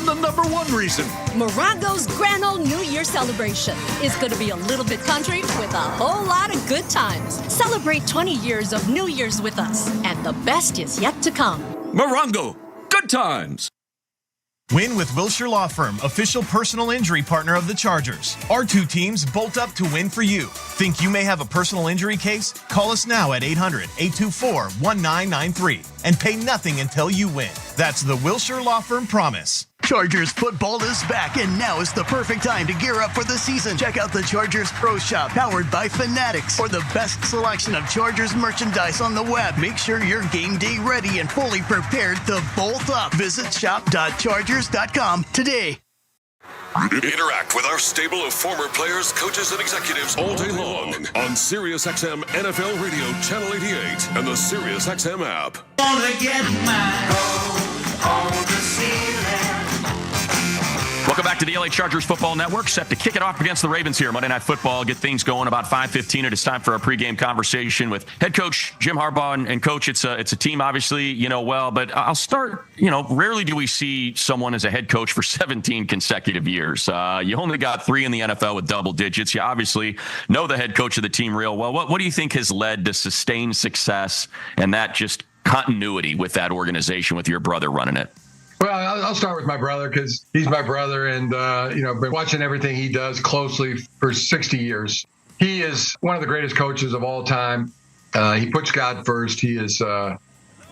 and the #1 reason. Morongo's Grand Old New Year celebration is going to be a little bit country with a whole lot of good times. Celebrate 20 years of New Year's with us, and the best is yet to come. Morongo, good times. Win with Wilshire Law Firm, official personal injury partner of the Chargers. Our two teams bolt up to win for you. Think you may have a personal injury case? Call us now at 800-824-1993 and pay nothing until you win. That's the Wilshire Law Firm promise. Chargers football is back, and now is the perfect time to gear up for the season. Check out the Chargers Pro Shop, powered by Fanatics, for the best selection of Chargers merchandise on the web. Make sure you're game day ready and fully prepared to bolt up. Visit shop.chargers.com today. Interact with our stable of former players, coaches, and executives all day long on SiriusXM NFL Radio Channel 88 and the SiriusXM app. Wanna get my gold on the ceiling. Welcome back to the LA Chargers Football Network. Set to kick it off against the Ravens here. Monday Night Football. Get things going about 5:15. It is time for our pregame conversation with head coach Jim Harbaugh. And coach, it's a team, obviously, you know well. But I'll start, rarely do we see someone as a head coach for 17 consecutive years. You only got 3 in the NFL with double digits. You obviously know the head coach of the team real well. What do you think has led to sustained success and that just continuity with that organization with your brother running it? Well, I'll start with my brother because he's my brother, and been watching everything he does closely for 60 years. He is one of the greatest coaches of all time. He puts God first. He is a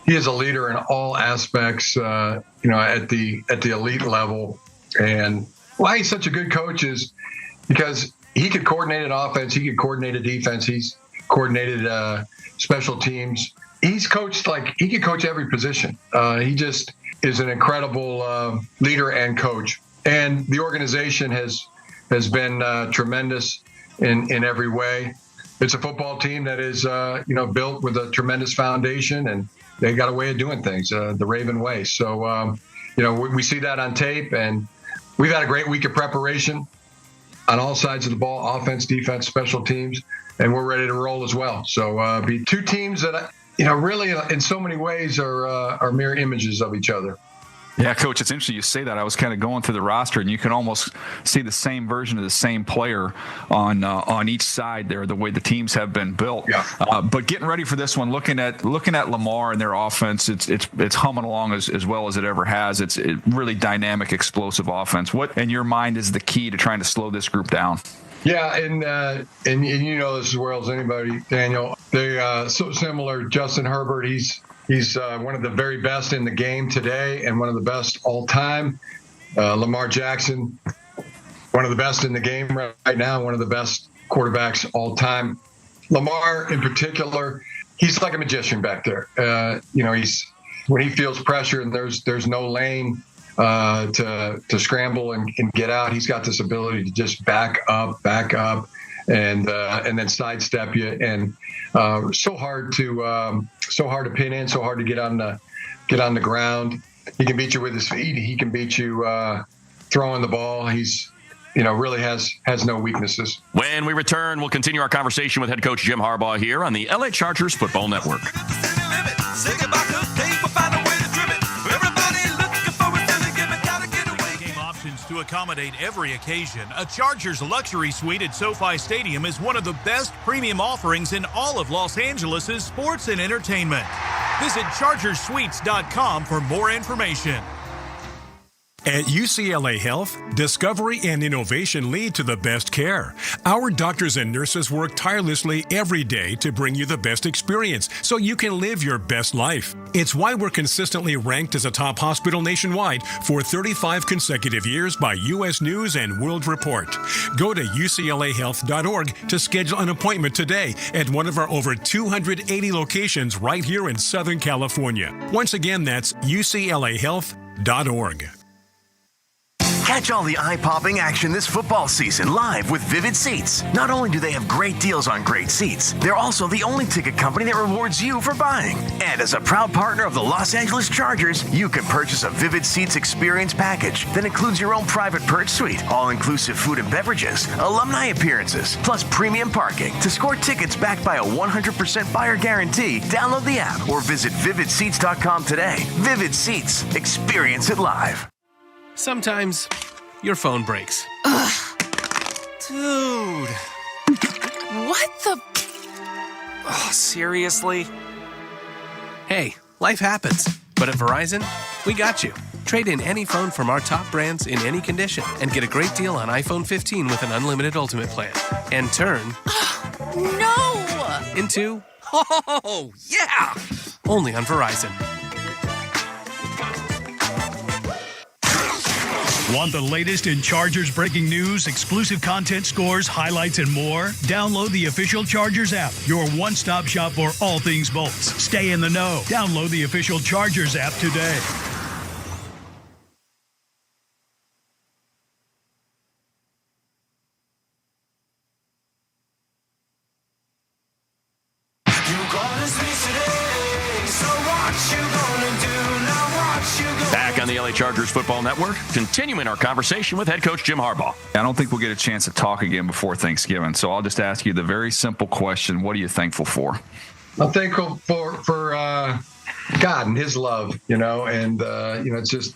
leader in all aspects. At the elite level, and why he's such a good coach is because he could coordinate an offense, he could coordinate a defense, he's coordinated special teams. He's coached he could coach every position. He just is an incredible leader and coach. And the organization has been tremendous in every way. It's a football team that is, built with a tremendous foundation, and they got a way of doing things, the Raven way. So, we see that on tape, and we've had a great week of preparation on all sides of the ball, offense, defense, special teams, and we're ready to roll as well. So be two teams that really in so many ways are mirror images of each other. Yeah, Coach, it's interesting you say that. I was kind of going through the roster, and you can almost see the same version of the same player on each side there, the way the teams have been built. Yeah. But getting ready for this one, looking at Lamar and their offense, it's humming along as well as it ever has. It's really dynamic, explosive offense. What, in your mind, is the key to trying to slow this group down? Yeah, and you know this as well as anybody, Daniel. They so similar. Justin Herbert, he's one of the very best in the game today and one of the best all time. Lamar Jackson, one of the best in the game right now, one of the best quarterbacks all time. Lamar in particular, he's like a magician back there. He's when he feels pressure and there's no lane to scramble and get out, he's got this ability to just back up, and then sidestep you. And so hard to pin in, so hard to get on the ground. He can beat you with his feet. He can beat you throwing the ball. He's really has no weaknesses. When we return, we'll continue our conversation with head coach Jim Harbaugh here on the LA Chargers Football Network. To accommodate every occasion, a Chargers luxury suite at SoFi Stadium is one of the best premium offerings in all of Los Angeles' sports and entertainment. Visit chargersuites.com for more information. At UCLA Health, discovery and innovation lead to the best care. Our doctors and nurses work tirelessly every day to bring you the best experience so you can live your best life. It's why we're consistently ranked as a top hospital nationwide for 35 consecutive years by U.S. News and World Report. Go to uclahealth.org to schedule an appointment today at one of our over 280 locations right here in Southern California. Once again, that's uclahealth.org. Catch all the eye-popping action this football season live with Vivid Seats. Not only do they have great deals on great seats, they're also the only ticket company that rewards you for buying. And as a proud partner of the Los Angeles Chargers, you can purchase a Vivid Seats experience package that includes your own private perch suite, all-inclusive food and beverages, alumni appearances, plus premium parking. To score tickets backed by a 100% buyer guarantee, download the app or visit vividseats.com today. Vivid Seats. Experience it live. Sometimes your phone breaks. Ugh. Dude. What the? Oh, seriously? Hey, life happens. But at Verizon, we got you. Trade in any phone from our top brands in any condition and get a great deal on iPhone 15 with an unlimited ultimate plan. And turn... No! Into... Oh, yeah! Only on Verizon. Want the latest in Chargers breaking news, exclusive content, scores, highlights, and more? Download the official Chargers app, your one-stop shop for all things Bolts. Stay in the know. Download the official Chargers app today. Back on the LA Chargers Football Network, continuing our conversation with head coach Jim Harbaugh. I don't think we'll get a chance to talk again before Thanksgiving, so I'll just ask you the very simple question: what are you thankful for? I'm thankful for God and His love, and it's just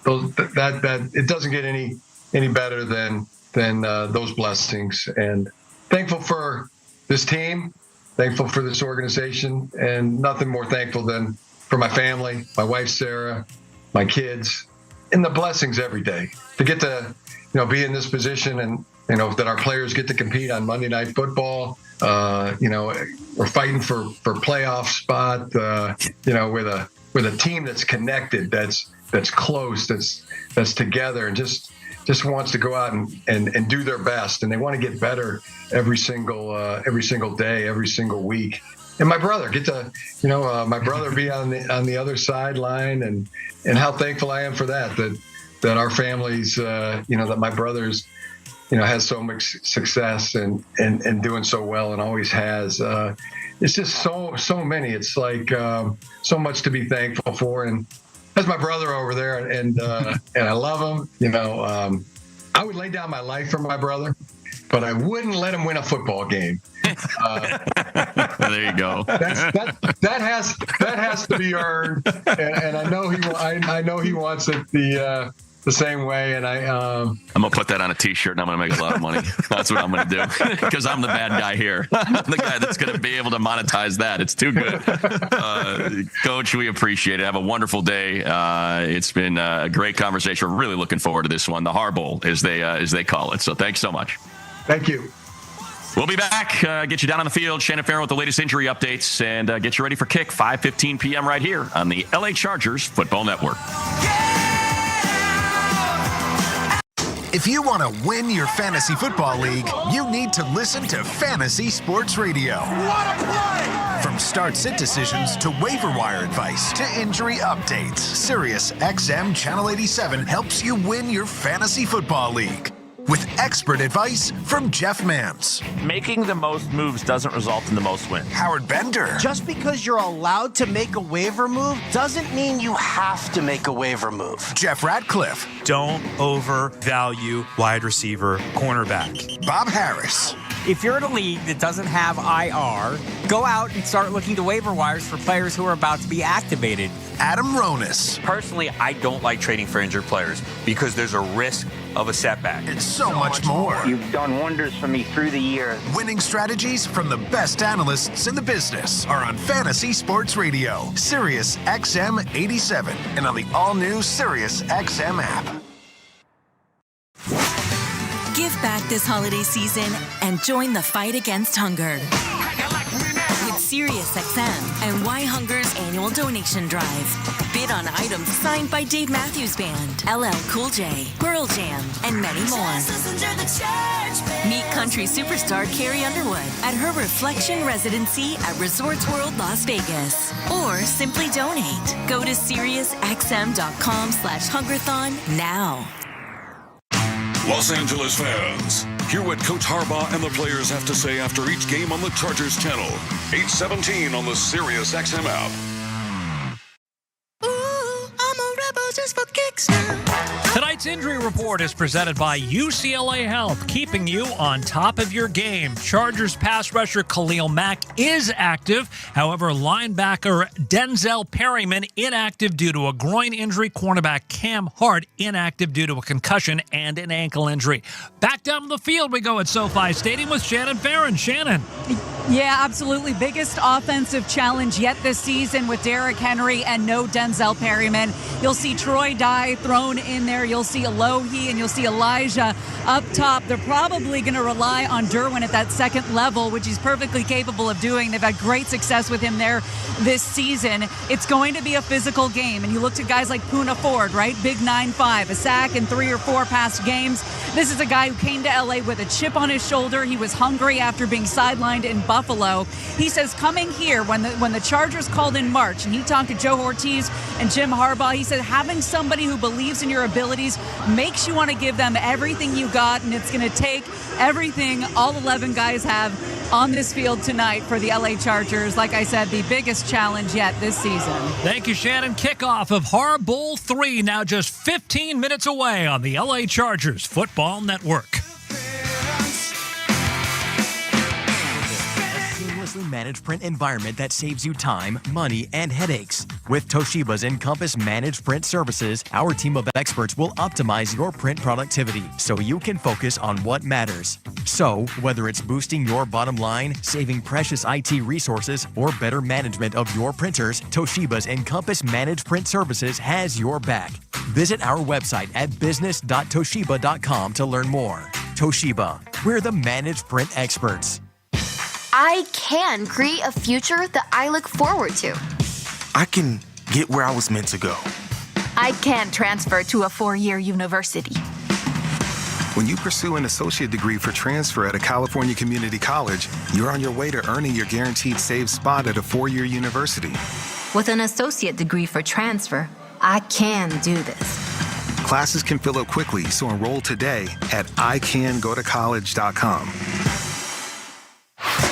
that it doesn't get any better than those blessings. And thankful for this team, thankful for this organization, and nothing more thankful than for my family, my wife Sarah, my kids, and the blessings every day to get to be in this position, and that our players get to compete on Monday Night Football. We're fighting for playoff spot. With a team that's connected, that's close, that's together, and just wants to go out and do their best, and they want to get better every single day, every single week. And my brother get to my brother be on the other sideline, and how thankful I am for that our families that my brothers has so much success and doing so well and always has. It's just so many. It's like so much to be thankful for. And that's my brother over there, and I love him. I would lay down my life for my brother, but I wouldn't let him win a football game. There you go. That has to be earned, and I know he wants it the same way, and I'm gonna put that on a T-shirt, and I'm gonna make a lot of money. That's what I'm gonna do, because I'm the bad guy here. I'm the guy that's gonna be able to monetize that. It's too good. Coach, we appreciate it. Have a wonderful day. It's been a great conversation. We're really looking forward to this one, the Harbowl, as they call it. So thanks so much. Thank you. We'll be back, get you down on the field. Shannon Farron with the latest injury updates, and get you ready for kick, 5:15 p.m. right here on the LA Chargers Football Network. If you want to win your fantasy football league, you need to listen to Fantasy Sports Radio. What a play! From start-sit decisions to waiver wire advice to injury updates, Sirius XM Channel 87 helps you win your fantasy football league. With expert advice from Jeff Mans. Making the most moves doesn't result in the most wins. Howard Bender. Just because you're allowed to make a waiver move doesn't mean you have to make a waiver move. Jeff Ratcliffe. Don't overvalue wide receiver cornerback. Bob Harris. If you're in a league that doesn't have IR, go out and start looking to waiver wires for players who are about to be activated. Adam Ronis. Personally, I don't like trading for injured players because there's a risk of a setback. And so much more. You've done wonders for me through the years. Winning strategies from the best analysts in the business are on Fantasy Sports Radio, Sirius XM 87, and on the all-new Sirius XM app. Give back this holiday season and join the fight against hunger with SiriusXM and Why Hunger's annual donation drive. Bid on items signed by Dave Matthews Band, LL Cool J, Pearl Jam, and many more. Meet country superstar Carrie Underwood at her Reflection residency at Resorts World Las Vegas. Or simply donate. Go to SiriusXM.com/Hungerthon now. Los Angeles fans, hear what Coach Harbaugh and the players have to say after each game on the Chargers channel. 8:17 on the Sirius XM app. Ooh, I'm a rebel just for kicks now. Tonight's Injury Report is presented by UCLA Health, keeping you on top of your game. Chargers pass rusher Khalil Mack is active. However, linebacker Denzel Perryman inactive due to a groin injury. Cornerback Cam Hart inactive due to a concussion and an ankle injury. Back down to the field we go at SoFi Stadium with Shannon Farron. Shannon. Yeah, absolutely. Biggest offensive challenge yet this season with Derrick Henry and no Denzel Perryman. You'll see Troy Dye thrown in there. You'll see Alohi and you'll see Elijah up top. They're probably going to rely on Derwin at that second level, which he's perfectly capable of doing. They've had great success with him there this season. It's going to be a physical game. And you look to guys like Poona Ford, right? Big 9'5", a sack in 3 or 4 past games. This is a guy who came to LA with a chip on his shoulder. He was hungry after being sidelined in Buffalo. He says coming here when the Chargers called in March and he talked to Joe Ortiz and Jim Harbaugh, he said having somebody who believes in your abilities makes you want to give them everything you got, and it's going to take everything all 11 guys have on this field tonight for the LA Chargers. Like I said, the biggest challenge yet this season. Thank you, Shannon. Kickoff of Har Bowl 3 now just 15 minutes away on the LA Chargers Football Network. Managed print environment that saves you time, money, and headaches. With Toshiba's Encompass Managed Print Services, our team of experts will optimize your print productivity so you can focus on what matters. So, whether it's boosting your bottom line, saving precious IT resources, or better management of your printers, Toshiba's Encompass Managed Print Services has your back. Visit our website at business.toshiba.com to learn more. Toshiba, we're the managed print experts. I can create a future that I look forward to. I can get where I was meant to go. I can transfer to a 4-year university. When you pursue an associate degree for transfer at a California community college, you're on your way to earning your guaranteed safe spot at a 4-year university. With an associate degree for transfer, I can do this. Classes can fill up quickly, so enroll today at icangotocollege.com.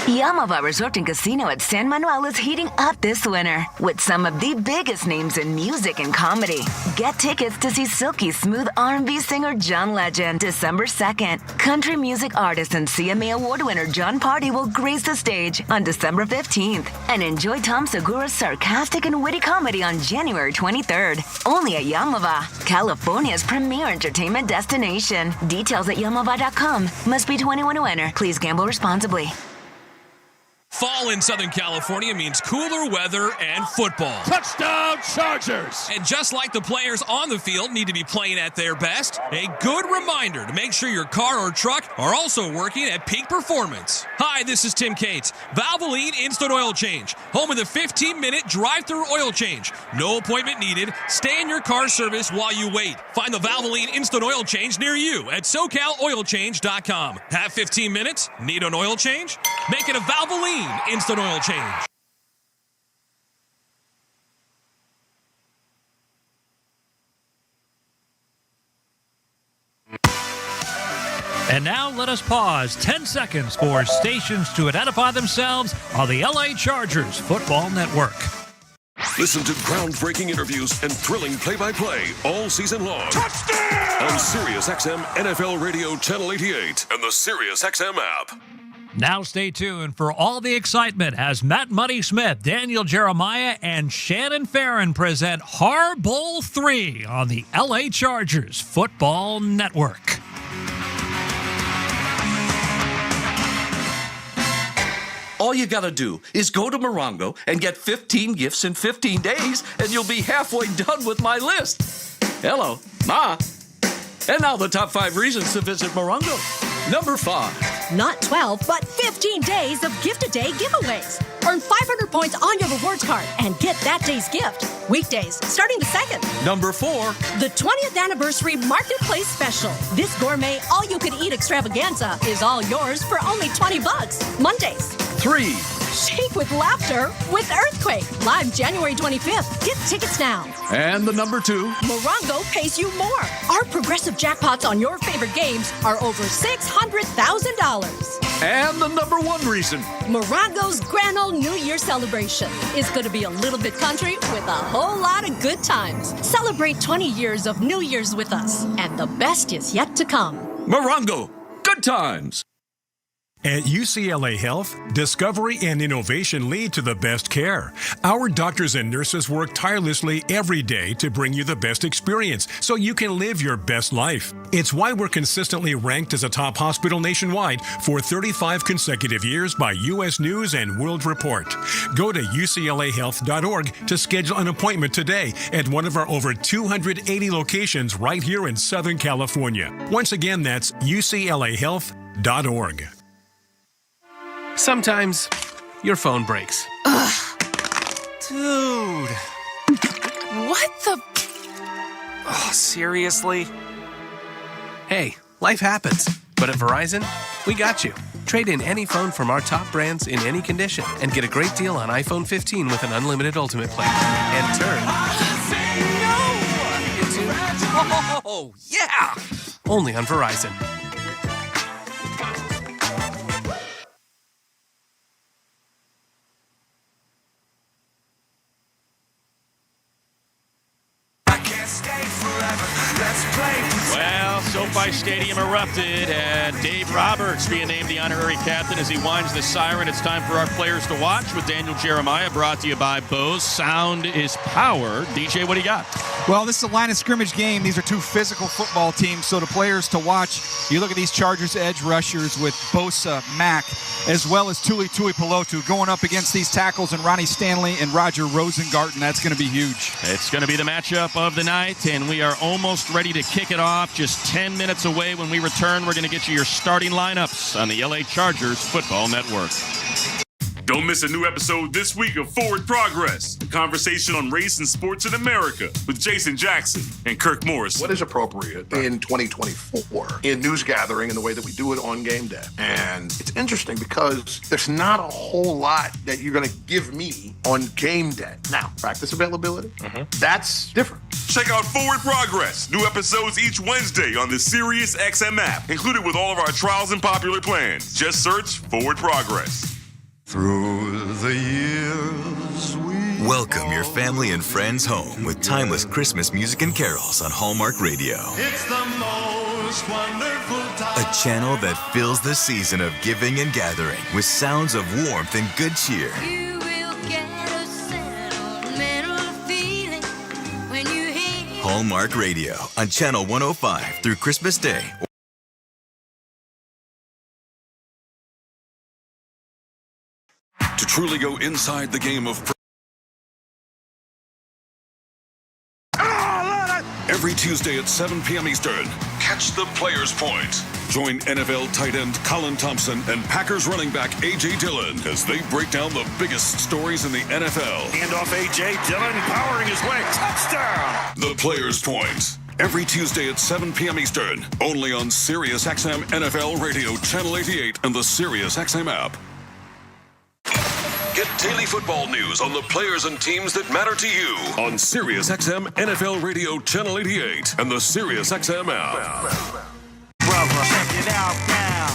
Yamava Resort and Casino at San Manuel is heating up this winter with some of the biggest names in music and comedy. Get tickets to see silky smooth R&B singer John Legend December 2nd. Country music artist and CMA Award winner John Party will grace the stage on December 15th. And enjoy Tom Segura's sarcastic and witty comedy on January 23rd. Only at Yamava, California's premier entertainment destination. Details at yamava.com. Must be 21 to enter. Please gamble responsibly. Fall in Southern California means cooler weather and football. Touchdown Chargers! And just like the players on the field need to be playing at their best, a good reminder to make sure your car or truck are also working at peak performance. Hi, this is Tim Cates. Valvoline Instant Oil Change. Home of the 15-minute drive-through oil change. No appointment needed. Stay in your car service while you wait. Find the Valvoline Instant Oil Change near you at SoCalOilChange.com. Have 15 minutes? Need an oil change? Make it a Valvoline Instant Oil Change. And now let us pause 10 seconds for stations to identify themselves on the LA Chargers Football Network. Listen to groundbreaking interviews and thrilling play-by-play all season long. Touchdown! On SiriusXM NFL Radio Channel 88 and the SiriusXM app. Now stay tuned for all the excitement as Matt Money Smith, Daniel Jeremiah, and Shannon Farron present Har Bowl 3 on the LA Chargers Football Network. All you gotta do is go to Morongo and get 15 gifts in 15 days, and you'll be halfway done with my list. Hello, Ma. And now the top 5 reasons to visit Morongo. Number 5. Not 12, but 15 days of gift-a-day giveaways. Earn 500 points on your rewards card and get that day's gift. Weekdays, starting the 2nd. Number 4. The 20th Anniversary Marketplace Special. This gourmet all-you-can-eat extravaganza is all yours for only $20. Mondays. 3. Shake with laughter with Earthquake. Live January 25th. Get tickets now. And the number 2. Morongo pays you more. Our progressive jackpots on your favorite games are over $600,000. And the number one reason. Morongo's Grand Old New Year celebration is going to be a little bit country with a whole lot of good times. Celebrate 20 years of New Year's with us, and the best is yet to come. Morongo, good times. At UCLA Health, discovery and innovation lead to the best care. Our doctors and nurses work tirelessly every day to bring you the best experience so you can live your best life. It's why we're consistently ranked as a top hospital nationwide for 35 consecutive years by U.S. News and World Report. Go to uclahealth.org to schedule an appointment today at one of our over 280 locations right here in Southern California. Once again, that's uclahealth.org. Sometimes your phone breaks. Ugh. Dude. What the? Oh, seriously? Hey, life happens. But at Verizon, we got you. Trade in any phone from our top brands in any condition and get a great deal on iPhone 15 with an unlimited ultimate plan. And turn into... Oh, yeah! Only on Verizon. Well, SoFi Stadium erupted, and Dave Roberts being named the honorary captain as he winds the siren. It's time for our players to watch with Daniel Jeremiah, brought to you by Bose. Sound is power. DJ, what do you got? Well, this is a line of scrimmage game. These are two physical football teams, so the players to watch, you look at these Chargers edge rushers with Bosa, Mack, as well as Tuli Tuipulotu going up against these tackles and Ronnie Stanley and Roger Rosengarten. That's going to be huge. It's going to be the matchup of the night, and we are almost ready to kick it off. Just 10 minutes away. When we return, we're going to get you your starting lineups on the LA Chargers Football Network. Don't miss a new episode this week of Forward Progress, a conversation on race and sports in America with Jason Jackson and Kirk Morris. What is appropriate in 2024 in news gathering and the way that we do it on game day? And it's interesting because there's not a whole lot that you're going to give me on game day. Now, practice availability, that's different. Check out Forward Progress. New episodes each Wednesday on the Sirius XM app, included with all of our trials and popular plans. Just search Forward Progress. Through the years Welcome your family and friends home with timeless Christmas music and carols on Hallmark Radio. It's the most wonderful time. A channel that fills the season of giving and gathering with sounds of warmth and good cheer. You will get a sentimental feeling when you hear Hallmark Radio on Channel 105 through Christmas Day. To truly go inside the game of every Tuesday at 7 p.m. Eastern, catch the Players Point. Join NFL tight end Colin Thompson and Packers running back A.J. Dillon as they break down the biggest stories in the NFL. Hand off A.J. Dillon, powering his way. Touchdown! The Players Point. Every Tuesday at 7 p.m. Eastern, only on Sirius XM NFL Radio Channel 88 and the Sirius XM app. Get daily football news on the players and teams that matter to you on Sirius XM NFL Radio Channel 88 and the Sirius XM app. Brother, check it out now.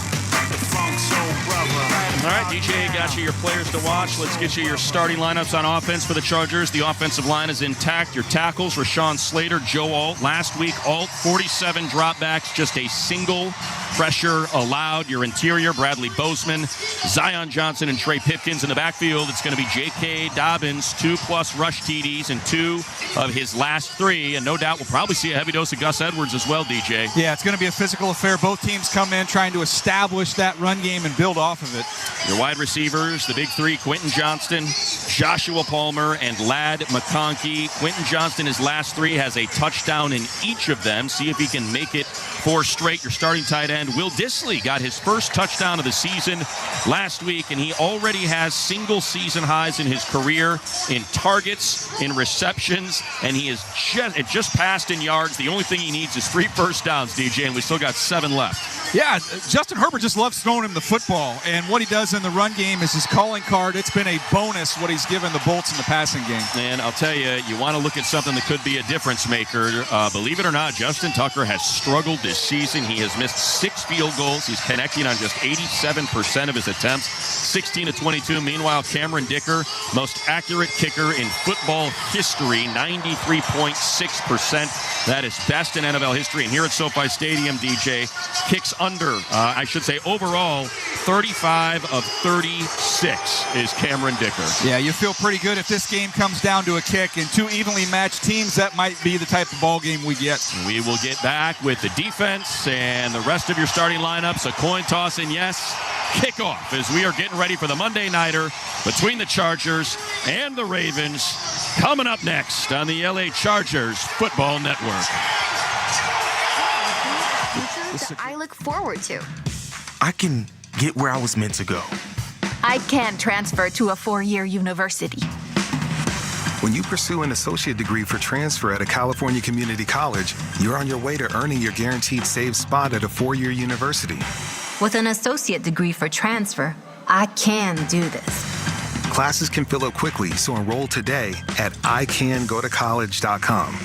The Funk Soul Brother. All right, DJ got you your players to watch. Let's get you your starting lineups on offense for the Chargers. The offensive line is intact. Your tackles, Rashawn Slater, Joe Alt. Last week, Alt, 47 dropbacks, just a single pressure allowed. Your interior, Bradley Bozeman, Zion Johnson, and Trey Pipkins. In the backfield, it's going to be J.K. Dobbins, 2+ rush TDs and 2 of his last 3. And no doubt we'll probably see a heavy dose of Gus Edwards as well, DJ. Yeah, it's going to be a physical affair. Both teams come in trying to establish that run game and build off of it. Your wide receivers, the big 3, Quentin Johnston, Joshua Palmer, and Ladd McConkey. Quentin Johnston, his last 3, has a touchdown in each of them. See if he can make it 4 straight. Your starting tight end, Will Dissly, got his first touchdown of the season last week, and he already has single season highs in his career in targets, in receptions, and he is just passed in yards. The only thing he needs is 3 first downs, DJ, and we still got 7 left. Yeah, Justin Herbert just loves throwing him the football, and what he does in the run game is his calling card. It's been a bonus what he's given the Bolts in the passing game. And I'll tell you, you want to look at something that could be a difference maker. Believe it or not, Justin Tucker has struggled this season. He has missed 6 field goals. He's connecting on just 87% of his attempts, 16 to 22. Meanwhile, Cameron Dicker, most accurate kicker in football history, 93.6%. That is best in NFL history. And here at SoFi Stadium, DJ, kicks overall, 35 of 36 is Cameron Dicker. Yeah, you feel pretty good if this game comes down to a kick, and 2 evenly matched teams, that might be the type of ball game we get. We will get back with the defense and the rest of your starting lineups, a coin toss, and yes, kickoff as we are getting ready for the Monday Nighter between the Chargers and the Ravens, coming up next on the LA Chargers Football Network. I look forward to. I can get where I was meant to go. I can transfer to a 4-year university. When you pursue an associate degree for transfer at a California community college, you're on your way to earning your guaranteed saved spot at a 4-year university. With an associate degree for transfer, I can do this. Classes can fill up quickly, so enroll today at icangotocollege.com.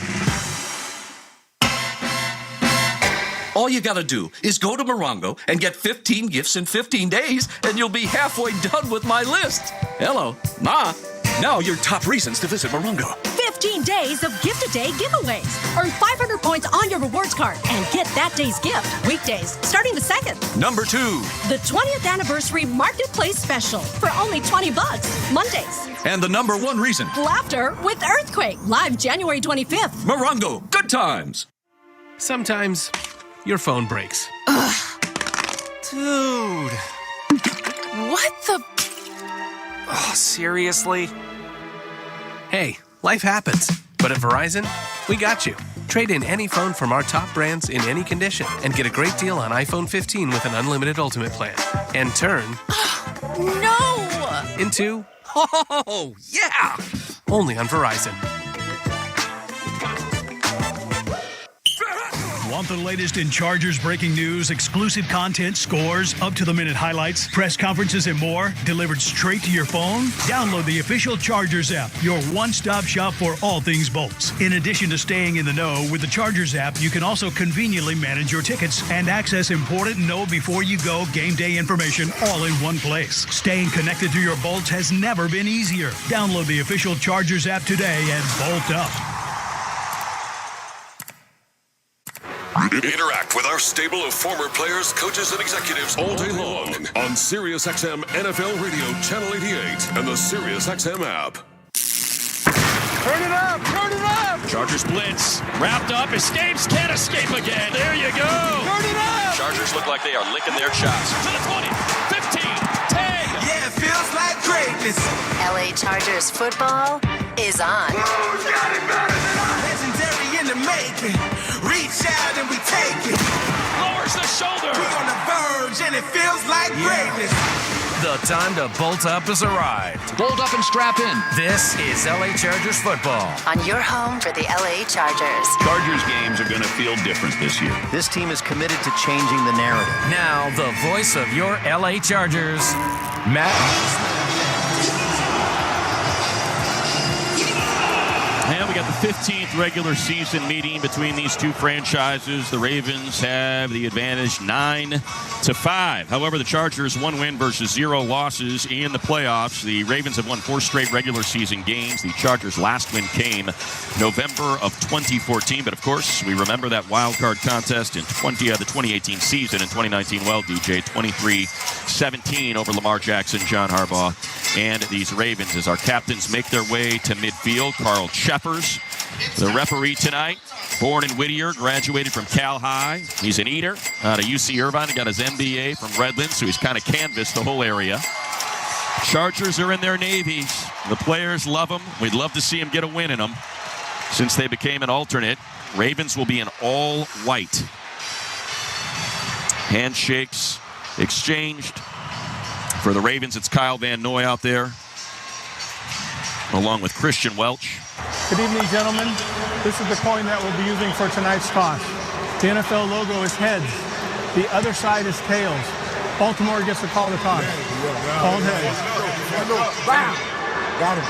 All you gotta do is go to Morongo and get 15 gifts in 15 days, and you'll be halfway done with my list. Hello, Ma. Now your top reasons to visit Morongo. 15 days of gift-a-day giveaways. Earn 500 points on your rewards card and get that day's gift. Weekdays, starting the 2nd. Number 2. The 20th anniversary Marketplace special for only $20. Mondays. And the number 1 reason. Laughter with Earthquake, live January 25th. Morongo, good times. Sometimes your phone breaks. Ugh. Dude. What the? Oh, seriously? Hey, life happens. But at Verizon, we got you. Trade in any phone from our top brands in any condition and get a great deal on iPhone 15 with an unlimited ultimate plan. And turn... No! Into... Oh, yeah! Only on Verizon. Want the latest in Chargers breaking news, exclusive content, scores, up-to-the-minute highlights, press conferences, and more delivered straight to your phone? Download the official Chargers app, your one-stop shop for all things Bolts. In addition to staying in the know with the Chargers app, you can also conveniently manage your tickets and access important know-before-you-go game day information all in one place. Staying connected to your Bolts has never been easier. Download the official Chargers app today and bolt up. Interact with our stable of former players, coaches, and executives all day long on SiriusXM NFL Radio Channel 88 and the SiriusXM app. Turn it up! Turn it up! Chargers blitz. Wrapped up. Escapes. Can't escape again. There you go. Turn it up! Chargers look like they are licking their chops. To the 20, 15, 10. Yeah, it feels like greatness. LA Chargers football is on. Who's got it better than us? Legendary in the making. Reach out and we take it. Lowers the shoulder. We on the verge and it feels like greatness. The time to bolt up has arrived. Bolt up and strap in. This is LA Chargers football. On your home for the LA Chargers. Chargers games are going to feel different this year. This team is committed to changing the narrative. Now, the voice of your LA Chargers, Matt. And we got the 15th regular season meeting between these two franchises. The Ravens have the advantage 9-5. However, the Chargers 1 win versus 0 losses in the playoffs. The Ravens have won 4 straight regular season games. The Chargers' last win came November of 2014. But of course, we remember that wild card contest in the 2018 season. In 2019, well, DJ, 23-17 over Lamar Jackson, John Harbaugh, and these Ravens as our captains make their way to midfield. Carl Sheffers, the referee tonight, born in Whittier, graduated from Cal High. He's an eater out of UC Irvine. He got his MBA from Redlands, so he's kind of canvassed the whole area. Chargers are in their navies. The players love them. We'd love to see them get a win in them since they became an alternate. Ravens will be in all white. Handshakes exchanged. For the Ravens, it's Kyle Van Noy out there, along with Christian Welch. Good evening, gentlemen. This is the coin that we'll be using for tonight's toss. The NFL logo is heads. The other side is tails. Baltimore gets to call the toss. Called heads.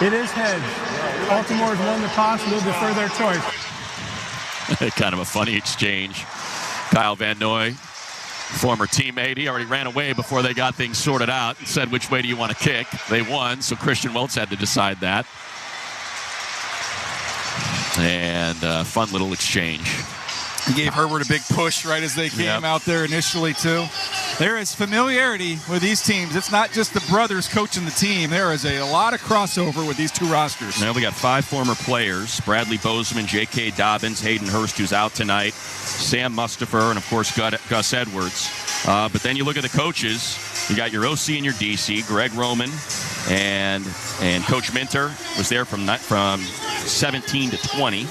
It is heads. Baltimore's won the toss. They'll defer their choice. Kind of a funny exchange. Kyle Van Noy, former teammate, he already ran away before they got things sorted out and said, which way do you want to kick? They won, so Christian Welts had to decide that. And fun little exchange. He gave Herbert a big push right as they came out there initially, too. There is familiarity with these teams. It's not just the brothers coaching the team. There is a lot of crossover with these two rosters. Now we got 5 former players: Bradley Bozeman, J.K. Dobbins, Hayden Hurst, who's out tonight, Sam Mustipher, and, of course, Gus Edwards. But then you look at the coaches. You got your OC and your DC, Greg Roman, and Coach Minter was there from 17 to 20.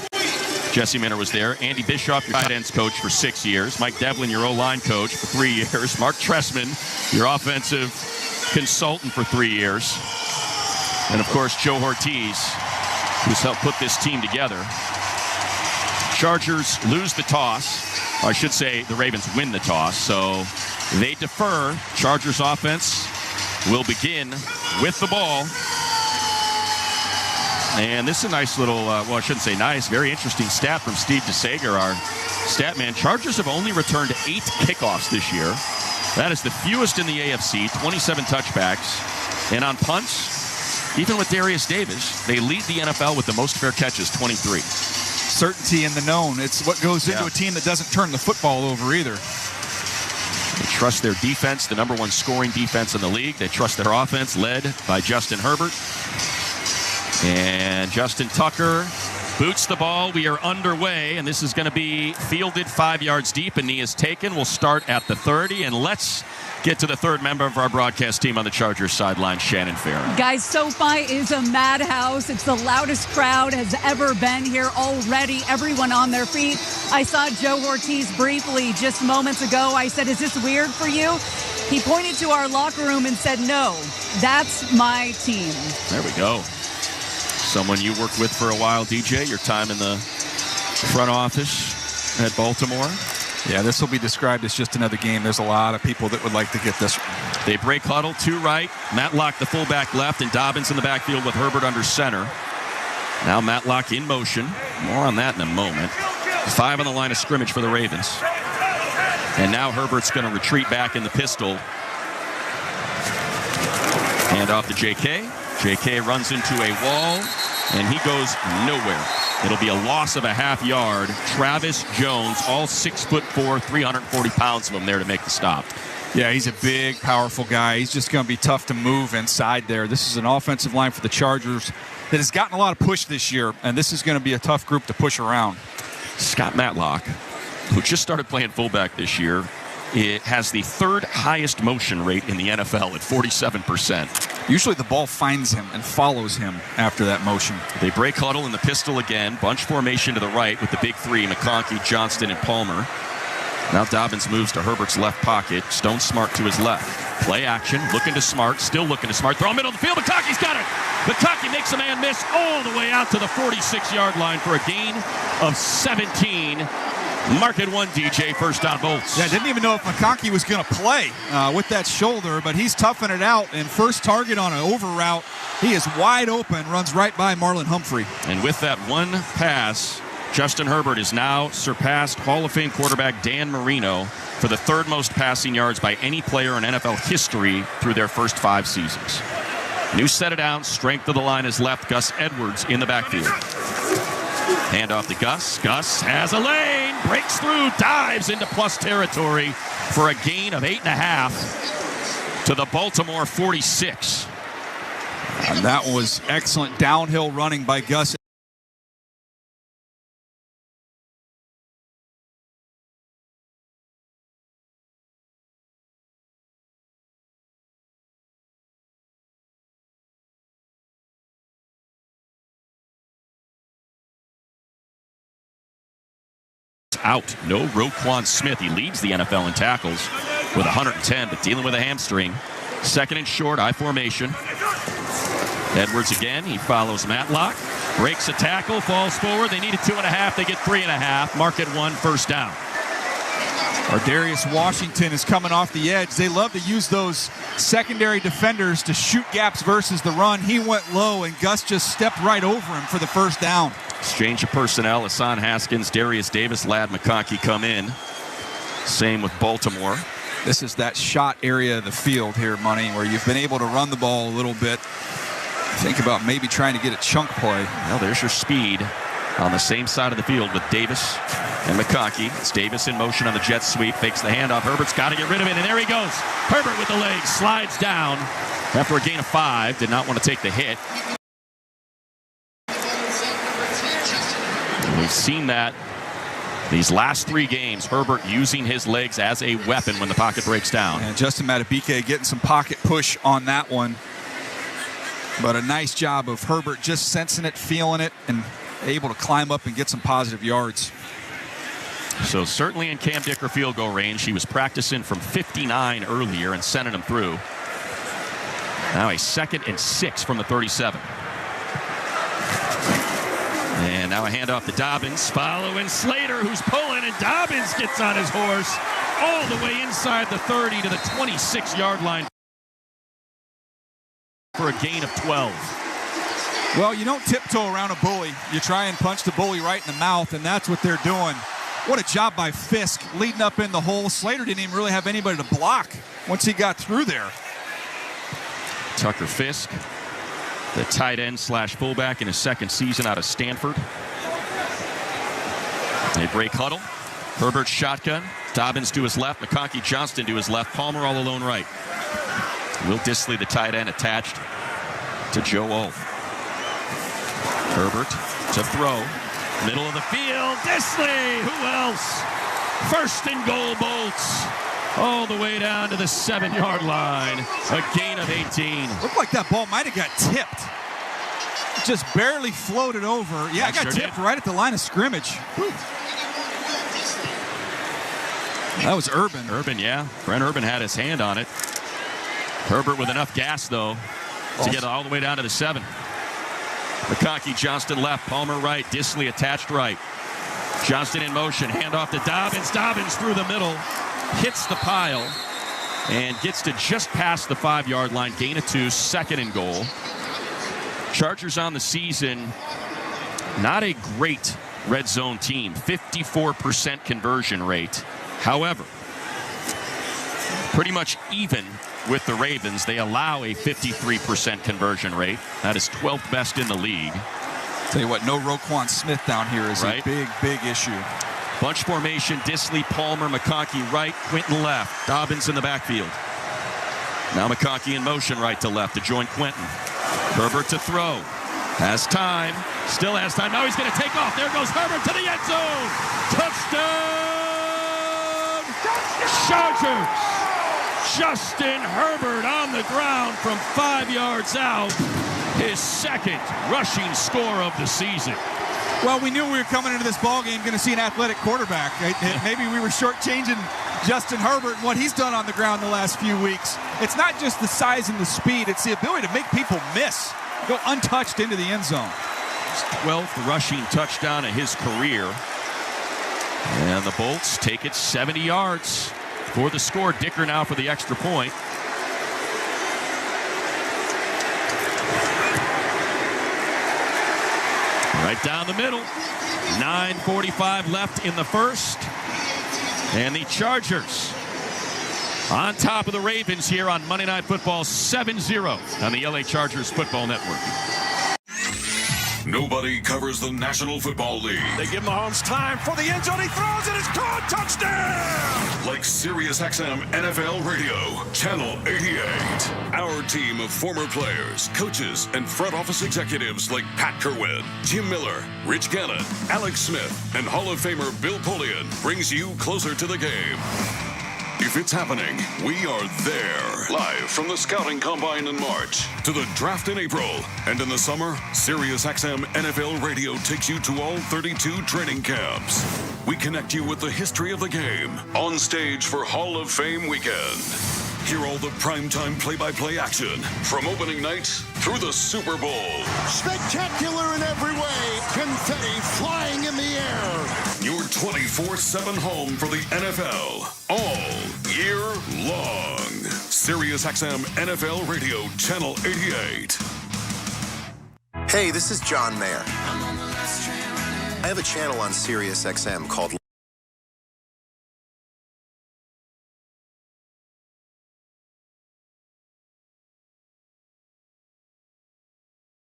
Jesse Minter was there. Andy Bischoff, your tight ends coach for 6 years. Mike Devlin, your O-line coach for 3 years. Mark Tressman, your offensive consultant for 3 years. And, of course, Joe Ortiz, who's helped put this team together. Chargers lose the toss. Or I should say the Ravens win the toss. So they defer. Chargers offense will begin with the ball. And this is a nice little, well, I shouldn't say nice, very interesting stat from Steve DeSager, our stat man. Chargers have only returned 8 kickoffs this year. That is the fewest in the AFC, 27 touchbacks. And on punts, even with Darius Davis, they lead the NFL with the most fair catches, 23. Certainty in the known. It's what goes into a team that doesn't turn the football over either. They trust their defense, the number 1 scoring defense in the league. They trust their offense, led by Justin Herbert. And Justin Tucker boots the ball. We are underway, and this is going to be fielded 5 yards deep. A knee is taken. We'll start at the 30, and let's get to the third member of our broadcast team on the Chargers sideline, Shannon Farron. Guys, SoFi is a madhouse. It's the loudest crowd has ever been here already. Everyone on their feet. I saw Joe Ortiz briefly just moments ago. I said, is this weird for you? He pointed to our locker room and said, no, that's my team. There we go. Someone you worked with for a while, DJ, your time in the front office at Baltimore. Yeah, this will be described as just another game. There's a lot of people that would like to get this. They break huddle, 2 right. Matlock, the fullback, left, and Dobbins in the backfield with Herbert under center. Now Matlock in motion. More on that in a moment. 5 on the line of scrimmage for the Ravens. And now Herbert's going to retreat back in the pistol. Hand off to J.K. J.K. runs into a wall, and he goes nowhere. It'll be a loss of a half yard. Travis Jones, all 6'4", 340 pounds of him there to make the stop. Yeah, he's a big, powerful guy. He's just going to be tough to move inside there. This is an offensive line for the Chargers that has gotten a lot of push this year, and this is going to be a tough group to push around. Scott Matlock, who just started playing fullback this year, it has the 3rd highest motion rate in the NFL at 47%. Usually the ball finds him and follows him after that motion. They break huddle in the pistol again. Bunch formation to the right with the big 3, McConkey, Johnston, and Palmer. Now Dobbins moves to Herbert's left pocket. Stone Smart to his left. Play action, looking to Smart, still looking to Smart. Throw middle of the field, McConkey's got it! McConkey makes a man miss all the way out to the 46-yard line for a gain of 17. Mark it 1, DJ, first down Bolts. Yeah, didn't even know if McConkey was going to play with that shoulder, but he's toughing it out. And first target on an over route, he is wide open, runs right by Marlon Humphrey. And with that one pass, Justin Herbert has now surpassed Hall of Fame quarterback Dan Marino for the 3rd most passing yards by any player in NFL history through their first 5 seasons. New set it down, strength of the line is left. Gus Edwards in the backfield. Hand off to Gus. Gus has a lane, breaks through, dives into plus territory for a gain of 8.5 to the Baltimore 46. And that was excellent downhill running by Gus. Out. No Roquan Smith. He leads the NFL in tackles with 110, but dealing with a hamstring. 2nd and short, I formation. Edwards again. He follows Matlock. Breaks a tackle, falls forward. They needed 2.5. They get 3.5. Mark it 1, first down. Darius Washington is coming off the edge. They love to use those secondary defenders to shoot gaps versus the run. He went low, and Gus just stepped right over him for the first down. Exchange of personnel. Hassan Haskins, Darius Davis, Ladd McConkey come in. Same with Baltimore. This is that shot area of the field here, Money, where you've been able to run the ball a little bit. Think about maybe trying to get a chunk play. Well, there's your speed on the same side of the field with Davis and McConkey. It's Davis in motion on the jet sweep. Fakes the handoff. Herbert's got to get rid of it, and there he goes. Herbert with the legs. Slides down after a gain of 5. Did not want to take the hit. We've seen that these last 3 games, Herbert using his legs as a weapon when the pocket breaks down. And Justin Madubuike getting some pocket push on that one. But a nice job of Herbert just sensing it, feeling it, and able to climb up and get some positive yards. So certainly in Cam Dicker field goal range. He was practicing from 59 earlier and sending them through. Now a 2nd and 6 from the 37. And now a handoff to Dobbins, following Slater, who's pulling, and Dobbins gets on his horse all the way inside the 30 to the 26-yard line for a gain of 12. Well, you don't tiptoe around a bully. You try and punch the bully right in the mouth, and that's what they're doing. What a job by Fisk leading up in the hole. Slater didn't even really have anybody to block once he got through there. Tucker Fisk, the tight end / fullback in his 2nd season out of Stanford. They break huddle. Herbert shotgun. Dobbins to his left. McConkey Johnston to his left. Palmer all alone right. Will Dissly, the tight end, attached to Joe Wolf. Herbert to throw. Middle of the field. Dissly. Who else? 1st and goal, Bolts. All the way down to the 7-yard line. A gain of 18. Looked like that ball might have got tipped. Just barely floated over. Yeah, it got tipped right at the line of scrimmage. Whew. That was Urban. Urban, yeah. Brent Urban had his hand on it. Herbert with enough gas, though, to get all the way down to the 7. McConkey, Johnston left, Palmer right, Dissly attached right. Johnston in motion, handoff to Dobbins. Dobbins through the middle, hits the pile, and gets to just past the 5-yard line. Gain of 2, 2nd and goal. Chargers on the season, not a great red zone team. 54% conversion rate. However, pretty much even with the Ravens. They allow a 53% conversion rate. That is 12th best in the league. Tell you what, no Roquan Smith down here is a big issue. Bunch formation, Dissly, Palmer, McConkey right, Quentin left. Dobbins in the backfield. Now McConkey in motion right to left to join Quentin. Herbert to throw. Has time. Still has time. Now he's going to take off. There goes Herbert to the end zone. Touchdown! Chargers! Justin Herbert on the ground from 5 yards out. His 2nd rushing score of the season. Well, we knew we were coming into this ballgame going to see an athletic quarterback. Maybe we were shortchanging Justin Herbert and what he's done on the ground the last few weeks. It's not just the size and the speed. It's the ability to make people miss, go untouched into the end zone. His 12th rushing touchdown of his career. And the Bolts take it 70 yards for the score. Dicker now for the extra point. Right down the middle. 9:45 left in the first. And the Chargers on top of the Ravens here on Monday Night Football 7-0 on the LA Chargers Football Network. Nobody covers the National Football League. They give Mahomes time for the end zone. He throws it. It's caught. Touchdown! Like SiriusXM NFL Radio, Channel 88. Our team of former players, coaches, and front office executives like Pat Kerwin, Jim Miller, Rich Gannon, Alex Smith, and Hall of Famer Bill Polian brings you closer to the game. If it's happening, we are there. Live from the Scouting Combine in March to the Draft in April. And in the summer, SiriusXM NFL Radio takes you to all 32 training camps. We connect you with the history of the game on stage for Hall of Fame weekend. Hear all the primetime play-by-play action from opening night through the Super Bowl. Spectacular in every way. Confetti flying in the air. Your 24/7 home for the NFL all year long. SiriusXM NFL Radio, Channel 88. Hey, this is John Mayer. I have a channel on SiriusXM called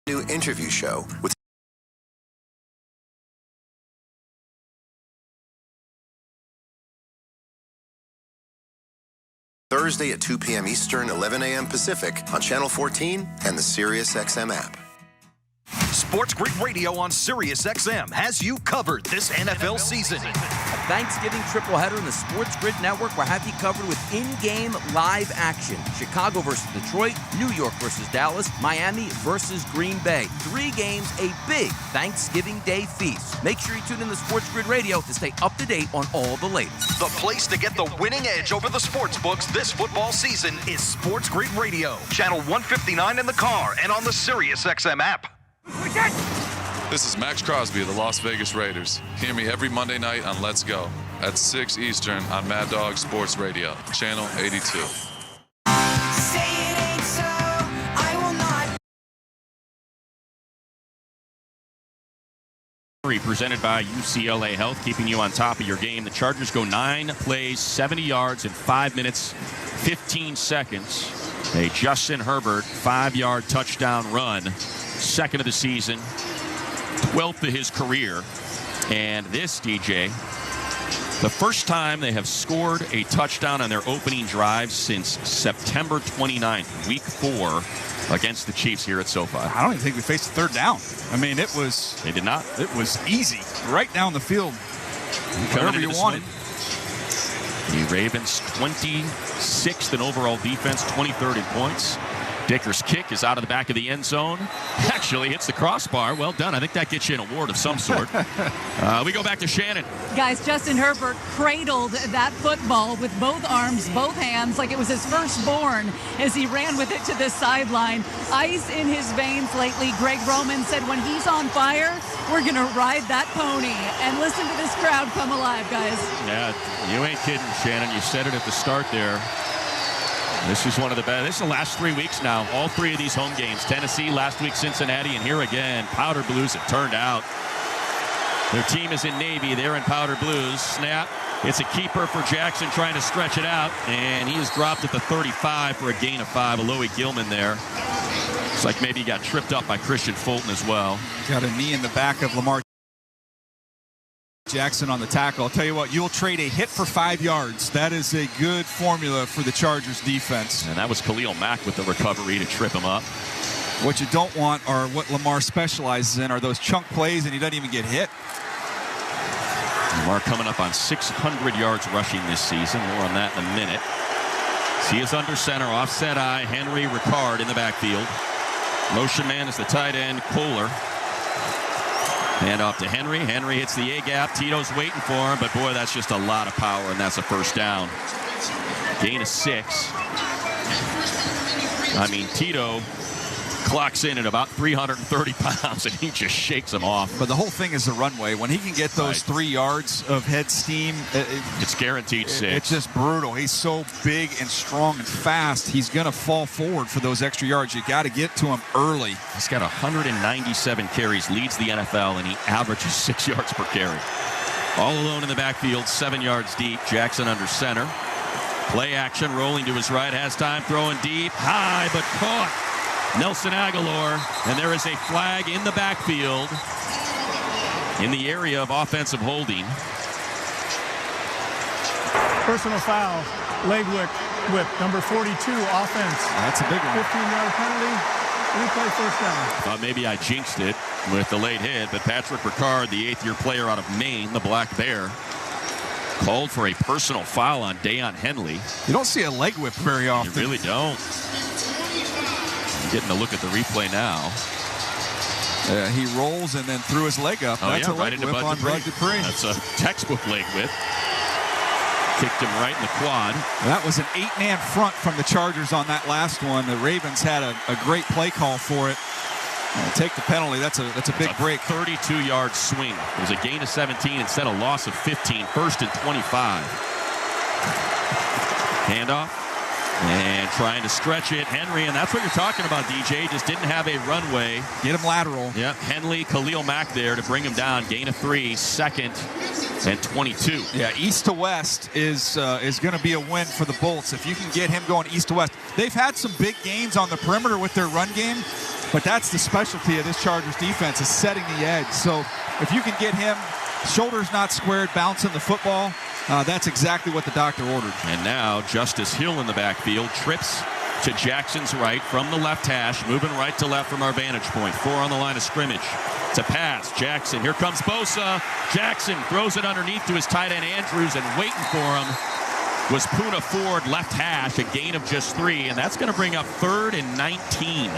New Interview Show with Thursday at 2 p.m. Eastern, 11 a.m. Pacific on Channel 14 and the SiriusXM app. Sports Grid Radio on SiriusXM has you covered this NFL season. A Thanksgiving triple header in the Sports Grid Network will have you covered with in-game live action. Chicago versus Detroit, New York versus Dallas, Miami versus Green Bay. 3 games, a big Thanksgiving Day feast. Make sure you tune in to Sports Grid Radio to stay up to date on all the latest. The place to get the winning edge over the sports books this football season is Sports Grid Radio. Channel 159 in the car and on the SiriusXM app. This is Max Crosby of the Las Vegas Raiders. Hear me every Monday night on Let's Go at 6 Eastern on Mad Dog Sports Radio, Channel 82. Presented by UCLA Health, keeping you on top of your game. The Chargers go 9 plays, 70 yards in 5 minutes, 15 seconds. A Justin Herbert 5-yard touchdown run, second of the season, 12th of his career. And this, DJ, the first time they have scored a touchdown on their opening drive since September 29th, week 4, against the Chiefs here at SoFi. I don't even think we faced a third down. I mean, it was... They did not. It was easy. Right down the field. Whatever you wanted. The Ravens 26th in overall defense, 23rd in points. Dicker's kick is out of the back of the end zone. Actually hits the crossbar. Well done. I think that gets you an award of some sort. We go back to Shannon. Guys, Justin Herbert cradled that football with both arms, both hands, like it was his firstborn as he ran with it to the sideline. Ice in his veins lately. Greg Roman said when he's on fire, we're going to ride that pony. And listen to this crowd come alive, guys. Yeah, you ain't kidding, Shannon. You said it at the start there. This is one of the best. This is the last 3 weeks now. All 3 of these home games. Tennessee, last week Cincinnati, and here again, Powder Blues have turned out. Their team is in Navy. They're in Powder Blues. Snap. It's a keeper for Jackson trying to stretch it out, and he is dropped at the 35 for a gain of 5. Alohi Gilman there. Looks like maybe he got tripped up by Christian Fulton as well. Got a knee in the back of Lamar Jackson on the tackle. I'll tell you what, you'll trade a hit for 5 yards. That is a good formula for the Chargers defense. And that was Khalil Mack with the recovery to trip him up. What you don't want are what Lamar specializes in are those chunk plays, and he doesn't even get hit. Lamar coming up on 600 yards rushing this season. More on that in a minute. He is under center, offset eye. Henry Ricard in the backfield. Motion man is the tight end, Kohler. Hand off to Henry. Henry hits the A-gap. Tito's waiting for him, but boy, that's just a lot of power, and that's a first down. Gain of 6. I mean, Tito clocks in at about 330 pounds, and he just shakes him off. But the whole thing is the runway. When he can get those 3 yards of head steam, it's guaranteed 6. It's just brutal. He's so big and strong and fast. He's going to fall forward for those extra yards. You got to get to him early. He's got 197 carries, leads the NFL, and he averages 6 yards per carry. All alone in the backfield, 7 yards deep. Jackson under center. Play action, rolling to his right, has time, throwing deep, high, but caught. Nelson Aguilar, and there is a flag in the backfield in the area of offensive holding. Personal foul, leg whip, number 42, offense. That's a big one. 15-yard penalty, replay first down. Thought maybe I jinxed it with the late hit, but Patrick Ricard, the 8th-year player out of Maine, the Black Bear, called for a personal foul on Deion Henley. You don't see a leg whip very often. You really don't. Getting a look at the replay now. He rolls and then threw his leg up. That's a leg whip on Bud Dupree. That's a textbook leg whip. Kicked him right in the quad. That was an 8-man front from the Chargers on that last one. The Ravens had a great play call for it. Take the penalty. That's a big break. 32-yard swing. It was a gain of 17 instead of loss of 15. First and 25. Handoff. And trying to stretch it, Henry, and that's what you're talking about, DJ. Just didn't have a runway. Get him lateral. Yep, Henley, Khalil Mack there to bring him down. Gain of 3, second and 22. Yeah, east to west is going to be a win for the Bolts. If you can get him going east to west. They've had some big gains on the perimeter with their run game, but that's the specialty of this Chargers defense is setting the edge. So if you can get him, shoulders not squared, bouncing the football, that's exactly what the doctor ordered. And now Justice Hill in the backfield, trips to Jackson's right from the left hash, moving right to left from our vantage point. 4 on the line of scrimmage. It's a pass. Jackson, here comes Bosa. Jackson throws it underneath to his tight end Andrews, and waiting for him was Poona Ford, left hash, a gain of just 3, and that's going to bring up 3rd and 19.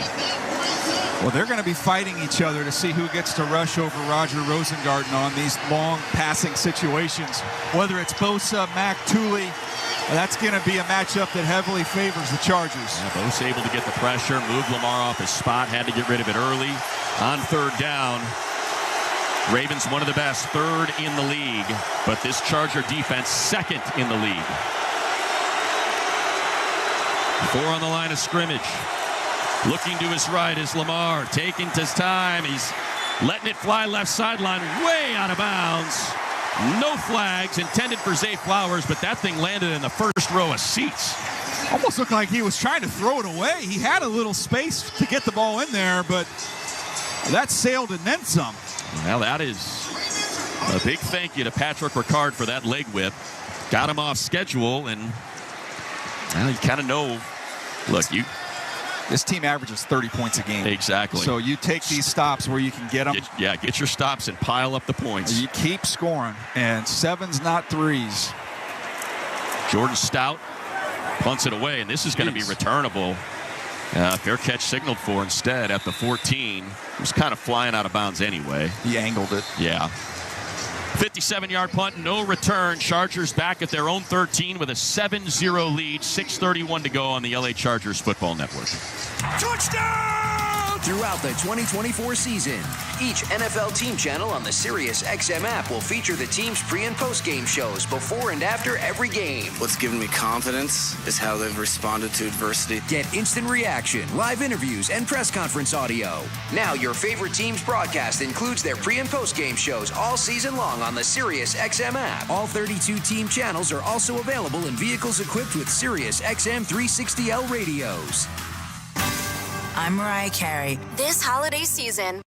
Well, they're going to be fighting each other to see who gets to rush over Roger Rosengarten on these long passing situations. Whether it's Bosa, Mack, Thule, that's going to be a matchup that heavily favors the Chargers. Yeah, Bosa able to get the pressure, move Lamar off his spot, had to get rid of it early. On 3rd down, Ravens one of the best, 3rd in the league, but this Charger defense 2nd in the league. 4 on the line of scrimmage. Looking to his right is Lamar, taking his time. He's letting it fly left sideline, way out of bounds. No flags intended for Zay Flowers, but that thing landed in the first row of seats. Almost looked like he was trying to throw it away. He had a little space to get the ball in there, but that sailed and then some. Well, that is a big thank you to Patrick Ricard for that leg whip. Got him off schedule, and well, you kind of know, look, this team averages 30 points a game. Exactly. So you take these stops where you can get them. Get your stops and pile up the points. You keep scoring, and 7s, not 3s. Jordan Stout punts it away, and this is going to be returnable. Fair catch signaled for instead at the 14. It was kind of flying out of bounds anyway. He angled it. Yeah. 57-yard punt, no return. Chargers back at their own 13 with a 7-0 lead. 6:31 to go on the LA Chargers Football Network. Touchdown! Throughout the 2024 season, each NFL team channel on the SiriusXM app will feature the team's pre- and post-game shows before and after every game. What's given me confidence is how they've responded to adversity. Get instant reaction, live interviews, and press conference audio. Now your favorite team's broadcast includes their pre- and post-game shows all season long on the SiriusXM app. All 32 team channels are also available in vehicles equipped with SiriusXM 360L radios. I'm Mariah Carey. This holiday season,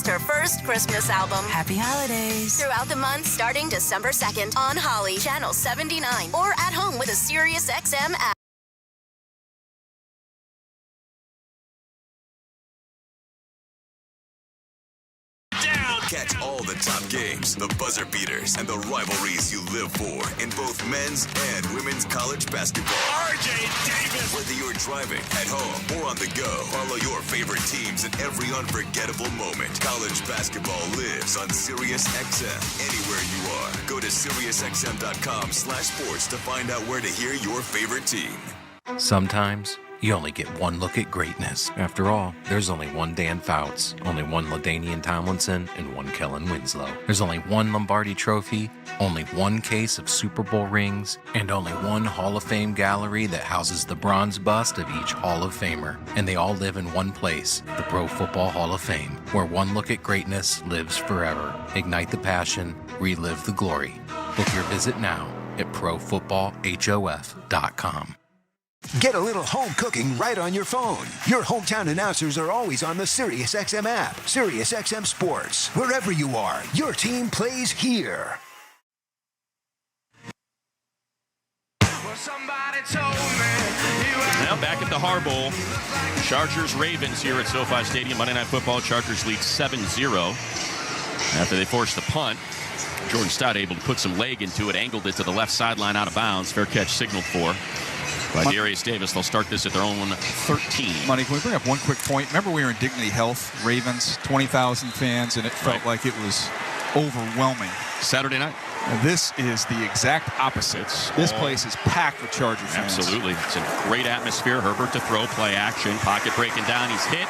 her first Christmas album. Happy holidays. Throughout the month, starting December 2nd on Holly, Channel 79, or at home with a SiriusXM app. Catch all the top games, the buzzer beaters, and the rivalries you live for in both men's and women's college basketball. RJ Davis! Whether you're driving, at home, or on the go, follow your favorite teams in every unforgettable moment. College basketball lives on SiriusXM. Anywhere you are, go to SiriusXM.com/sports to find out where to hear your favorite team. Sometimes you only get one look at greatness. After all, there's only one Dan Fouts, only one LaDainian Tomlinson, and one Kellen Winslow. There's only one Lombardi Trophy, only one case of Super Bowl rings, and only one Hall of Fame gallery that houses the bronze bust of each Hall of Famer. And they all live in one place, the Pro Football Hall of Fame, where one look at greatness lives forever. Ignite the passion, relive the glory. Book your visit now at ProFootballHOF.com. Get a little home cooking right on your phone. Your hometown announcers are always on the SiriusXM app. SiriusXM Sports. Wherever you are, your team plays here. Now back at the Har Bowl. Chargers-Ravens here at SoFi Stadium. Monday Night Football. Chargers lead 7-0 after they forced the punt. Jordan Stout able to put some leg into it, angled it to the left sideline out of bounds. Fair catch signaled for by Darius Davis. They'll start this at their own 13. Money, can we bring up one quick point? Remember we were in Dignity Health, Ravens, 20,000 fans, and it felt like it was overwhelming. Saturday night? This is the exact opposite. This place is packed with Charger fans. Absolutely. It's a great atmosphere. Herbert to throw, play action, pocket breaking down. He's hit,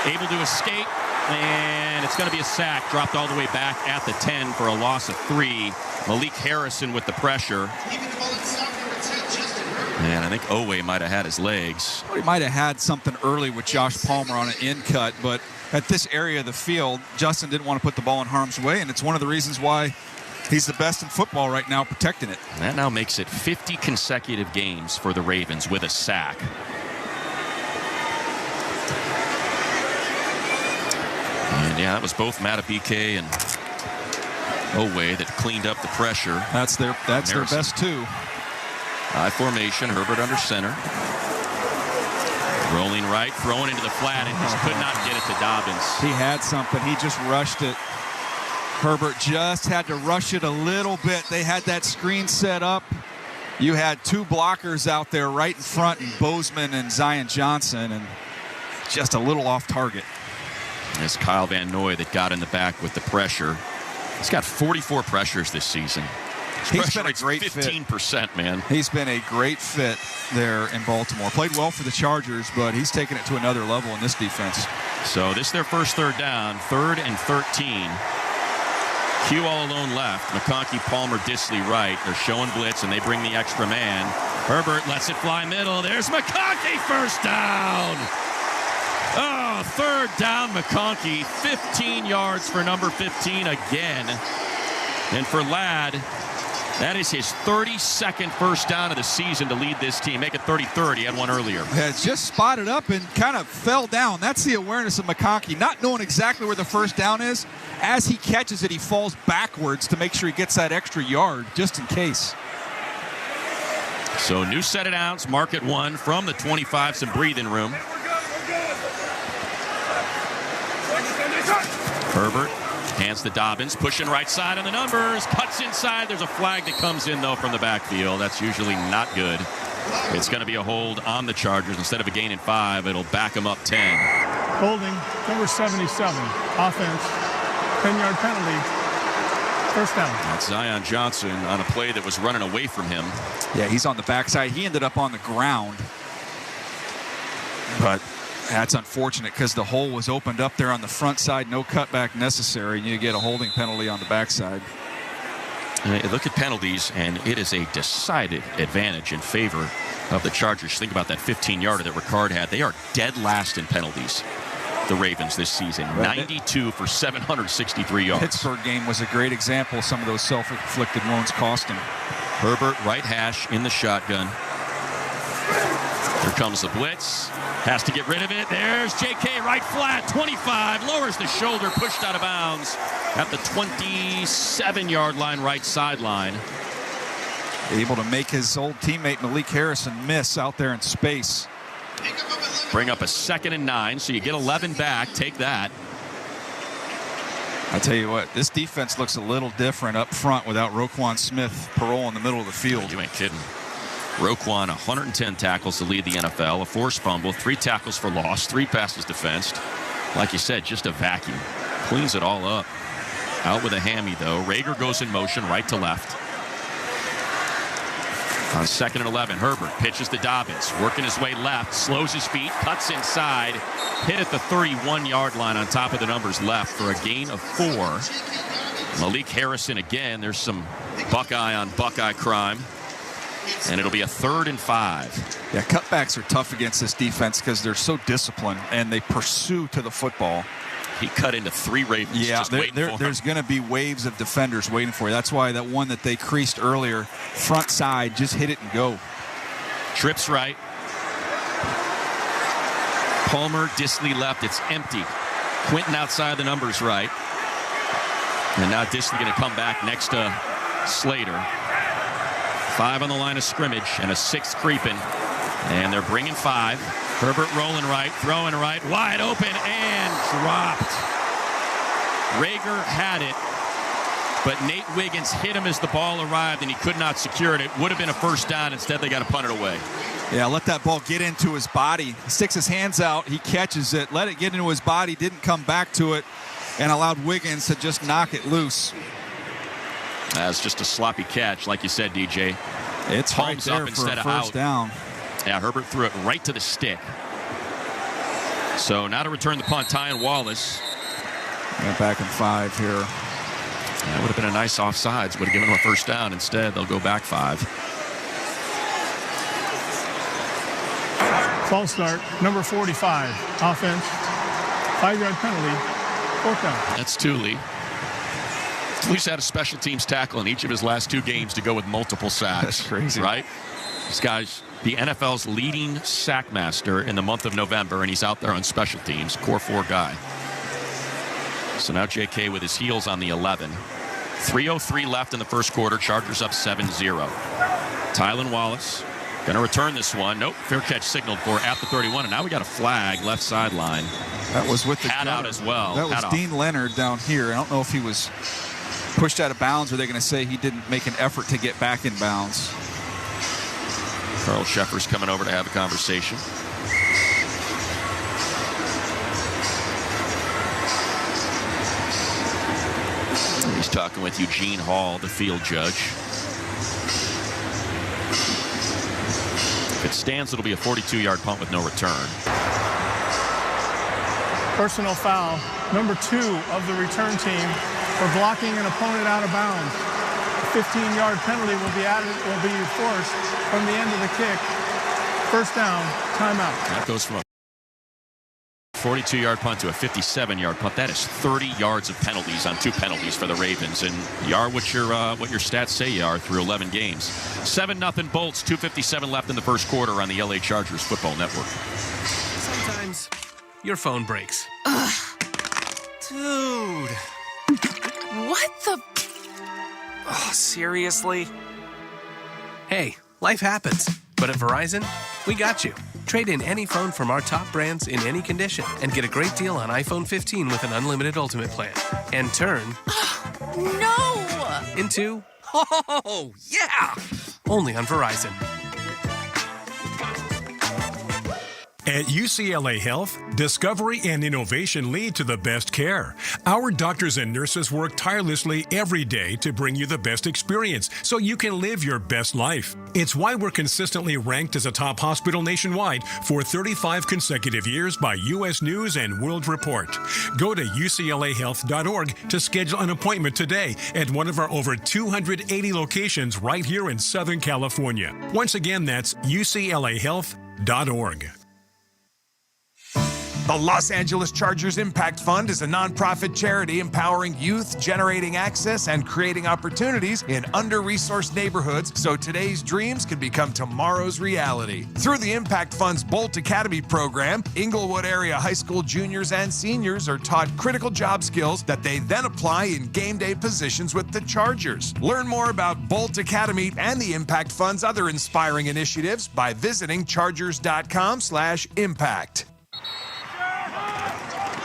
able to escape, and it's going to be a sack. Dropped all the way back at the 10 for a loss of 3. Malik Harrison with the pressure. And I think Owe might have had his legs. He might have had something early with Josh Palmer on an in cut, but at this area of the field, Justin didn't want to put the ball in harm's way, and it's one of the reasons why he's the best in football right now, protecting it. And that now makes it 50 consecutive games for the Ravens with a sack. And yeah, that was both Matabike and Owe that cleaned up the pressure. That's their best two. High formation, Herbert under center. Rolling right, throwing into the flat, and just could not get it to Dobbins. He had something. He just rushed it. Herbert just had to rush it a little bit. They had that screen set up. You had 2 blockers out there right in front, and Bozeman and Zion Johnson, and just a little off target. It's Kyle Van Noy that got in the back with the pressure. He's got 44 pressures this season. He's been a great 15%, man. He's been a great fit there in Baltimore. Played well for the Chargers, but he's taken it to another level in this defense. So this is their first third down, 3rd and 13. Q all alone left. McConkey, Palmer, Disley right. They're showing blitz, and they bring the extra man. Herbert lets it fly middle. There's McConkey, first down. Oh, 3rd down, McConkey. 15 yards for number 15 again. And for Ladd, that is his 32nd first down of the season to lead this team. Make it 33rd. He had one earlier. Yeah, just spotted up and kind of fell down. That's the awareness of McConkey, not knowing exactly where the first down is. As he catches it, he falls backwards to make sure he gets that extra yard, just in case. So new set of downs, mark at 1 from the 25, some breathing room. Herbert hands to Dobbins, pushing right side on the numbers, cuts inside. There's a flag that comes in, though, from the backfield. That's usually not good. It's going to be a hold on the Chargers. Instead of a gain in 5, it'll back them up 10. Holding, number 77, offense, 10-yard penalty, first down. That's Zion Johnson on a play that was running away from him. Yeah, he's on the backside. He ended up on the ground. But that's unfortunate because the hole was opened up there on the front side. No cutback necessary, and you get a holding penalty on the backside. Look at penalties, and it is a decided advantage in favor of the Chargers. Think about that 15-yarder that Ricard had. They are dead last in penalties, the Ravens, this season. 92 for 763 yards. Pittsburgh game was a great example of some of those self-inflicted wounds cost him. Herbert, right hash in the shotgun. Here comes the blitz. Has to get rid of it. There's J.K. right flat, 25. Lowers the shoulder, pushed out of bounds at the 27-yard line, right sideline. Able to make his old teammate Malik Harrison miss out there in space. Bring up a 2nd and 9, so you get 11 back. Take that. I tell you what, this defense looks a little different up front without Roquan Smith parole in the middle of the field. You ain't kidding. Roquan, 110 tackles to lead the NFL, a forced fumble, 3 tackles for loss, 3 passes defensed. Like you said, just a vacuum. Cleans it all up. Out with a hammy, though. Rager goes in motion right to left. On 2nd and 11, Herbert pitches to Dobbins, working his way left, slows his feet, cuts inside, hit at the 31-yard line on top of the numbers left for a gain of 4. Malik Harrison again. There's some Buckeye on Buckeye crime. And it'll be a 3rd and 5. Yeah, cutbacks are tough against this defense because they're so disciplined and they pursue to the football. He cut into 3 Ravens. Yeah, just there's going to be waves of defenders waiting for you. That's why that one that they creased earlier, front side, just hit it and go. Trips right. Palmer, Disley left. It's empty. Quinton outside the numbers right. And now Disley going to come back next to Slater. 5 on the line of scrimmage and a 6th creeping. And they're bringing 5. Herbert rolling right, throwing right, wide open and dropped. Rager had it But Nate Wiggins hit him as the ball arrived, and he could not secure it. It would have been a first down. Instead, they got to punt it away. Yeah, let that ball get into his body. He sticks his hands out. He catches it. Let it get into his body. Didn't come back to it, and allowed Wiggins to just knock it loose. That's just a sloppy catch, like you said, DJ. It's palms right there up for instead a of first out. down. Yeah, Herbert threw it right to the stick. So now to return the punt, Tyan Wallace. Back in 5 here. That would have been a nice offsides. Would have given them a first down. Instead, they'll go back 5. False start, number 45, offense, 5-yard penalty, 4th down. That's Thule. Thule's had a special teams tackle in each of his last 2 games to go with multiple sacks. That's crazy. Right? This guy's the NFL's leading sack master in the month of November, and he's out there on special teams, core 4 guy. So now JK with his heels on the 11. 3:03 left in the first quarter. Chargers up 7-0. Tylan Wallace going to return this one. Nope, fair catch signaled for at the 31, and now we got a flag left sideline. That was with the hat out as well. That was Dean Leonard down here. I don't know if he was pushed out of bounds, or they're going to say he didn't make an effort to get back in bounds. Carl Sheffer's coming over to have a conversation. He's talking with Eugene Hall, the field judge. If it stands, it'll be a 42-yard punt with no return. Personal foul, number 2 of the return team for blocking an opponent out of bounds. A 15-yard penalty will be forced from the end of the kick. First down, timeout. That goes from a 42-yard punt to a 57-yard punt. That is 30 yards of penalties on 2 penalties for the Ravens. And you are what your stats say you are through 11 games. 7-0 Bolts, 2:57 left in the first quarter on the LA Chargers Football Network. Sometimes your phone breaks. Ugh. Dude. What the? Oh, seriously? Hey, life happens. But at Verizon, we got you. Trade in any phone from our top brands in any condition and get a great deal on iPhone 15 with an unlimited ultimate plan. And turn... No! Into... Oh, yeah! Only on Verizon. At UCLA Health, discovery and innovation lead to the best care. Our doctors and nurses work tirelessly every day to bring you the best experience so you can live your best life. It's why we're consistently ranked as a top hospital nationwide for 35 consecutive years by U.S. News and World Report. Go to uclahealth.org to schedule an appointment today at one of our over 280 locations right here in Southern California. Once again, that's uclahealth.org. The Los Angeles Chargers Impact Fund is a nonprofit charity empowering youth, generating access, and creating opportunities in under-resourced neighborhoods so today's dreams can become tomorrow's reality. Through the Impact Fund's Bolt Academy program, Inglewood area high school juniors and seniors are taught critical job skills that they then apply in game day positions with the Chargers. Learn more about Bolt Academy and the Impact Fund's other inspiring initiatives by visiting chargers.com/impact.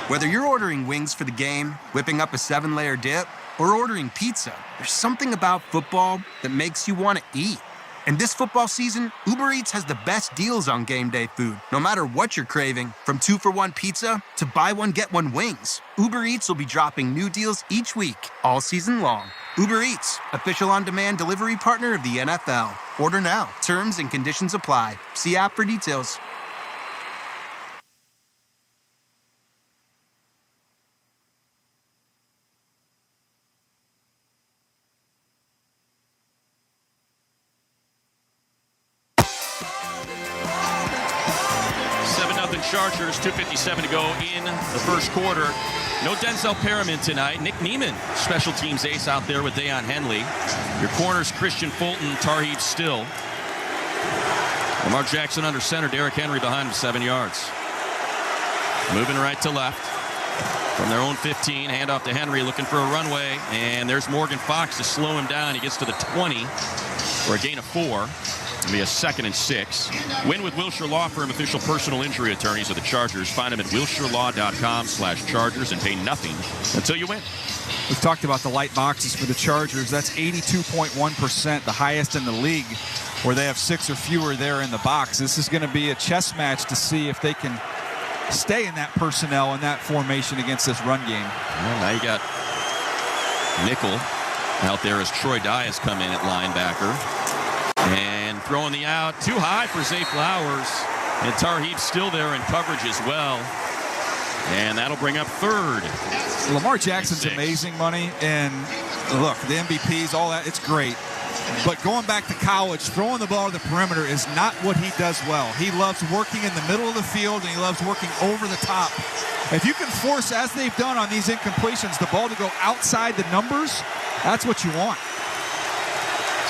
Whether you're ordering wings for the game, whipping up a 7-layer dip, or ordering pizza, there's something about football that makes you want to eat. And this football season, Uber Eats has the best deals on game day food. No matter what you're craving, from 2-for-1 pizza to buy one, get one wings, Uber Eats will be dropping new deals each week, all season long. Uber Eats, official on-demand delivery partner of the NFL. Order now. Terms and conditions apply. See app for details. Chargers, 2:57 to go in the first quarter. No Denzel Perriman tonight. Nick Neiman, special teams ace out there with Deion Henley. Your corners, Christian Fulton, Tarheeb Still. Lamar Jackson under center, Derrick Henry behind him, 7 yards. Moving right to left. From their own 15, handoff to Henry, looking for a runway. And there's Morgan Fox to slow him down. He gets to the 20 for a gain of 4. It'll be a 2nd and 6. Win with Wilshire Law Firm, official personal injury attorneys of the Chargers. Find them at wilshirelaw.com/Chargers and pay nothing until you win. We've talked about the light boxes for the Chargers. That's 82.1%, the highest in the league, where they have 6 or fewer there in the box. This is going to be a chess match to see if they can stay in that personnel and that formation against this run game. Well, now you got nickel out there as Troy Dye has come in at linebacker. And throwing the out too high for Zay Flowers. And Tarheeb's still there in coverage as well. And that'll bring up 3rd. Lamar Jackson's amazing, money. And look, the MVPs, all that, it's great. But going back to college, throwing the ball to the perimeter is not what he does well. He loves working in the middle of the field, and he loves working over the top. If you can force, as they've done on these incompletions, the ball to go outside the numbers, that's what you want.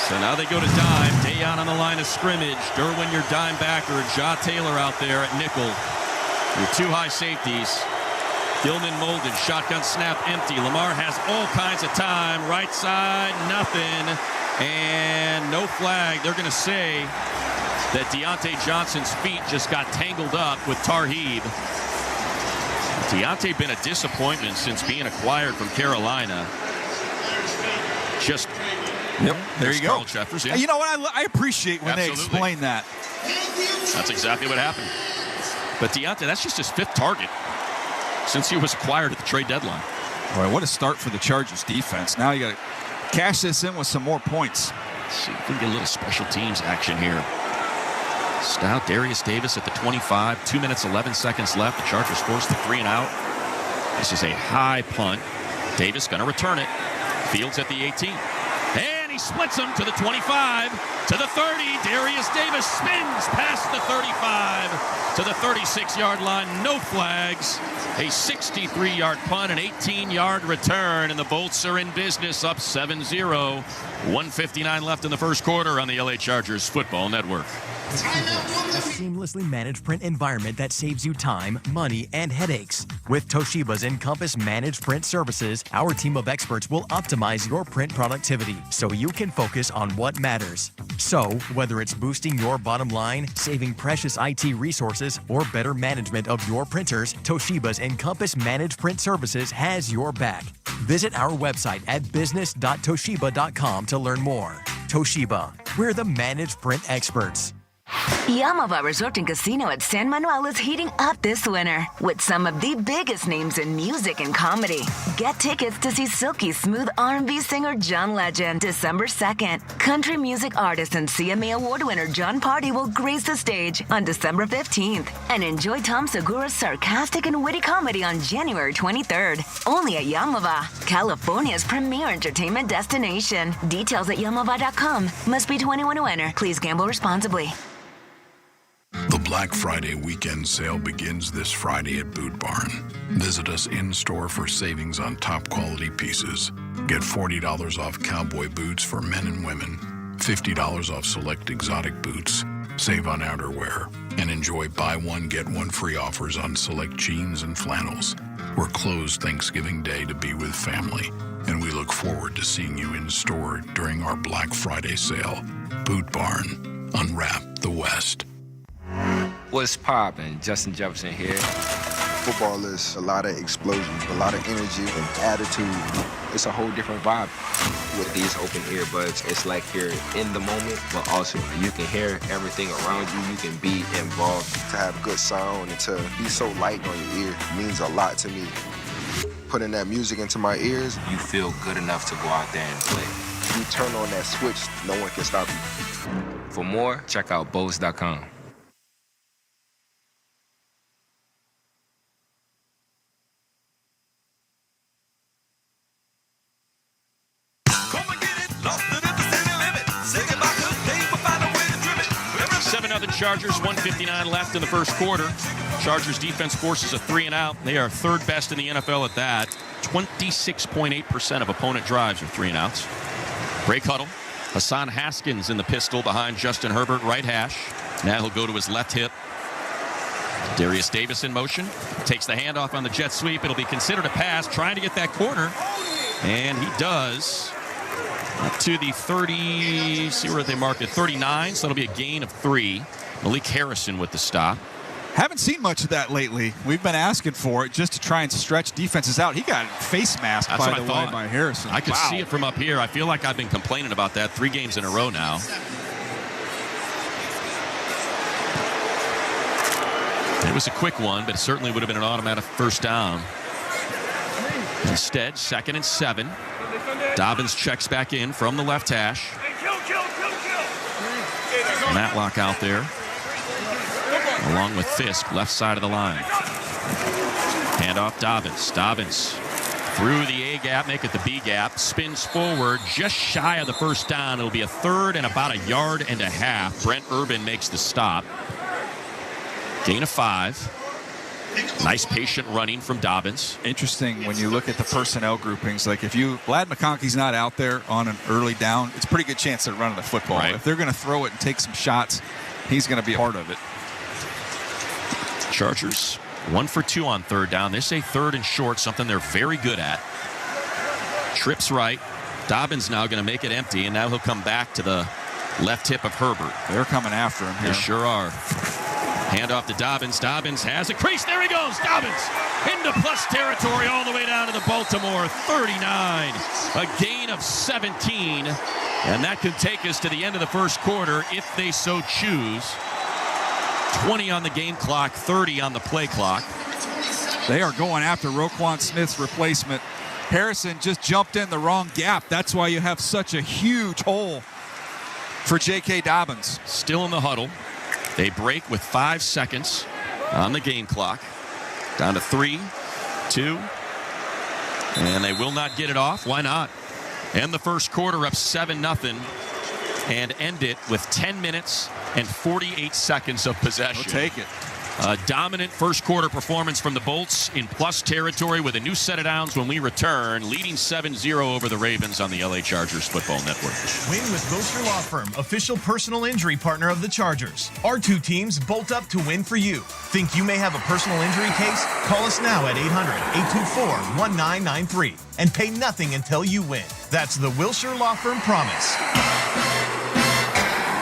So now they go to dime. Dayon on the line of scrimmage. Derwin, your dime backer. Ja Taylor out there at nickel. Your 2 high safeties. Gilman molded. Shotgun snap empty. Lamar has all kinds of time. Right side, nothing. And no flag. They're going to say that Deontay Johnson's feet just got tangled up with Tarheeb. Deontay been a disappointment since being acquired from Carolina. Just... Yep, there you go. Jeffers, yeah. You know what? I appreciate when they explain that. That's exactly what happened. But Deontay, that's just his 5th target since he was acquired at the trade deadline. Boy, what a start for the Chargers defense. Now you got to cash this in with some more points. Let's see if we can get a little special teams action here. Stout, Darius Davis at the 25. 2 minutes, 11 seconds left. The Chargers forced the 3 and out. This is a high punt. Davis going to return it. Fields at the 18. He splits them to the 25, to the 30. Darius Davis spins past the 35 to the 36-yard line. No flags. A 63-yard punt, an 18-yard return, and the Bolts are in business, up 7-0. 1:59 left in the first quarter on the LA Chargers Football Network. A seamlessly managed print environment that saves you time, money, and headaches. With Toshiba's Encompass Managed Print Services, our team of experts will optimize your print productivity so you can focus on what matters. So, whether it's boosting your bottom line, saving precious IT resources, or better management of your printers, Toshiba's Encompass Managed Print Services has your back. Visit our website at business.toshiba.com to learn more. Toshiba, we're the managed print experts. Yamava Resort and Casino at San Manuel is heating up this winter with some of the biggest names in music and comedy. Get tickets to see silky smooth R&B singer John Legend December 2nd. Country music artist and CMA Award winner John Party will grace the stage on December 15th. And enjoy Tom Segura's sarcastic and witty comedy on January 23rd. Only at Yamava, California's premier entertainment destination. Details at yamava.com. Must be 21 to enter. Please gamble responsibly. The Black Friday weekend sale begins this Friday at Boot Barn. Visit us in-store for savings on top quality pieces. Get $40 off cowboy boots for men and women, $50 off select exotic boots, save on outerwear, and enjoy buy one, get one free offers on select jeans and flannels. We're closed Thanksgiving Day to be with family, and we look forward to seeing you in-store during our Black Friday sale. Boot Barn. Unwrap the West. What's poppin'? Justin Jefferson here. Football is a lot of explosion, a lot of energy and attitude. It's a whole different vibe. With these open earbuds, it's like you're in the moment, but also you can hear everything around you. You can be involved. To have good sound and to be so light on your ear means a lot to me. Putting that music into my ears. You feel good enough to go out there and play. You turn on that switch, no one can stop you. For more, check out Bose.com. Chargers, 1:59 left in the first quarter. Chargers defense forces a 3 and out. They are 3rd best in the NFL at that. 26.8% of opponent drives are 3 and outs. Break huddle. Hassan Haskins in the pistol behind Justin Herbert, right hash. Now he'll go to his left hip. Darius Davis in motion. Takes the handoff on the jet sweep. It'll be considered a pass, trying to get that corner. And he does. Up to the 30, see where they mark it, 39, so that'll be a gain of 3. Malik Harrison with the stop. Haven't seen much of that lately. We've been asking for it just to try and stretch defenses out. He got face masked, by the way, by Harrison. I could see it from up here. I feel like I've been complaining about that 3 games in a row now. It was a quick one, but it certainly would have been an automatic first down. Instead, 2nd and 7. Dobbins checks back in from the left hash. Matlock out there, along with Fisk, left side of the line. Handoff Dobbins. Dobbins through the A gap, make it the B gap, spins forward, just shy of the first down. It'll be a 3rd and about 1.5 yards. Brent Urban makes the stop. Gain of 5. Nice patient running from Dobbins. Interesting when you look at the personnel groupings. Like if Ladd McConkey's not out there on an early down, it's a pretty good chance they're running the football. Right. If they're going to throw it and take some shots, he's going to be a part of it. Chargers 1 for 2 on 3rd down. They say 3rd and short, something they're very good at. Trips right. Dobbins now going to make it empty, and now he'll come back to the left hip of Herbert. They're coming after him here. They sure are. Handoff to Dobbins. Dobbins has a crease. There he goes. Dobbins into plus territory all the way down to the Baltimore 39. A gain of 17. And that could take us to the end of the first quarter if they so choose. 20 on the game clock, 30 on the play clock. They are going after Roquan Smith's replacement. Harrison just jumped in the wrong gap. That's why you have such a huge hole for J.K. Dobbins. Still in the huddle. They break with 5 seconds on the game clock. Down to 3, 2, and they will not get it off. Why not? End the first quarter up 7-0 and end it with 10 minutes and 48 seconds of possession. We'll take it. A dominant first quarter performance from the Bolts in plus territory with a new set of downs when we return, leading 7-0 over the Ravens on the LA Chargers Football Network. Win with Wilshire Law Firm, official personal injury partner of the Chargers. Our 2 teams bolt up to win for you. Think you may have a personal injury case? Call us now at 800-824-1993 and pay nothing until you win. That's the Wilshire Law Firm promise.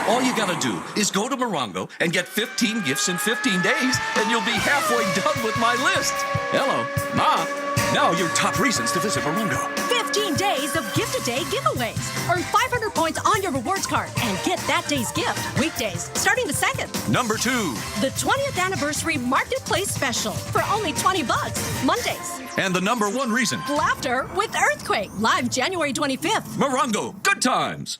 All you gotta do is go to Morongo and get 15 gifts in 15 days, and you'll be halfway done with my list. Hello, Ma. Now your top reasons to visit Morongo. 15 days of gift-a-day giveaways. Earn 500 points on your rewards card and get that day's gift. Weekdays, starting the 2nd. Number 2. The 20th anniversary marketplace special for only $20. Mondays. And the number 1 reason. Laughter with Earthquake. Live January 25th. Morongo. Good times.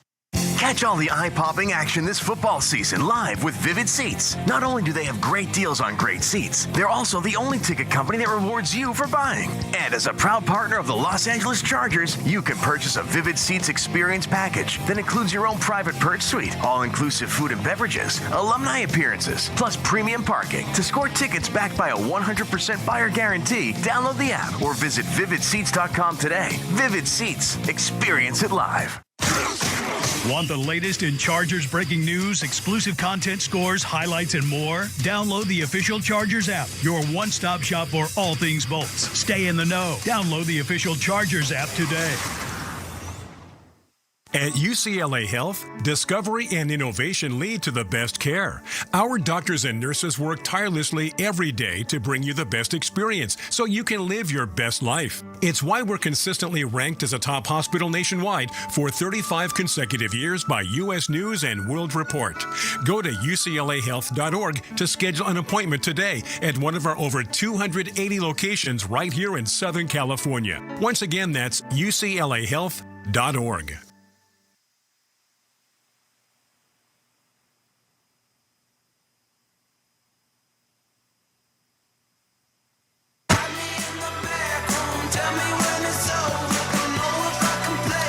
Catch all the eye-popping action this football season live with Vivid Seats. Not only do they have great deals on great seats, they're also the only ticket company that rewards you for buying. And as a proud partner of the Los Angeles Chargers, you can purchase a Vivid Seats experience package that includes your own private perch suite, all-inclusive food and beverages, alumni appearances, plus premium parking. To score tickets backed by a 100% buyer guarantee, download the app or visit VividSeats.com today. Vivid Seats. Experience it live. Want the latest in Chargers breaking news, exclusive content, scores, highlights, and more? Download the official Chargers app, your one-stop shop for all things Bolts. Stay in the know. Download the official Chargers app today. At UCLA Health, discovery and innovation lead to the best care. Our doctors and nurses work tirelessly every day to bring you the best experience so you can live your best life. It's why we're consistently ranked as a top hospital nationwide for 35 consecutive years by U.S. News and World Report. Go to uclahealth.org to schedule an appointment today at one of our over 280 locations right here in Southern California. Once again, that's uclahealth.org.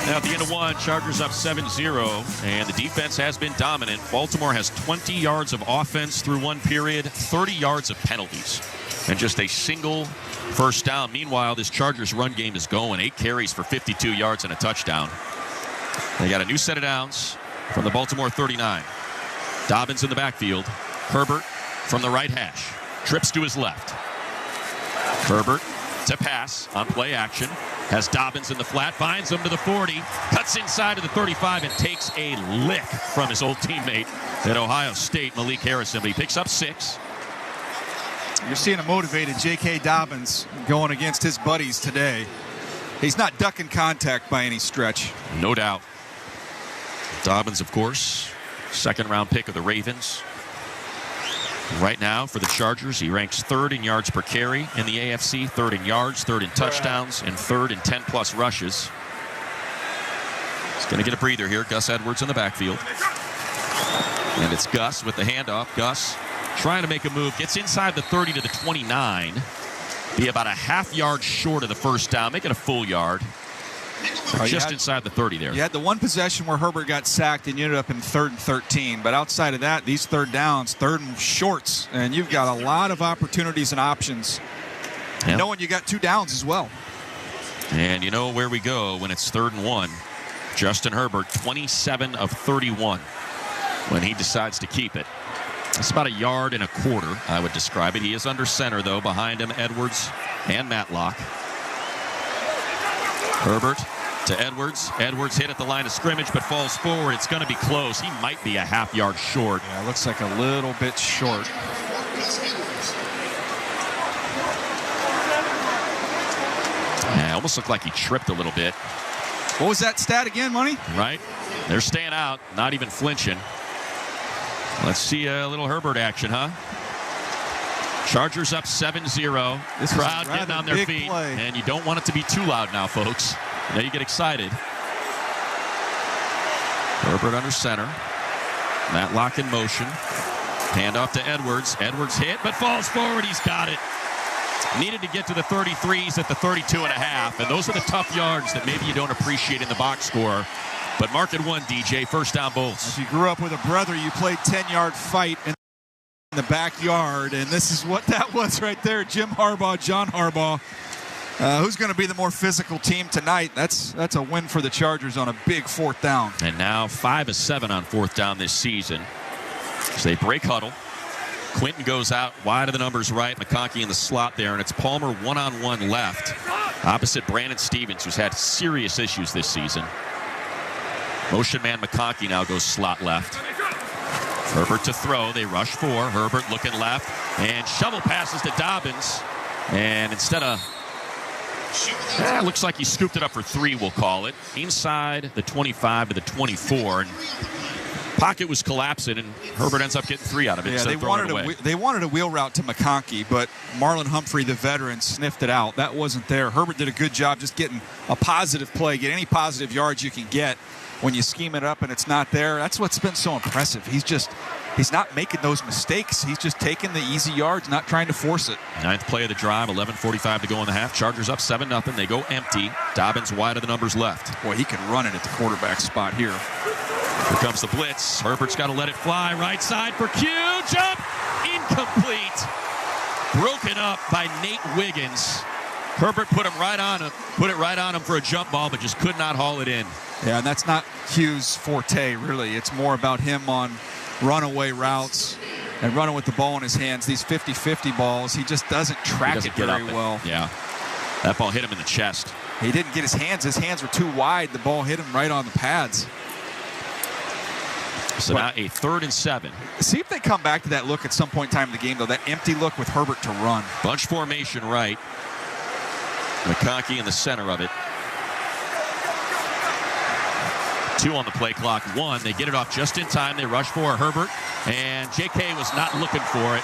Now at the end of 1, Chargers up 7-0, and the defense has been dominant. Baltimore has 20 yards of offense through 1 period, 30 yards of penalties, and just a single first down. Meanwhile, this Chargers run game is going. 8 carries for 52 yards and a touchdown. They got a new set of downs from the Baltimore 39. Dobbins in the backfield. Herbert from the right hash. Trips to his left. Herbert to pass on play action. Has Dobbins in the flat, finds him to the 40, cuts inside to the 35, and takes a lick from his old teammate at Ohio State, Malik Harrison. But he picks up 6. You're seeing a motivated J.K. Dobbins going against his buddies today. He's not ducking contact by any stretch. No doubt. Dobbins, of course, second-round pick of the Ravens. Right now, for the Chargers, he ranks 3rd in yards per carry in the AFC, 3rd in yards, 3rd in touchdowns, and 3rd in 10-plus rushes. He's going to get a breather here. Gus Edwards in the backfield. And it's Gus with the handoff. Gus trying to make a move. Gets inside the 30 to the 29. Be about a half yard short of the first down. Make it a full yard. Just inside the 30 there. You had the one possession where Herbert got sacked and you ended up in 3rd and 13. But outside of that, these third downs, 3rd and shorts, and you've got a lot of opportunities and options. Yep. Knowing you got 2 downs as well. And you know where we go when it's 3rd and 1. Justin Herbert, 27 of 31 when he decides to keep it. It's about 1.25 yards, I would describe it. He is under center, though. Behind him, Edwards and Matlock. Herbert to Edwards. Edwards hit at the line of scrimmage, but falls forward. It's going to be close. He might be a half yard short. Yeah, it looks like a little bit short. Yeah, almost looked like he tripped a little bit. What was that stat again, Money? Right. They're staying out, not even flinching. Let's see a little Herbert action, huh? Chargers up 7-0. This crowd getting on their feet. Play. And you don't want it to be too loud now, folks. Now you get excited. Herbert under center. Matlock in motion. Handoff to Edwards. Edwards hit, but falls forward. He's got it. Needed to get to the 33s at the 32.5. And those are the tough yards that maybe you don't appreciate in the box score. But mark it 1, DJ. First down Bolts. If you grew up with a brother, you played 10-yard fight in the backyard, and this is what that was right there. Jim Harbaugh, John Harbaugh. Who's going to be the more physical team tonight? That's a win for the Chargers on a big 4th down. And now 5 of 7 on 4th down this season. So they break huddle. Quinton goes out wide of the numbers right. McConkey in the slot there, and it's Palmer one-on-one left. Opposite Brandon Stevens, who's had serious issues this season. Motion man McConkey now goes slot left. Herbert to throw. They rush 4. Herbert looking left. And shovel passes to Dobbins. And instead of... looks like he scooped it up for 3, we'll call it. Inside the 25 to the 24. And pocket was collapsing, and Herbert ends up getting 3 out of it. Yeah, they wanted a wheel route to McConkey, but Marlon Humphrey, the veteran, sniffed it out. That wasn't there. Herbert did a good job just getting a positive play, get any positive yards you can get. When you scheme it up and it's not there, that's what's been so impressive. He's not making those mistakes. He's just taking the easy yards, not trying to force it. 9th play of the drive, 11:45 to go in the half. Chargers up 7-0. They go empty. Dobbins wide of the numbers left. Boy, he can run it at the quarterback spot here. Here comes the blitz. Herbert's got to let it fly. Right side for Q. Jump. Incomplete. Broken up by Nate Wiggins. Herbert put it right on him for a jump ball, but just could not haul it in. Yeah, and that's not Q's forte, really. It's more about him on runaway routes and running with the ball in his hands. These 50-50 balls, he just doesn't track it very well. Yeah, that ball hit him in the chest. He didn't get his hands. His hands were too wide. The ball hit him right on the pads. So now a 3rd and 7. See if they come back to that look at some point in time in the game, though, that empty look with Herbert to run. Bunch formation right. McConkey in the center of it. 2 on the play clock. 1. They get it off just in time. They rush for Herbert, and J.K. was not looking for it.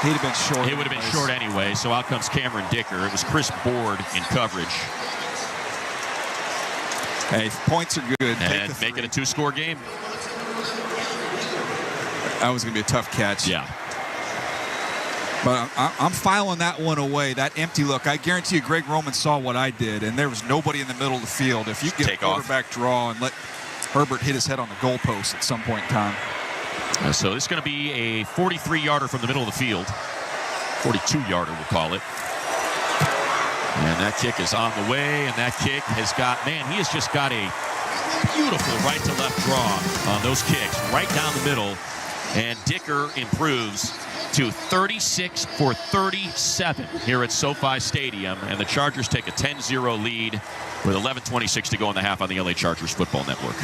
He'd have been short. He would have been short anyway, so out comes Cameron Dicker. It was Chris Board in coverage. Hey, points are good. And make it a 2-score game. That was going to be a tough catch. Yeah. But I'm filing that one away, that empty look. I guarantee you Greg Roman saw what I did, and there was nobody in the middle of the field. If you get a quarterback draw and let Herbert hit his head on the goalpost at some point in time. So this is going to be a 43-yarder from the middle of the field. 42-yarder, we'll call it. And that kick is on the way, and that kick has got, man, he has just got a beautiful right-to-left draw on those kicks, right down the middle. And Dicker improves to 36 for 37 here at SoFi Stadium, and the Chargers take a 10-0 lead with 11:26 to go in the half on the LA Chargers Football Network.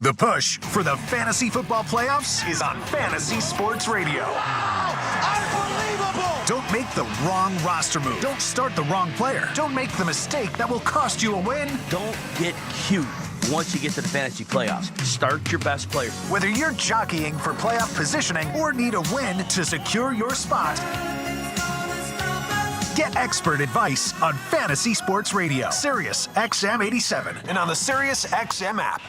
The push for the fantasy football playoffs is on Fantasy Sports Radio. Unbelievable! Don't make the wrong roster move. Don't start the wrong player. Don't make the mistake that will cost you a win. Don't get cute once you get to the fantasy playoffs. Start your best player. Whether you're jockeying for playoff positioning or need a win to secure your spot, get expert advice on Fantasy Sports Radio, Sirius XM 87, and on the Sirius XM app.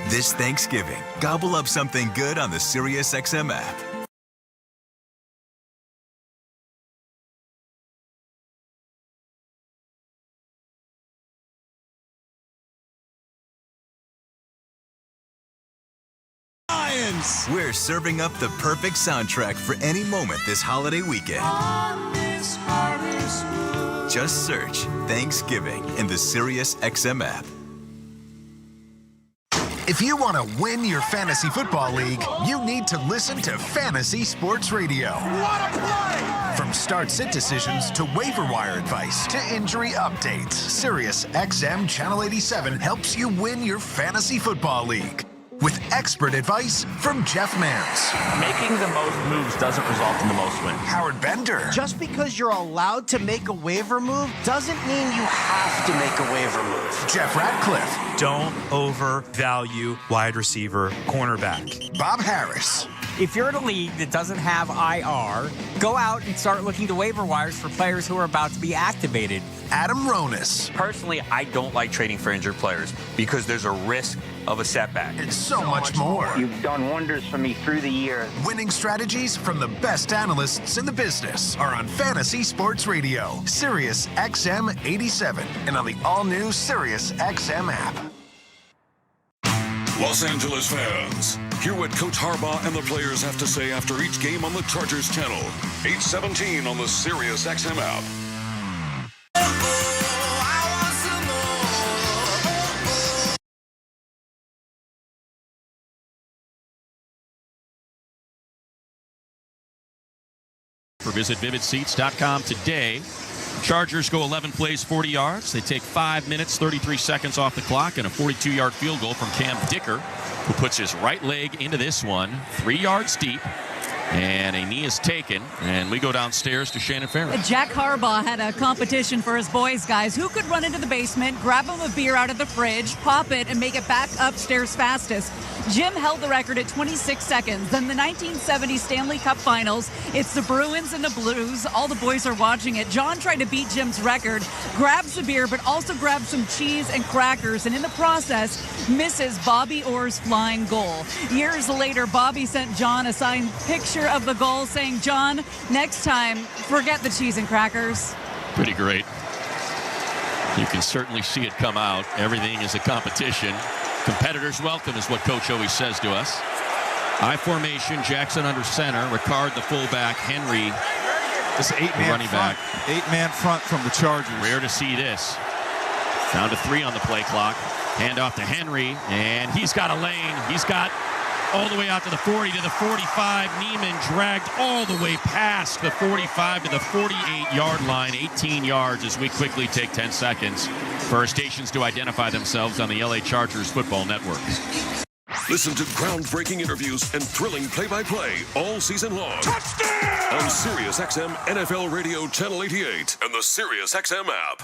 This Thanksgiving, gobble up something good on the Sirius XM app. We're serving up the perfect soundtrack for any moment this holiday weekend. Just search Thanksgiving in the Sirius XM app. If you want to win your fantasy football league, you need to listen to Fantasy Sports Radio. What a play! From start-sit decisions to waiver wire advice to injury updates, Sirius XM Channel 87 helps you win your fantasy football league. With expert advice from Jeff Mans. Making the most moves doesn't result in the most wins. Howard Bender. Just because you're allowed to make a waiver move doesn't mean you have to make a waiver move. Jeff Ratcliffe. Don't overvalue wide receiver cornerback. Bob Harris. If you're in a league that doesn't have IR, go out and start looking to waiver wires for players who are about to be activated. Adam Ronis. Personally, I don't like trading for injured players because there's a risk of a setback. And so much more. You've done wonders for me through the years. Winning strategies from the best analysts in the business are on Fantasy Sports Radio, Sirius XM 87, and on the all-new Sirius XM app. Los Angeles fans, hear what Coach Harbaugh and the players have to say after each game on the Chargers channel. 8:17 on the Sirius XM app. Visit vividseats.com today. Chargers go 11 plays, 40 yards. They take 5 minutes, 33 seconds off the clock, and a 42-yard field goal from Cam Dicker, who puts his right leg into this one, 3 yards deep. And a knee is taken, and we go downstairs to Shannon Farron. Jack Harbaugh had a competition for his boys, guys. Who could run into the basement, grab him a beer out of the fridge, pop it, and make it back upstairs fastest? Jim held the record at 26 seconds. Then the 1970 Stanley Cup Finals, it's the Bruins and the Blues. All the boys are watching it. John tried to beat Jim's record, grabs the beer, but also grabs some cheese and crackers, and in the process, misses Bobby Orr's flying goal. Years later, Bobby sent John a signed picture of the goal saying, "John, next time, forget the cheese and crackers." Pretty great. You can certainly see it come out. Everything is a competition. Competitors welcome is what Coach always says to us. I formation, Jackson under center, Ricard the fullback, Henry this 8-man running front. back. 8-man front from the Chargers. Rare to see this. Down to 3 on the play clock. Hand off to Henry, and he's got a lane. He's got all the way out to the 40, to the 45. Neiman dragged all the way past the 45 to the 48-yard line, 18 yards as we quickly take 10 seconds for our stations to identify themselves on the LA Chargers Football Network. Listen to groundbreaking interviews and thrilling play-by-play all season long. Touchdown! On Sirius XM NFL Radio Channel 88 and the Sirius XM app.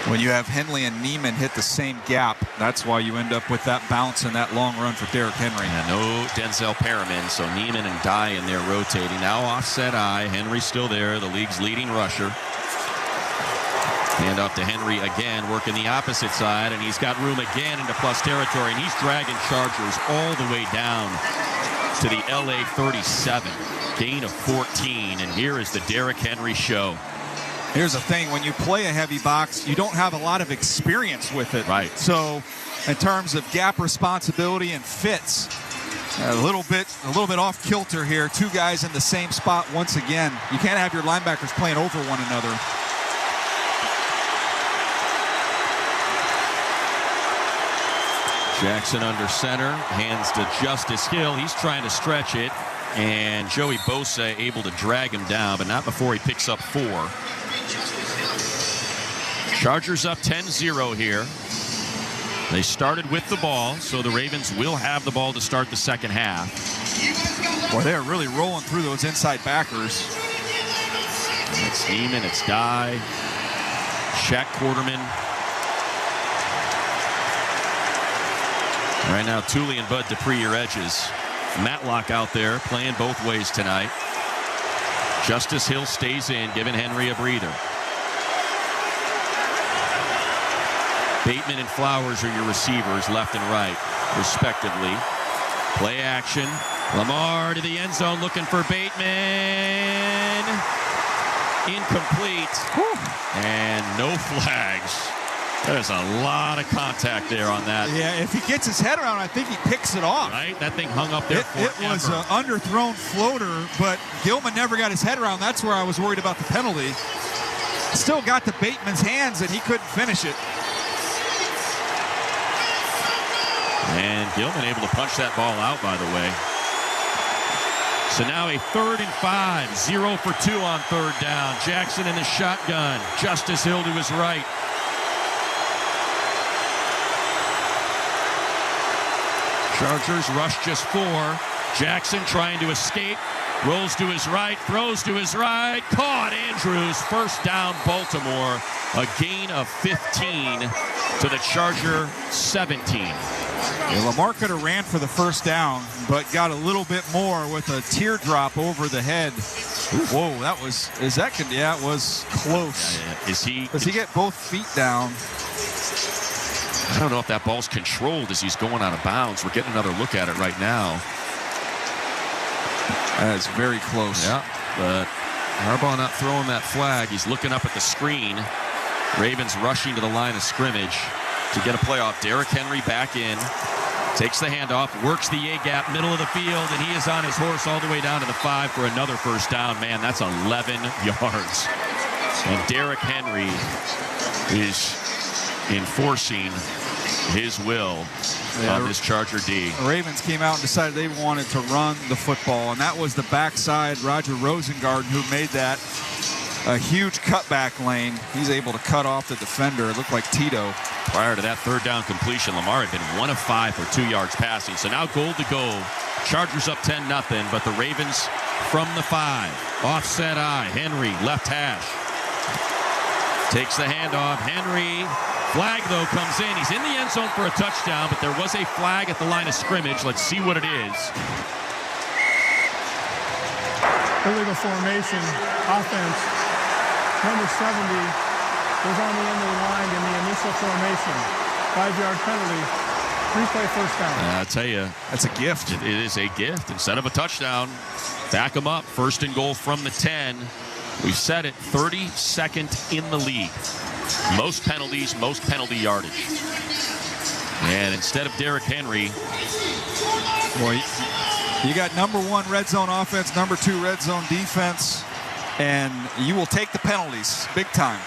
When you have Henley and Neiman hit the same gap, that's why you end up with that bounce and that long run for Derrick Henry. And no Denzel Perriman, so Neiman and Dye in there rotating. Now offset eye. Henry still there, the league's leading rusher. Hand off to Henry again, working the opposite side, and he's got room again into plus territory, and he's dragging Chargers all the way down to the LA 37. Gain of 14, and here is the Derrick Henry show. Here's the thing, when you play a heavy box, you don't have a lot of experience with it. Right. So in terms of gap responsibility and fits, a little bit off kilter here. 2 guys in the same spot once again. You can't have your linebackers playing over one another. Jackson under center, hands to Justice Hill. He's trying to stretch it. and Joey Bosa able to drag him down, but not before he picks up 4. Chargers up 10-0 here. They started with the ball, so the Ravens will have the ball to start the second half. Boy, they're really rolling through those inside backers. It's Neiman, it's Dye, Shaq Quarterman. Right now, Tooley and Bud Dupree, your edges. Matlock out there playing both ways tonight. Justice Hill stays in, giving Henry a breather. Bateman and Flowers are your receivers, left and right, respectively. Play action. Lamar to the end zone, looking for Bateman. Incomplete. Whew. And no flags. There's a lot of contact there on that. Yeah, if he gets his head around, I think he picks it off. Right? That thing hung up there forever. It was an underthrown floater, but Gilman never got his head around. That's where I was worried about the penalty. Still got to Bateman's hands, and he couldn't finish it. And Gilman able to punch that ball out, by the way. So now a 3rd and 5, 0 for 2 on 3rd down. Jackson in the shotgun. Justice Hill to his right. Chargers rush just 4. Jackson trying to escape. Rolls to his right, throws to his right. Caught Andrews. First down, Baltimore. A gain of 15 to the Charger 17. Yeah, Lamar could have ran for the first down, but got a little bit more with a teardrop over the head. Whoa, that was, yeah, it was close. Yeah. Does he get both feet down? I don't know if that ball's controlled as he's going out of bounds. We're getting another look at it right now. That is very close. Yeah, but Harbaugh not throwing that flag. He's looking up at the screen. Ravens rushing to the line of scrimmage to get a playoff. Derrick Henry back in. Takes the handoff, works the A-gap, middle of the field, and he is on his horse all the way down to the 5 for another first down. Man, that's 11 yards. And Derrick Henry is enforcing his will on this Charger D. The Ravens came out and decided they wanted to run the football, and that was the backside Roger Rosengarten who made that. A huge cutback lane. He's able to cut off the defender. It looked like Tito. Prior to that 3rd down completion, Lamar had been 1 of 5 for 2 yards passing. So now goal to go. Chargers up 10-0, but the Ravens from the 5. Offset eye. Henry, left hash. Takes the handoff. Henry. Flag, though, comes in. He's in the end zone for a touchdown, but there was a flag at the line of scrimmage. Let's see what it is. Illegal formation, offense. Number 70 was on the end of the line in the initial formation. 5-yard penalty. 3-play first down. I'll tell you. That's a gift. It is a gift. Instead of a touchdown, back them up. 1st and goal from the 10. We've said it, 32nd in the league. Most penalties, most penalty yardage. And instead of Derrick Henry. Boy, you got number 1 red zone offense, number 2 red zone defense, and you will take the penalties big time.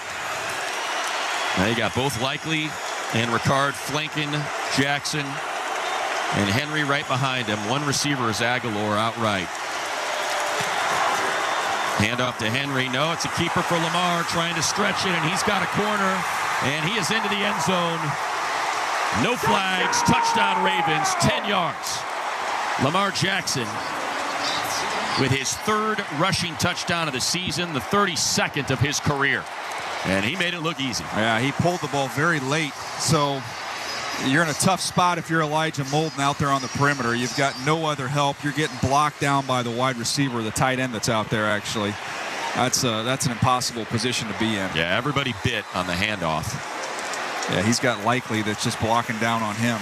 Now you got both Likely and Ricard flanking Jackson, and Henry right behind him. One receiver is Aguilar outright. Hand off to Henry. No, it's a keeper for Lamar trying to stretch it, and he's got a corner, and he is into the end zone. No flags. Touchdown Ravens, 10 yards. Lamar Jackson with his 3rd rushing touchdown of the season, the 32nd of his career. And he made it look easy. Yeah, he pulled the ball very late. So you're in a tough spot if you're Elijah Molden out there on the perimeter. You've got no other help. You're getting blocked down by the wide receiver, the tight end that's out there, actually. That's an impossible position to be in. Yeah, everybody bit on the handoff. Yeah, he's got Likely that's just blocking down on him.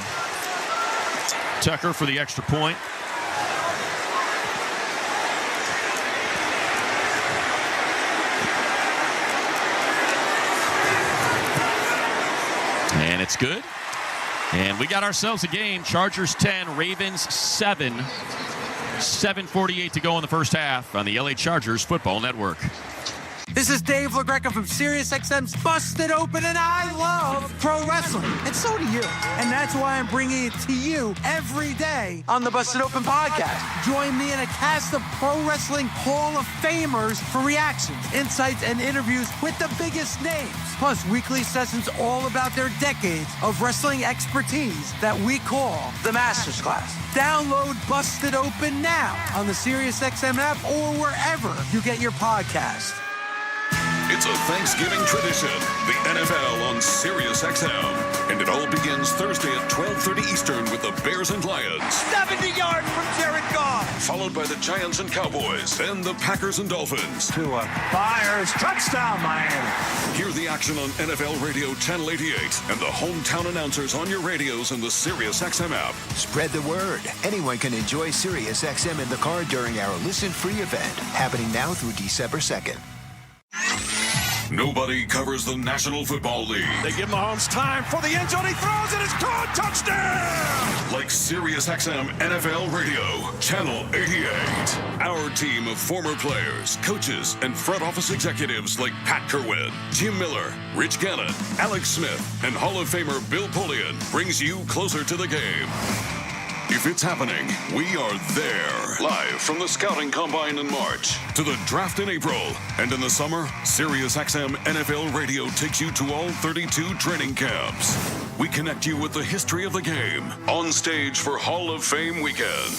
Tucker for the extra point. And it's good. And we got ourselves a game. Chargers 10, Ravens 7. 7:48 to go in the first half on the LA Chargers Football Network. This is Dave LaGreca from SiriusXM's Busted Open, and I love pro wrestling. And so do you. And that's why I'm bringing it to you every day on the Busted Open podcast. Join me in a cast of pro wrestling Hall of Famers for reactions, insights, and interviews with the biggest names. Plus, weekly sessions all about their decades of wrestling expertise that we call the Masters Class. Download Busted Open now on the SiriusXM app or wherever you get your podcast. It's a Thanksgiving tradition, the NFL on SiriusXM. And it all begins Thursday at 12:30 Eastern with the Bears and Lions. 70 yards from Jared Goff. Followed by the Giants and Cowboys. Then the Packers and Dolphins. Tua fires. Touchdown, Miami. Hear the action on NFL Radio Channel 88 and the hometown announcers on your radios in the SiriusXM app. Spread the word. Anyone can enjoy SiriusXM in the car during our listen-free event, happening now through December 2nd. Nobody covers the National Football League. They give Mahomes time for the end zone. He throws it. It's caught. Touchdown! Like SiriusXM NFL Radio, Channel 88. Our team of former players, coaches, and front office executives like Pat Kerwin, Jim Miller, Rich Gannon, Alex Smith, and Hall of Famer Bill Polian brings you closer to the game. If it's happening, we are there. Live from the Scouting Combine in March to the Draft in April. And in the summer, SiriusXM NFL Radio takes you to all 32 training camps. We connect you with the history of the game on stage for Hall of Fame weekend.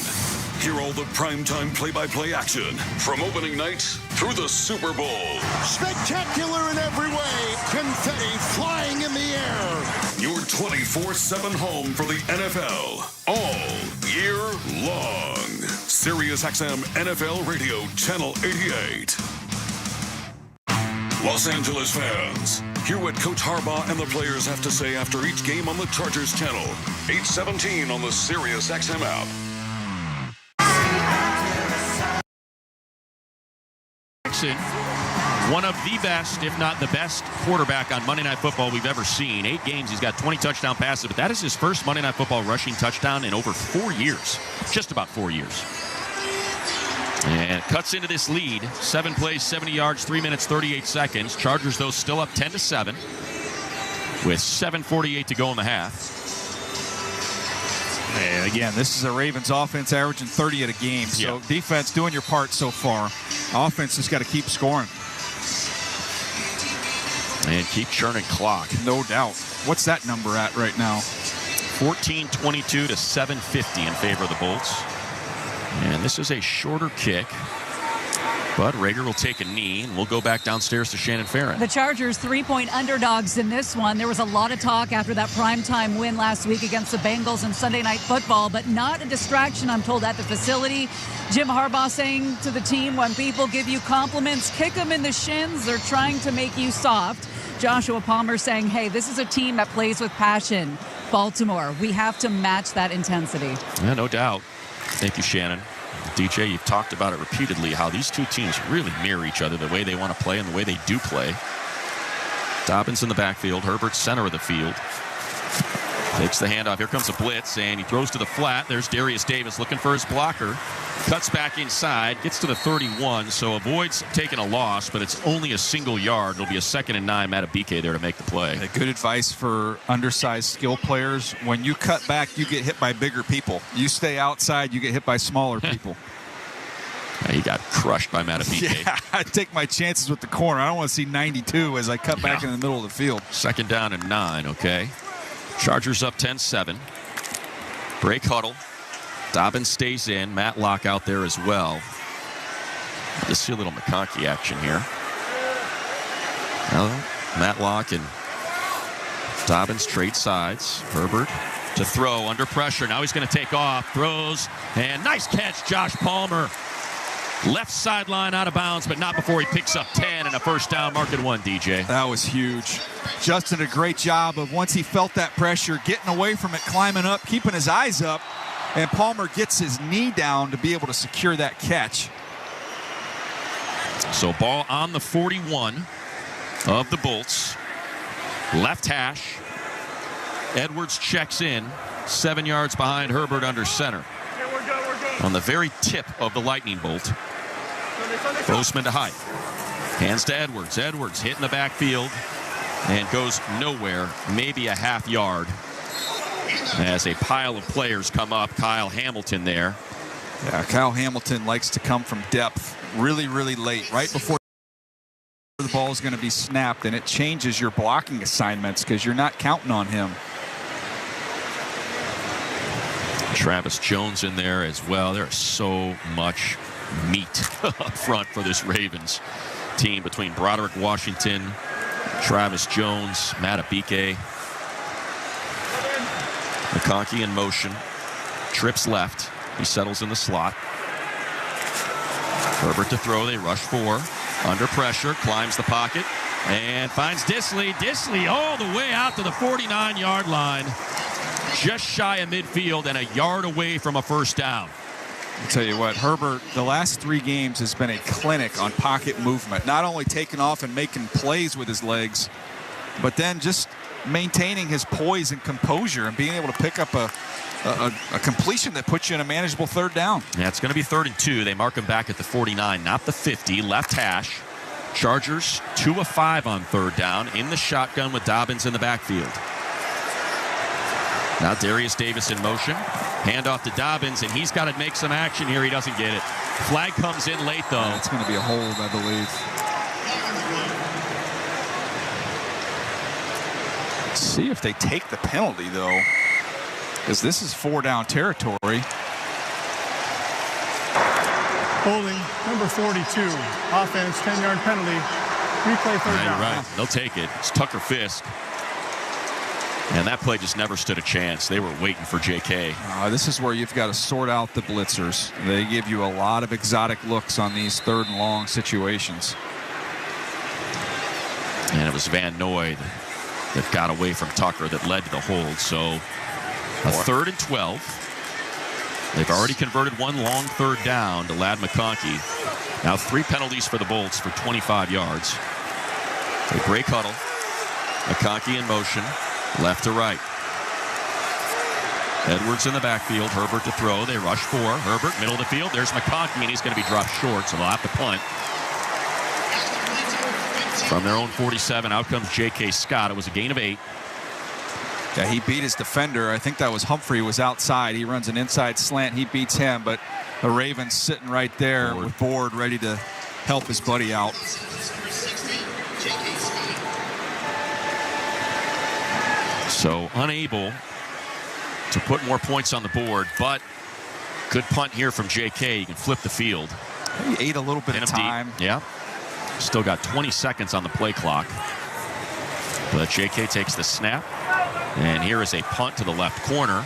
Hear all the primetime play-by-play action from opening night through the Super Bowl. Spectacular in every way. Confetti flying in the air. Your 24/7 home for the NFL all year long. SiriusXM NFL Radio Channel 88. Los Angeles fans, hear what Coach Harbaugh and the players have to say after each game on the Chargers channel. 8:17 on the SiriusXM app. One of the best, if not the best, quarterback on Monday Night Football we've ever seen. 8 games, he's got 20 touchdown passes, but that is his first Monday Night Football rushing touchdown in over 4 years. Just about 4 years. And cuts into this lead. 7 plays, 70 yards, 3 minutes, 38 seconds. Chargers, though, still up 10-7 with 7:48 to go in the half. And again, this is a Ravens offense averaging 30 at a game. So defense doing your part so far. Offense has got to keep scoring. And keep churning clock. No doubt. What's that number at right now? 14-22 to 7:50 in favor of the Bolts. And this is a shorter kick. But Rager will take a knee, and we'll go back downstairs to Shannon Farron. The Chargers 3-point underdogs in this one. There was a lot of talk after that primetime win last week against the Bengals in Sunday Night Football, but not a distraction, I'm told, at the facility. Jim Harbaugh saying to the team, when people give you compliments, kick them in the shins. They're trying to make you soft. Joshua Palmer saying, hey, this is a team that plays with passion. Baltimore, we have to match that intensity. Yeah, no doubt. Thank you, Shannon. DJ, you've talked about it repeatedly, how these two teams really mirror each other, the way they want to play and the way they do play. Dobbins in the backfield, Herbert center of the field. Takes the handoff. Here comes a blitz, and he throws to the flat. There's Darius Davis looking for his blocker. Cuts back inside, gets to the 31, so avoids taking a loss, but it's only a single yard. It'll be a 2nd and 9. Matabike there to make the play. Good advice for undersized skill players. When you cut back, you get hit by bigger people. You stay outside, you get hit by smaller people. He got crushed by Matabike. Yeah, I take my chances with the corner. I don't want to see 92 as I cut back in the middle of the field. 2nd down and 9, okay. Chargers up 10-7. Break huddle. Dobbins stays in. Matlock out there as well. Let's see a little McConkey action here. Well, Matlock and Dobbins trade sides. Herbert to throw under pressure. Now he's going to take off. Throws. And nice catch, Josh Palmer. Left sideline out of bounds, but not before he picks up 10 and a first down. Mark it 1, DJ. That was huge. Justin, a great job of once he felt that pressure, getting away from it, climbing up, keeping his eyes up, and Palmer gets his knee down to be able to secure that catch. So ball on the 41 of the Bolts. Left hash. Edwards checks in, 7 yards behind Herbert under center. On the very tip of the lightning bolt. Boseman to Hyde. Hands to Edwards. Edwards hitting the backfield and goes nowhere, maybe a half yard. As a pile of players come up, Kyle Hamilton there. Yeah, Kyle Hamilton likes to come from depth really, really late, right before the ball is going to be snapped, and it changes your blocking assignments because you're not counting on him. Travis Jones in there as well. There's so much meat up front for this Ravens team between Broderick Washington, Travis Jones, Matt Abike. McConkey in motion. Trips left. He settles in the slot. Herbert to throw. They rush 4. Under pressure. Climbs the pocket. And finds Disley. Disley all the way out to the 49-yard line. Just shy of midfield and a yard away from a first down. I'll tell you what, Herbert, the last 3 games has been a clinic on pocket movement. Not only taking off and making plays with his legs, but then just maintaining his poise and composure and being able to pick up a completion that puts you in a manageable third down. Yeah, it's going to be 3rd and 2. They mark him back at the 49, not the 50. Left hash. Chargers 2 of 5 on 3rd down in the shotgun with Dobbins in the backfield. Now Darius Davis in motion. Handoff to Dobbins, and he's got to make some action here. He doesn't get it. Flag comes in late, though. It's going to be a hold, I believe. See if they take the penalty, though, because this is 4-down territory. Holding, number 42. Offense, 10-yard penalty. Replay 3rd down. Right. They'll take it. It's Tucker Fisk. And that play just never stood a chance. They were waiting for J.K. This is where you've got to sort out the blitzers. They give you a lot of exotic looks on these 3rd and long situations. And it was Van Noy that got away from Tucker that led to the hold. So a 3rd and 12. They've already converted 1 long 3rd down to Ladd McConkey. Now 3 penalties for the Bolts for 25 yards. They break huddle. McConkey in motion. Left to right. Edwards in the backfield. Herbert to throw. They rush 4. Herbert, middle of the field. There's McConkey, and he's going to be dropped short, so they'll have to punt. From their own 47, out comes J.K. Scott. It was a gain of 8. Yeah, he beat his defender. I think that was Humphrey was outside. He runs an inside slant. He beats him, but the Ravens sitting right there with Board ready to help his buddy out. So unable to put more points on the board, but good punt here from J.K. You can flip the field. He ate a little bit of time. Deep. Yeah. Still got 20 seconds on the play clock. But J.K. takes the snap. And here is a punt to the left corner.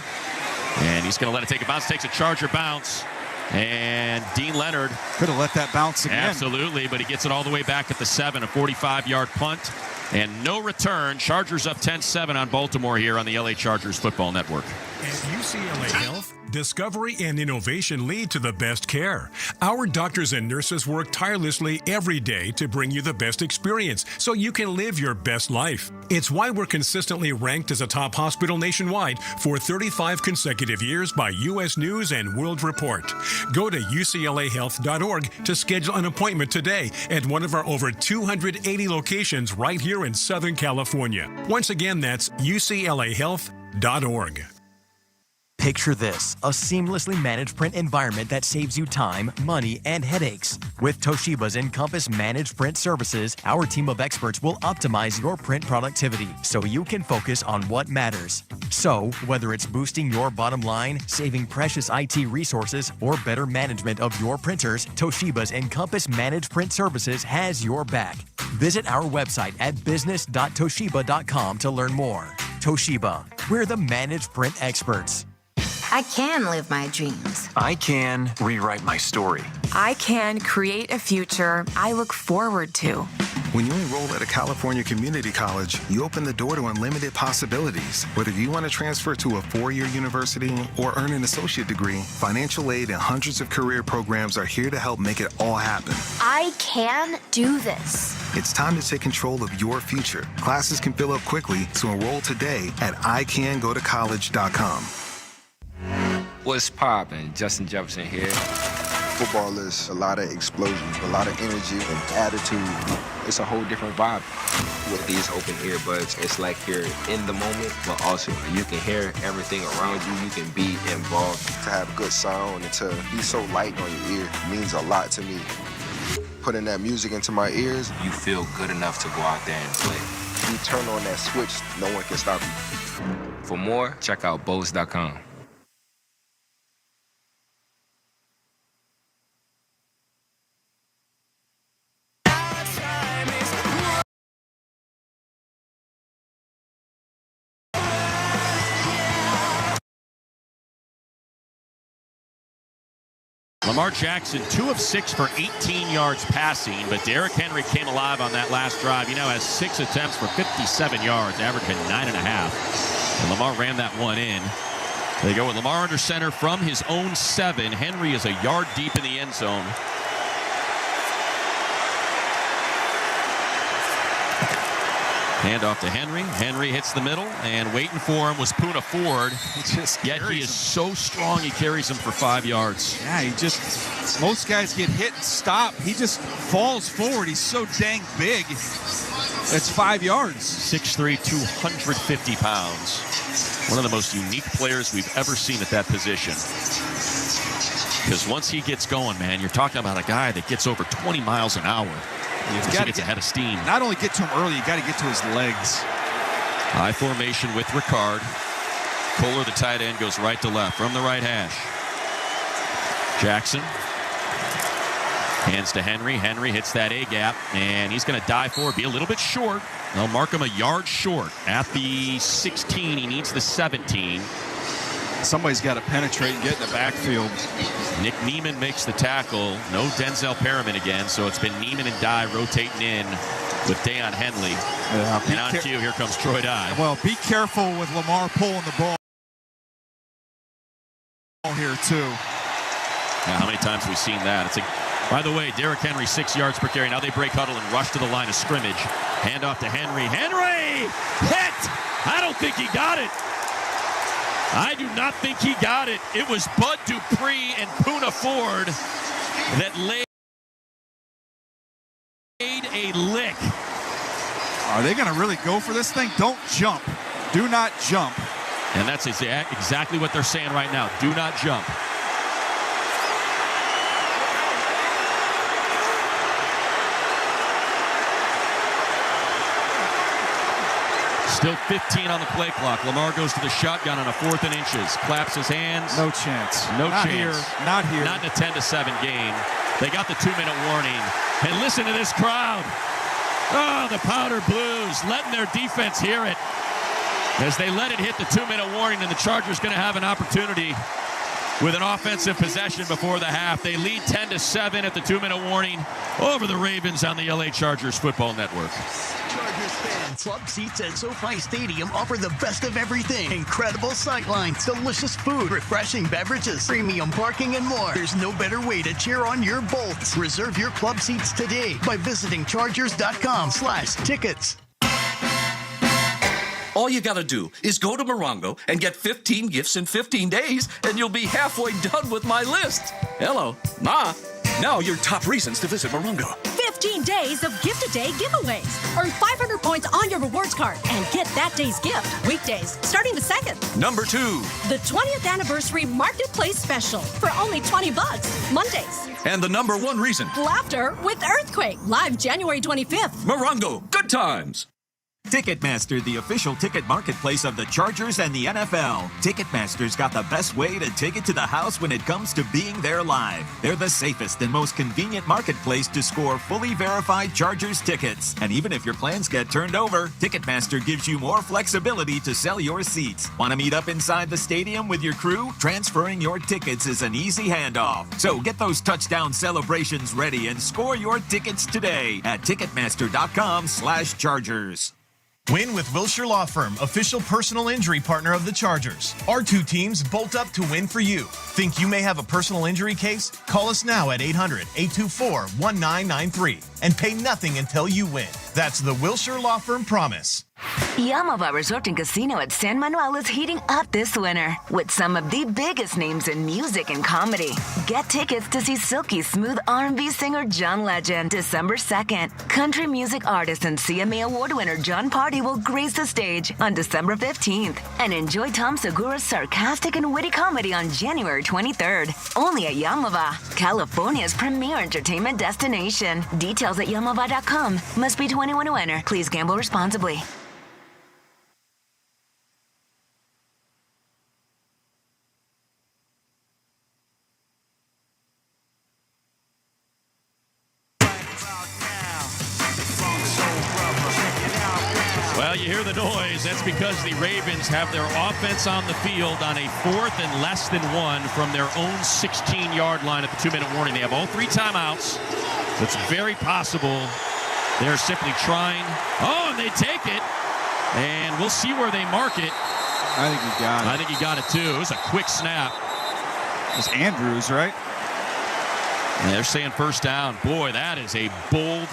And he's going to let it take a bounce. Takes a Charger bounce. And Dean Leonard could have let that bounce again. Absolutely, but he gets it all the way back at the 7. A 45-yard punt. And no return. Chargers up 10-7 on Baltimore here on the LA Chargers Football Network. At UCLA Health, discovery and innovation lead to the best care. Our doctors and nurses work tirelessly every day to bring you the best experience so you can live your best life. It's why we're consistently ranked as a top hospital nationwide for 35 consecutive years by U.S. News and World Report. Go to uclahealth.org to schedule an appointment today at one of our over 280 locations right here in Southern California. Once again, that's uclahealth.org. Picture this, a seamlessly managed print environment that saves you time, money, and headaches. With Toshiba's Encompass Managed Print Services, our team of experts will optimize your print productivity so you can focus on what matters. So, whether it's boosting your bottom line, saving precious IT resources, or better management of your printers, Toshiba's Encompass Managed Print Services has your back. Visit our website at business.toshiba.com to learn more. Toshiba, we're the managed print experts. I can live my dreams. I can rewrite my story. I can create a future I look forward to. When you enroll at a California community college, you open the door to unlimited possibilities. Whether you want to transfer to a 4-year university or earn an associate degree, financial aid and hundreds of career programs are here to help make it all happen. I can do this. It's time to take control of your future. Classes can fill up quickly, so enroll today at icangotocollege.com. What's poppin'? Justin Jefferson here. Football is a lot of explosion, a lot of energy and attitude. It's a whole different vibe. With these open earbuds, it's like you're in the moment, but also you can hear everything around you. You can be involved. To have good sound and to be so light on your ear means a lot to me. Putting that music into my ears, you feel good enough to go out there and play. You turn on that switch, no one can stop you. For more, check out Bose.com. Lamar Jackson, 2 of 6 for 18 yards passing, but Derrick Henry came alive on that last drive. He now has 6 attempts for 57 yards, averaging 9.5. And Lamar ran that one in. They go with Lamar under center from his own 7. Henry is a yard deep in the end zone. Hand off to Henry. Henry hits the middle, and waiting for him was Poona Ford. Yet he is so strong, he carries him for 5 yards. Yeah, most guys get hit and stop. He just falls forward. He's so dang big. It's 5 yards. 6'3", 250 pounds. One of the most unique players we've ever seen at that position. Because once he gets going, man, you're talking about a guy that gets over 20 miles an hour. You've got to get ahead of steam. Not only get to him early, you got to get to his legs. High formation with Ricard. Kohler, the tight end, goes right to left from the right hash. Jackson hands to Henry. Henry hits that A gap, and he's going to dive forward, be a little bit short. They'll mark him a yard short at the 16. He needs the 17. Somebody's got to penetrate and get in the backfield. Nick Neiman makes the tackle. No Denzel Perriman again, so it's been Neiman and Dye rotating in with Deion Henley. Yeah, and on cue, here comes Troy Dye. Well, be careful with Lamar pulling the ball here, too. Now, how many times have we seen that? By the way, Derrick Henry, 6 yards per carry. Now they break huddle and rush to the line of scrimmage. Hand off to Henry. Henry! Hit! I don't think he got it. I do not think he got it. It was Bud Dupree and Poona Ford that laid a lick. Are they going to really go for this thing? Don't jump. Do not jump. And that's exactly what they're saying right now. Do not jump. Still 15 on the play clock. Lamar goes to the shotgun on a 4th and inches. Claps his hands. No chance. Not chance. Not here. Not in a 10-7 game. They got the 2-minute warning. And listen to this crowd. Oh, the Powder Blues letting their defense hear it. As they let it hit the 2-minute warning, and the Chargers going to have an opportunity with an offensive possession before the half. They lead 10-7 at the 2-minute warning over the Ravens on the LA Chargers Football Network. Chargers fans, club seats at SoFi Stadium offer the best of everything. Incredible sightlines, delicious food, refreshing beverages, premium parking, and more. There's no better way to cheer on your Bolts. Reserve your club seats today by visiting Chargers.com/tickets. All you gotta do is go to Morongo and get 15 gifts in 15 days, and you'll be halfway done with my list. Hello, Ma. Now your top reasons to visit Morongo. 15 days of gift-a-day giveaways. Earn 500 points on your rewards card and get that day's gift. Weekdays, starting the 2nd. Number 2. The 20th anniversary Marketplace special for only $20. Mondays. And the number 1 reason. Laughter with Earthquake. Live January 25th. Morongo, good times. Ticketmaster, the official ticket marketplace of the Chargers and the NFL. Ticketmaster's got the best way to take it to the house when it comes to being there live. They're the safest and most convenient marketplace to score fully verified Chargers tickets. And even if your plans get turned over, Ticketmaster gives you more flexibility to sell your seats. Want to meet up inside the stadium with your crew? Transferring your tickets is an easy handoff. So get those touchdown celebrations ready and score your tickets today at Ticketmaster.com/Chargers. Win with Wilshire Law Firm, official personal injury partner of the Chargers. Our 2 teams bolt up to win for you. Think you may have a personal injury case? Call us now at 800-824-1993 and pay nothing until you win. That's the Wilshire Law Firm promise. Yamava Resort and Casino at San Manuel is heating up this winter with some of the biggest names in music and comedy. Get tickets to see silky smooth R&B singer John Legend December 2nd. Country music artist and CMA Award winner John Party will grace the stage on December 15th. And enjoy Tom Segura's sarcastic and witty comedy on January 23rd. Only at Yamava, California's premier entertainment destination. Details at yamava.com. Must be 21 to enter. Please gamble responsibly. Well, you hear the noise. That's because the Ravens have their offense on the field on a 4th and less than 1 from their own 16-yard line at the 2-minute warning. They have all 3 timeouts. So it's very possible they're simply trying. Oh, and they take it. And we'll see where they mark it. I think he got it. I think he got it, too. It was a quick snap. It was Andrews, right? And they're saying first down. Boy, that is a bold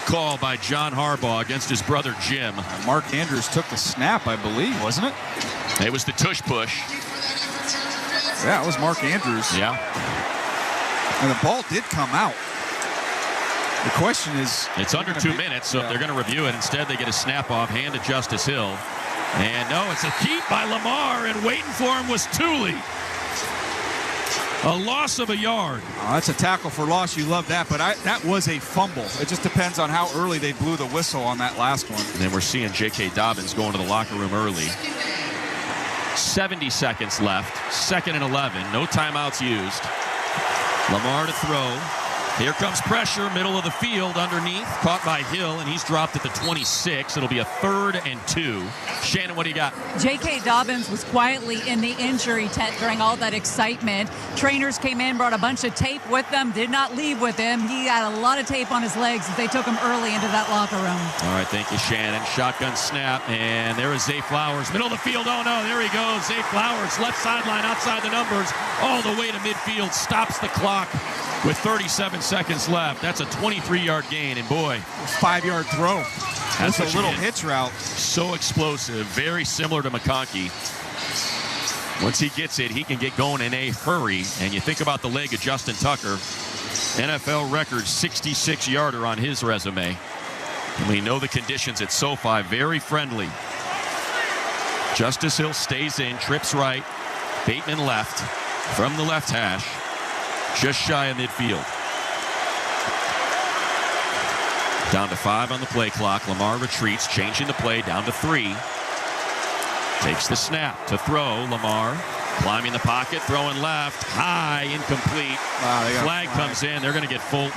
call by John Harbaugh against his brother Jim. Mark Andrews took the snap, I believe, wasn't it? It was the tush push. Yeah, it was Mark Andrews. Yeah. And the ball did come out. The question is... It's under 2 minutes, so if they're going to review it, instead they get a snap off, hand to Justice Hill. And no, it's a keep by Lamar, and waiting for him was Thule. A loss of a yard. Oh, that's a tackle for loss. You love that, but that was a fumble. It just depends on how early they blew the whistle on that last one. And then we're seeing J.K. Dobbins going to the locker room early. 70 seconds left. 2nd and 11. No timeouts used. Lamar to throw. Here comes pressure, middle of the field, underneath, caught by Hill, and he's dropped at the 26. It'll be a 3rd and 2. Shannon, what do you got? J.K. Dobbins was quietly in the injury tent during all that excitement. Trainers came in, brought a bunch of tape with them, did not leave with him. He had a lot of tape on his legs as they took him early into that locker room. All right, thank you, Shannon. Shotgun snap, and there is Zay Flowers. Middle of the field, oh no, there he goes. Zay Flowers, left sideline, outside the numbers, all the way to midfield, stops the clock. With 37 seconds left, that's a 23-yard gain, and boy, 5-yard throw. That's a little hitch route. So explosive, very similar to McConkey. Once he gets it, he can get going in a hurry. And you think about the leg of Justin Tucker, NFL record 66-yarder on his resume. And we know the conditions at SoFi, very friendly. Justice Hill stays in, trips right, Bateman left from the left hash. Just shy of midfield. Down to 5 on the play clock. Lamar retreats, changing the play down to 3. Takes the snap to throw. Lamar climbing the pocket, throwing left. High, incomplete. Flag comes in. They're going to get Fulton.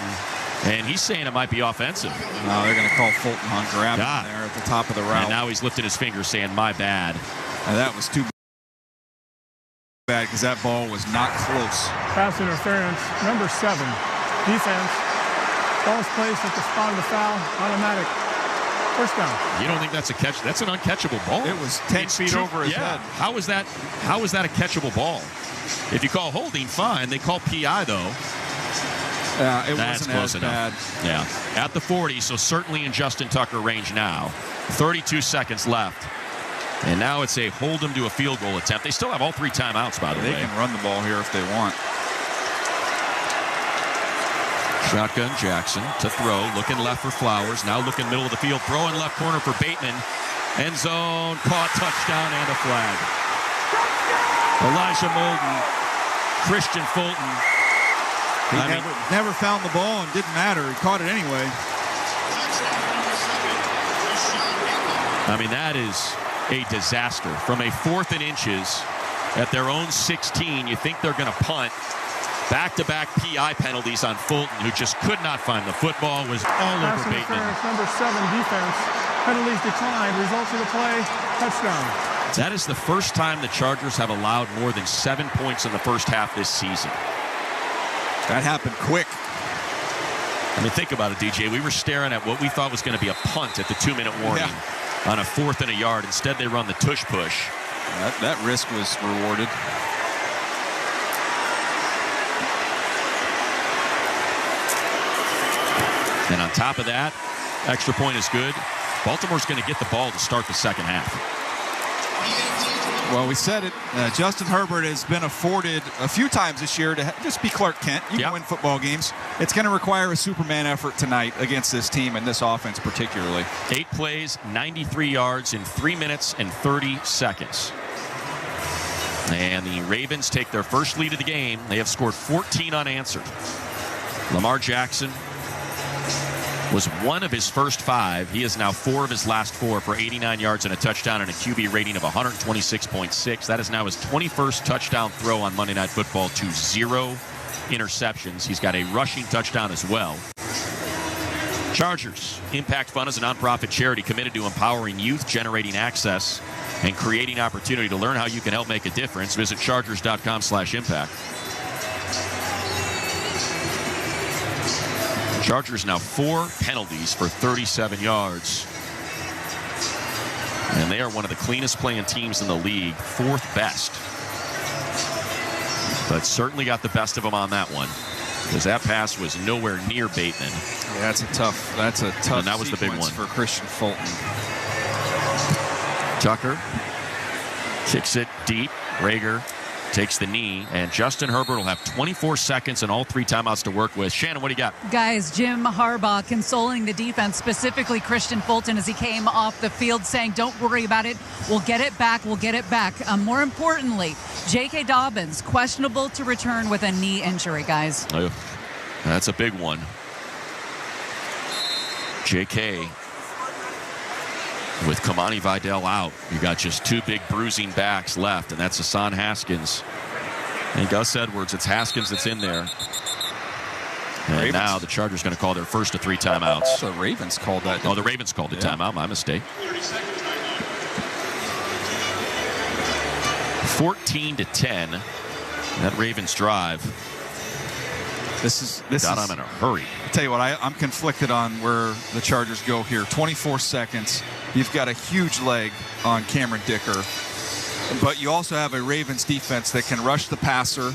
And he's saying it might be offensive. No, they're going to call Fulton on grabbing there at the top of the route. And now he's lifted his finger saying, my bad. And that was too bad because that ball was not close. Pass interference, number 7. Defense. Ball's placed at the spot of the foul. Automatic. First down. You don't think that's a catch? That's an uncatchable ball. It was 10 feet over his head. How is that a catchable ball? If you call holding, fine. They call PI, though. It wasn't close as enough. bad. Yeah. At the 40, so certainly in Justin Tucker range now. 32 seconds left. And now it's a hold them to a field goal attempt. They still have all 3 timeouts, by the way. They can run the ball here if they want. Shotgun Jackson to throw, looking left for Flowers. Now looking middle of the field, throwing left corner for Bateman. End zone, caught, touchdown, and a flag. Elijah Molden, Christian Fulton. He never found the ball and didn't matter. He caught it anyway. I mean, that is a disaster. From a 4th and inches at their own 16, you think they're going to punt. Back-to-back PI penalties on Fulton, who just could not find the football, was all over Bateman. Number 7 defense. Penalties declined. Results of the play, touchdown. That is the first time the Chargers have allowed more than 7 points in the first half this season. That happened quick. I mean, think about it, DJ. We were staring at what we thought was going to be a punt at the 2-minute warning on a 4th and a yard. Instead, they run the tush push. That risk was rewarded. And on top of that, extra point is good. Baltimore's going to get the ball to start the second half. Well, we said it. Justin Herbert has been afforded a few times this year to just be Clark Kent. You can win football games. It's going to require a Superman effort tonight against this team and this offense particularly. 8 plays, 93 yards in 3 minutes and 30 seconds. And the Ravens take their first lead of the game. They have scored 14 unanswered. Lamar Jackson was 1 of his first 5. He is now 4 of his last 4 for 89 yards and a touchdown and a QB rating of 126.6. That is now his 21st touchdown throw on Monday Night Football to 0 interceptions. He's got a rushing touchdown as well. Chargers. Impact Fund is a nonprofit charity committed to empowering youth, generating access, and creating opportunity. To learn how you can help make a difference, visit chargers.com/impact. Chargers now 4 penalties for 37 yards. And they are one of the cleanest playing teams in the league, 4th best. But certainly got the best of them on that one, because that pass was nowhere near Bateman. Yeah, that's a tough and that was the big one for Christian Fulton. Tucker kicks it deep. Rager takes the knee, and Justin Herbert will have 24 seconds and all 3 timeouts to work with. Shannon, what do you got? Guys, Jim Harbaugh consoling the defense, specifically Christian Fulton, as he came off the field saying, don't worry about it. We'll get it back. We'll get it back. More importantly, J.K. Dobbins, questionable to return with a knee injury, guys. Oh, that's a big one. J.K. with Kamani Vidal out, you got just 2 big bruising backs left, and that's Hassan Haskins and Gus Edwards. It's Haskins that's in there. And Ravens. Now the Chargers going to call their first of 3 timeouts. The Ravens called that. Oh, the Ravens called the timeout. My mistake. 14-10. That Ravens drive. This got is them in a hurry. I'll tell you what, I'm conflicted on where the Chargers go here. 24 seconds. You've got a huge leg on Cameron Dicker, but you also have a Ravens defense that can rush the passer.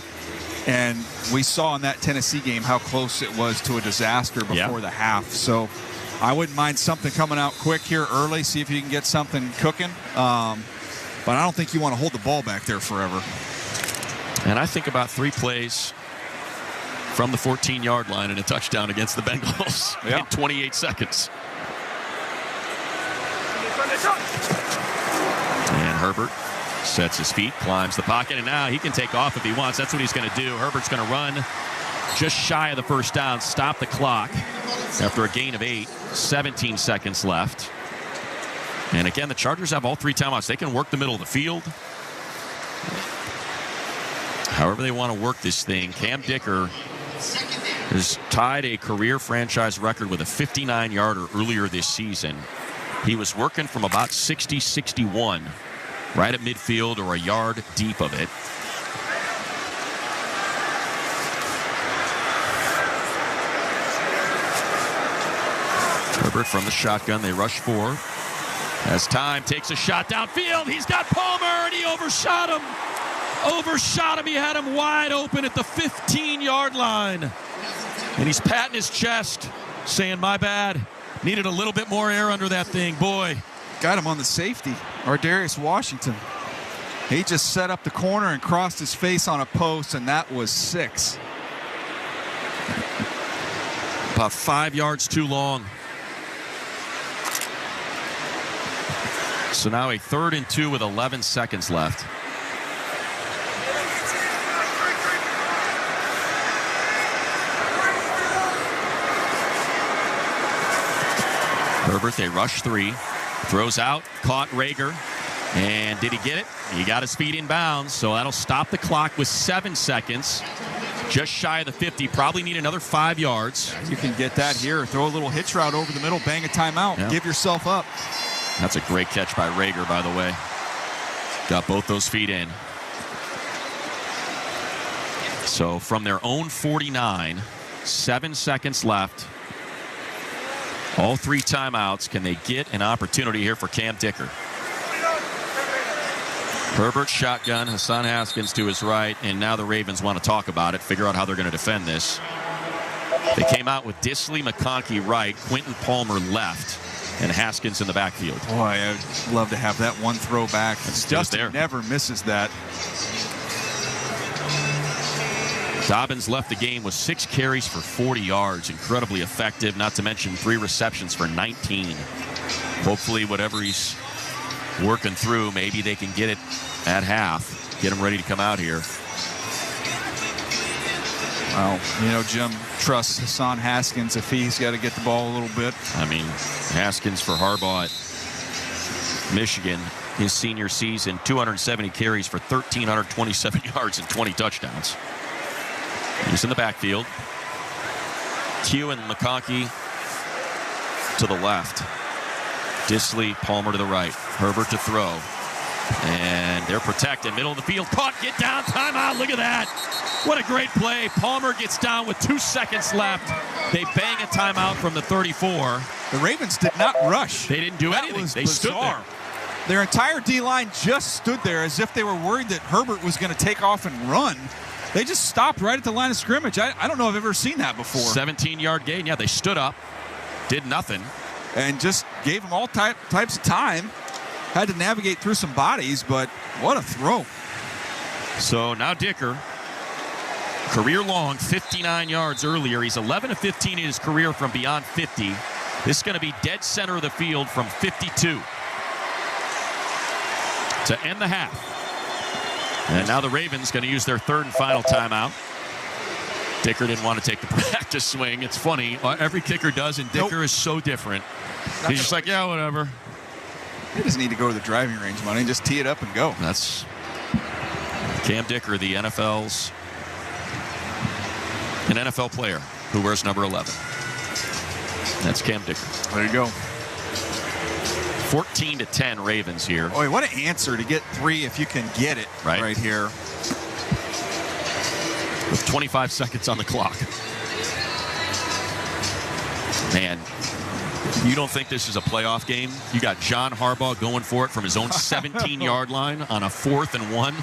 And we saw in that Tennessee game how close it was to a disaster before the half. So I wouldn't mind something coming out quick here early, see if you can get something cooking. But I don't think you want to hold the ball back there forever. And I think about 3 plays from the 14-yard line and a touchdown against the Bengals in 28 seconds. And Herbert sets his feet, climbs the pocket, and now he can take off if he wants. That's what he's going to do. Herbert's going to run just shy of the first down, stop the clock after a gain of 8, 17 seconds left. And again, the Chargers have all 3 timeouts. They can work the middle of the field however they want to work this thing. Cam Dicker has tied a career franchise record with a 59-yarder earlier this season. He was working from about 60-61, right at midfield or a yard deep of it. Herbert from the shotgun. They rush 4. As time takes a shot downfield, he's got Palmer, and he overshot him. He had him wide open at the 15-yard line. And he's patting his chest, saying, my bad. Needed a little bit more air under that thing. Boy. Got him on the safety, Darius Washington. He just set up the corner and crossed his face on a post, and that was 6. About 5 yards too long. So now a 3rd and 2 with 11 seconds left. Herbert, they rush 3. Throws out, caught Rager. And did he get it? He got his feet in bounds, so that'll stop the clock with 7 seconds. Just shy of the 50. Probably need another 5 yards. You can get that here. Throw a little hitch route over the middle, bang a timeout. Yeah. Give yourself up. That's a great catch by Rager, by the way. Got both those feet in. So from their own 49, 7 seconds left. All 3 timeouts. Can they get an opportunity here for Cam Dicker? Herbert shotgun, Hassan Haskins to his right, and now the Ravens want to talk about it, figure out how they're going to defend this. They came out with Disley, McConkey right, Quentin Palmer left. and Haskins in the backfield. Boy, I'd love to have that one throw back. Justin never misses that. Dobbins left the game with 6 carries for 40 yards. Incredibly effective, not to mention 3 receptions for 19. Hopefully, whatever he's working through, maybe they can get it at half, get him ready to come out here. Well, Jim trusts Hassan Haskins if he's got to get the ball a little bit. I mean, Haskins for Harbaugh at Michigan, his senior season, 270 carries for 1,327 yards and 20 touchdowns. He's in the backfield. Q and McConkey to the left. Disley, Palmer to the right. Herbert to throw. And they're protected. Middle of the field. Caught. Get down. Timeout. Look at that. What a great play. Palmer gets down with 2 seconds left. They bang a timeout from the 34. The Ravens did not rush. They didn't do anything. They stood there. Their entire D-line just stood there as if they were worried that Herbert was going to take off and run. They just stopped right at the line of scrimmage. I don't know if I've ever seen that before. 17-yard gain. Yeah, they stood up, did nothing. And just gave them all types of time. Had to navigate through some bodies, but what a throw. So now Dicker, career long, 59 yards earlier. He's 11 of 15 in his career from beyond 50. This is going to be dead center of the field from 52 to end the half. And now the Ravens going to use their 3rd and final timeout. Dicker didn't want to take the practice swing. It's funny. Every kicker does, and Dicker is so different. He's just like, yeah, whatever. He doesn't need to go to the driving range, money. Just tee it up and go. That's Cam Dicker, the an NFL player who wears number 11. That's Cam Dicker. There you go. 14-10 Ravens here. Boy, what an answer to get 3 if you can get it right here. With 25 seconds on the clock. Man, you don't think this is a playoff game? You got John Harbaugh going for it from his own 17-yard line on a 4th and 1.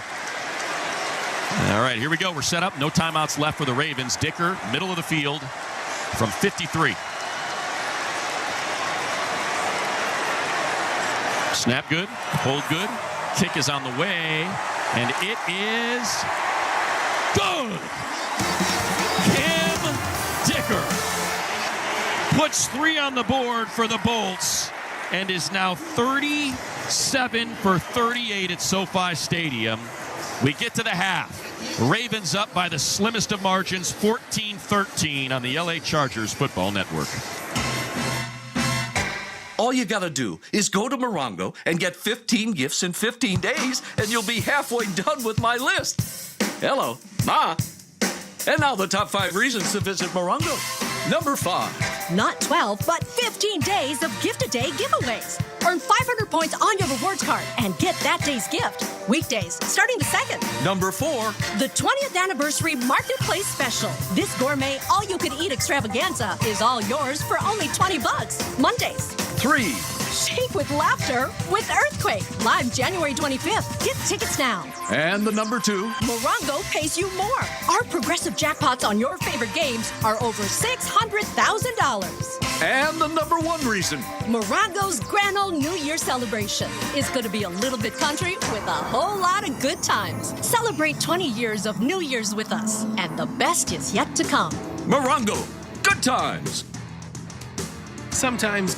All right, here we go. We're set up. No timeouts left for the Ravens. Dicker, middle of the field from 53. Snap good, hold good, kick is on the way, and it is good. Cam Dicker puts 3 on the board for the Bolts and is now 37 for 38 at SoFi Stadium. We get to the half. Ravens up by the slimmest of margins, 14-13 on the LA Chargers Football Network. All you gotta do is go to Morongo and get 15 gifts in 15 days, and you'll be halfway done with my list. Hello, Ma. And now the top 5 reasons to visit Morongo. Number 5. Not 12, but 15 days of gift-a-day giveaways. Earn 500 points on your rewards card and get that day's gift. Weekdays, starting the 2nd. Number 4. The 20th Anniversary Marketplace Special. This gourmet all-you-can-eat extravaganza is all yours for only $20. Mondays. 3. Shake with laughter with Earthquake. Live January 25th. Get tickets now. And the number 2. Morongo pays you more. Our progressive jackpots on your favorite games are over $600,000. And the number 1 reason. Morongo's grand old New Year celebration is going to be a little bit country with a whole lot of good times. Celebrate 20 years of New Year's with us, and the best is yet to come. Morongo, good times. Sometimes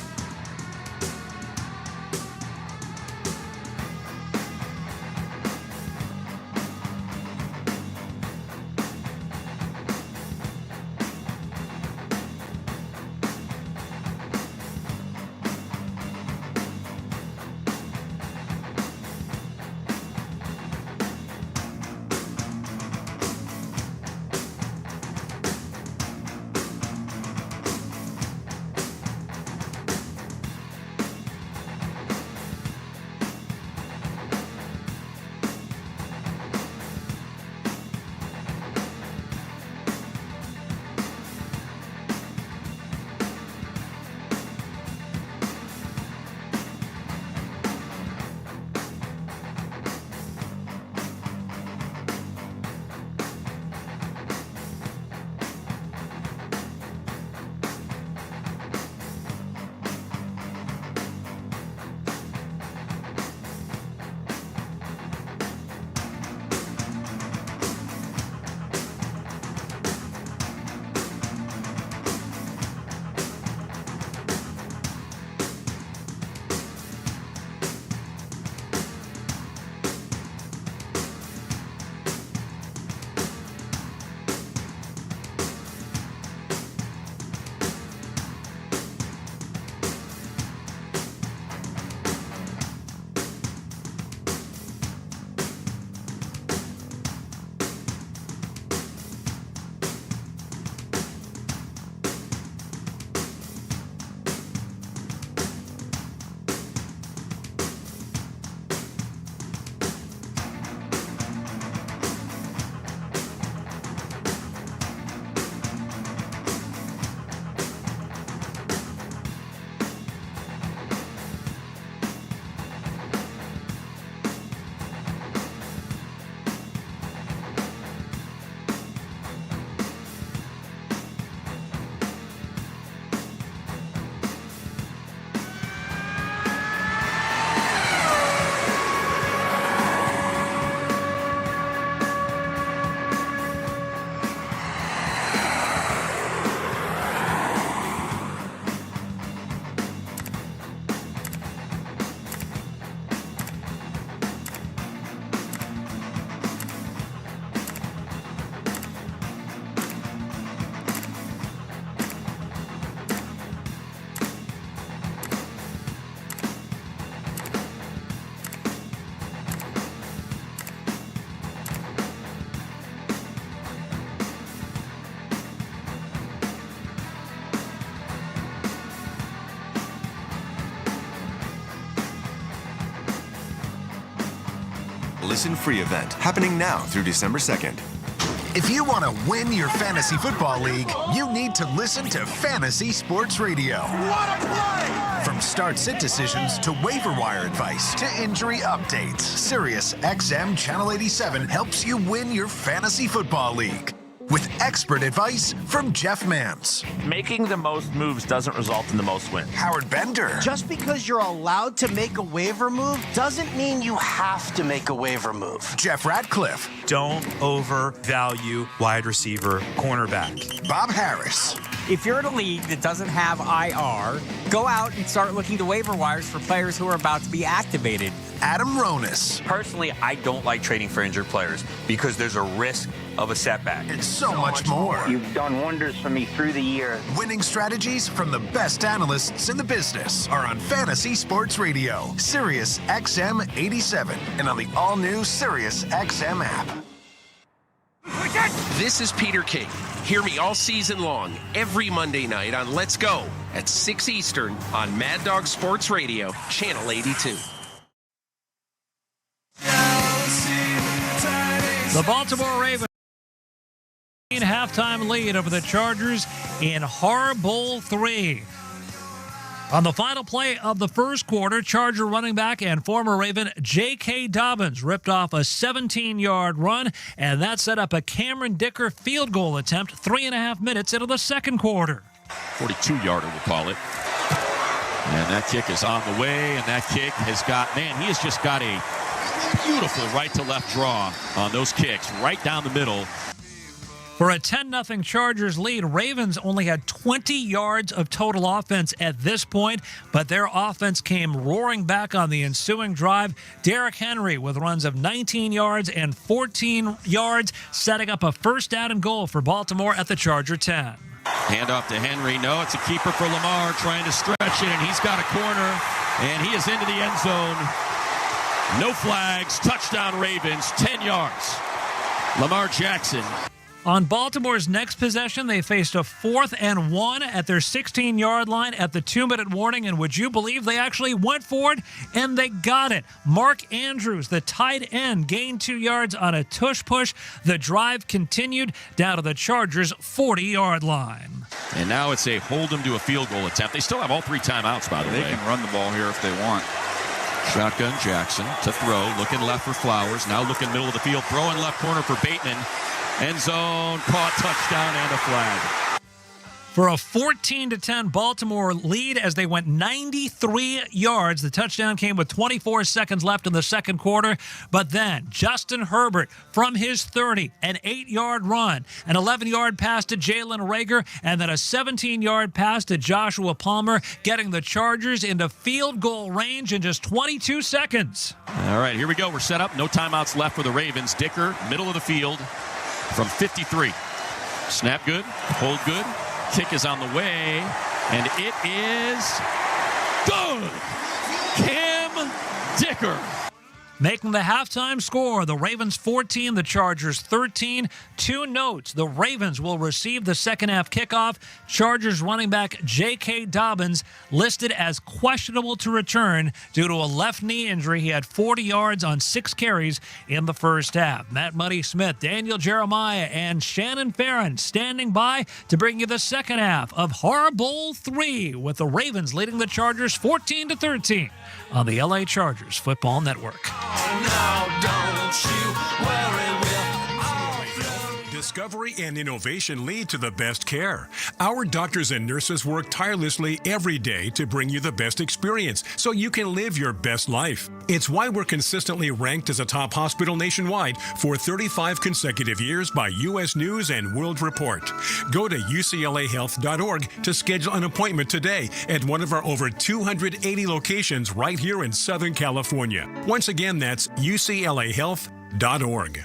Listen Free event happening now through December 2nd. If you want to win your fantasy football league, you need to listen to Fantasy Sports Radio. What a play! From start-sit decisions to waiver wire advice to injury updates, Sirius XM Channel 87 helps you win your fantasy football league. With expert advice from Jeff Mans. Making the most moves doesn't result in the most wins. Howard Bender. Just because you're allowed to make a waiver move doesn't mean you have to make a waiver move. Jeff Ratcliffe. Don't overvalue wide receiver cornerback. Bob Harris. If you're in a league that doesn't have IR, go out and start looking to waiver wires for players who are about to be activated. Adam Ronis. Personally, I don't like trading for injured players because there's a risk of a setback. And so much more. You've done wonders for me through the year. Winning strategies from the best analysts in the business are on Fantasy Sports Radio, Sirius XM 87, and on the all-new Sirius XM app. This is Peter King. Hear me all season long, every Monday night on Let's Go at 6 Eastern on Mad Dog Sports Radio, Channel 82. The Baltimore Ravens halftime lead over the Chargers in Har Bowl 3. On the final play of the first quarter, Charger running back and former Raven J.K. Dobbins ripped off a 17-yard run, and that set up a Cameron Dicker field goal attempt 3.5 minutes into the second quarter. 42-yarder, we'll call it. And that kick is on the way, and that kick has got, he has just got a beautiful right-to-left draw on those kicks, right down the middle. For a 10-0 Chargers lead, Ravens only had 20 yards of total offense at this point, but their offense came roaring back on the ensuing drive. Derrick Henry with runs of 19 yards and 14 yards, setting up a first down and goal for Baltimore at the Charger 10. Handoff to Henry. No, it's a keeper for Lamar trying to stretch it, and he's got a corner, and he is into the end zone. No flags. Touchdown Ravens. 10 yards. Lamar Jackson. On Baltimore's next possession, they faced a 4th and 1 at their 16-yard line at the 2-minute warning, and would you believe they actually went for it, and they got it. Mark Andrews, the tight end, gained 2 yards on a tush push. The drive continued down to the Chargers' 40-yard line. And now it's a hold them to a field goal attempt. They still have all 3 timeouts, by the way. They can run the ball here if they want. Shotgun Jackson to throw, looking left for Flowers, now looking middle of the field, throwing left corner for Bateman. End zone, caught, touchdown, and a flag. For a 14-10 Baltimore lead as they went 93 yards. The touchdown came with 24 seconds left in the second quarter. But then Justin Herbert from his 30, an 8-yard run, an 11-yard pass to Jalen Reagor, and then a 17-yard pass to Joshua Palmer, getting the Chargers into field goal range in just 22 seconds. All right, here we go. We're set up. No timeouts left for the Ravens. Dicker, middle of the field from 53. Snap good, hold good. Kick is on the way, and it is good. Cam Dicker. Making the halftime score, the Ravens 14, the Chargers 13. 2 notes, the Ravens will receive the second half kickoff. Chargers running back J.K. Dobbins listed as questionable to return due to a left knee injury. He had 40 yards on 6 carries in the first half. Matt Muddy Smith, Daniel Jeremiah, and Shannon Farron standing by to bring you the second half of Har Bowl 3 with the Ravens leading the Chargers 14-13 on the LA Chargers Football Network. Now don't you worry, Discovery and innovation lead to the best care. Our doctors and nurses work tirelessly every day to bring you the best experience so you can live your best life. It's why we're consistently ranked as a top hospital nationwide for 35 consecutive years by U.S. News and World Report. Go to uclahealth.org to schedule an appointment today at one of our over 280 locations right here in Southern California. Once again, that's uclahealth.org.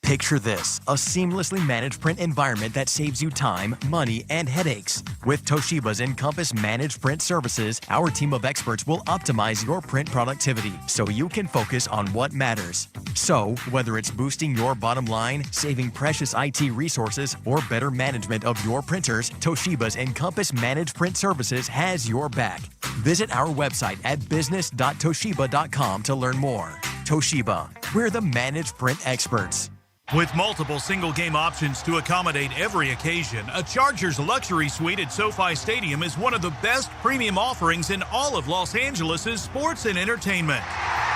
Picture this, a seamlessly managed print environment that saves you time, money, and headaches. With Toshiba's Encompass Managed Print Services, our team of experts will optimize your print productivity so you can focus on what matters. So, whether it's boosting your bottom line, saving precious IT resources, or better management of your printers, Toshiba's Encompass Managed Print Services has your back. Visit our website at business.toshiba.com to learn more. Toshiba, We're the Managed Print experts. With multiple single-game options to accommodate every occasion, a Chargers luxury suite at SoFi Stadium is one of the best premium offerings in all of Los Angeles' sports and entertainment.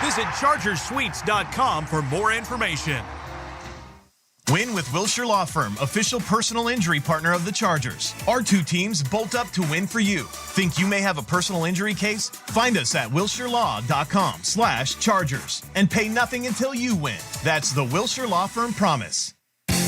Visit ChargersSuites.com for more information. Win with Wilshire Law Firm, official personal injury partner of the Chargers. Our two teams bolt up to win for you. Think you may have a personal injury case? Find us at wilshirelaw.com/Chargers and pay nothing until you win. That's the Wilshire Law Firm promise.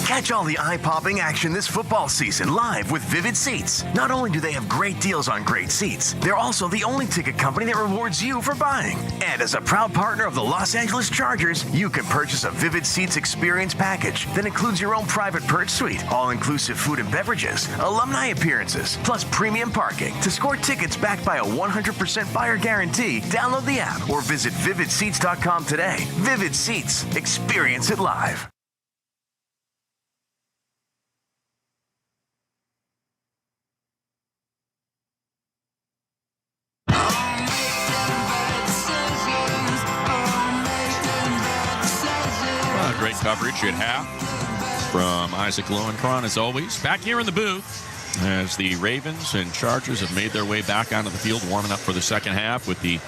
Catch all the eye-popping action this football season live with Vivid Seats. Not only do they have great deals on great seats, they're also the only ticket company that rewards you for buying. And as a proud partner of the Los Angeles Chargers, you can purchase a Vivid Seats experience package that includes your own private perch suite, all-inclusive food and beverages, alumni appearances, plus premium parking. To score tickets backed by a 100% buyer guarantee, download the app or visit VividSeats.com today. Vivid Seats. Experience it live. Great coverage at half from Isaac Lowenkron, as always. Back here in the booth as the Ravens and Chargers have made their way back onto the field, warming up for the second half with the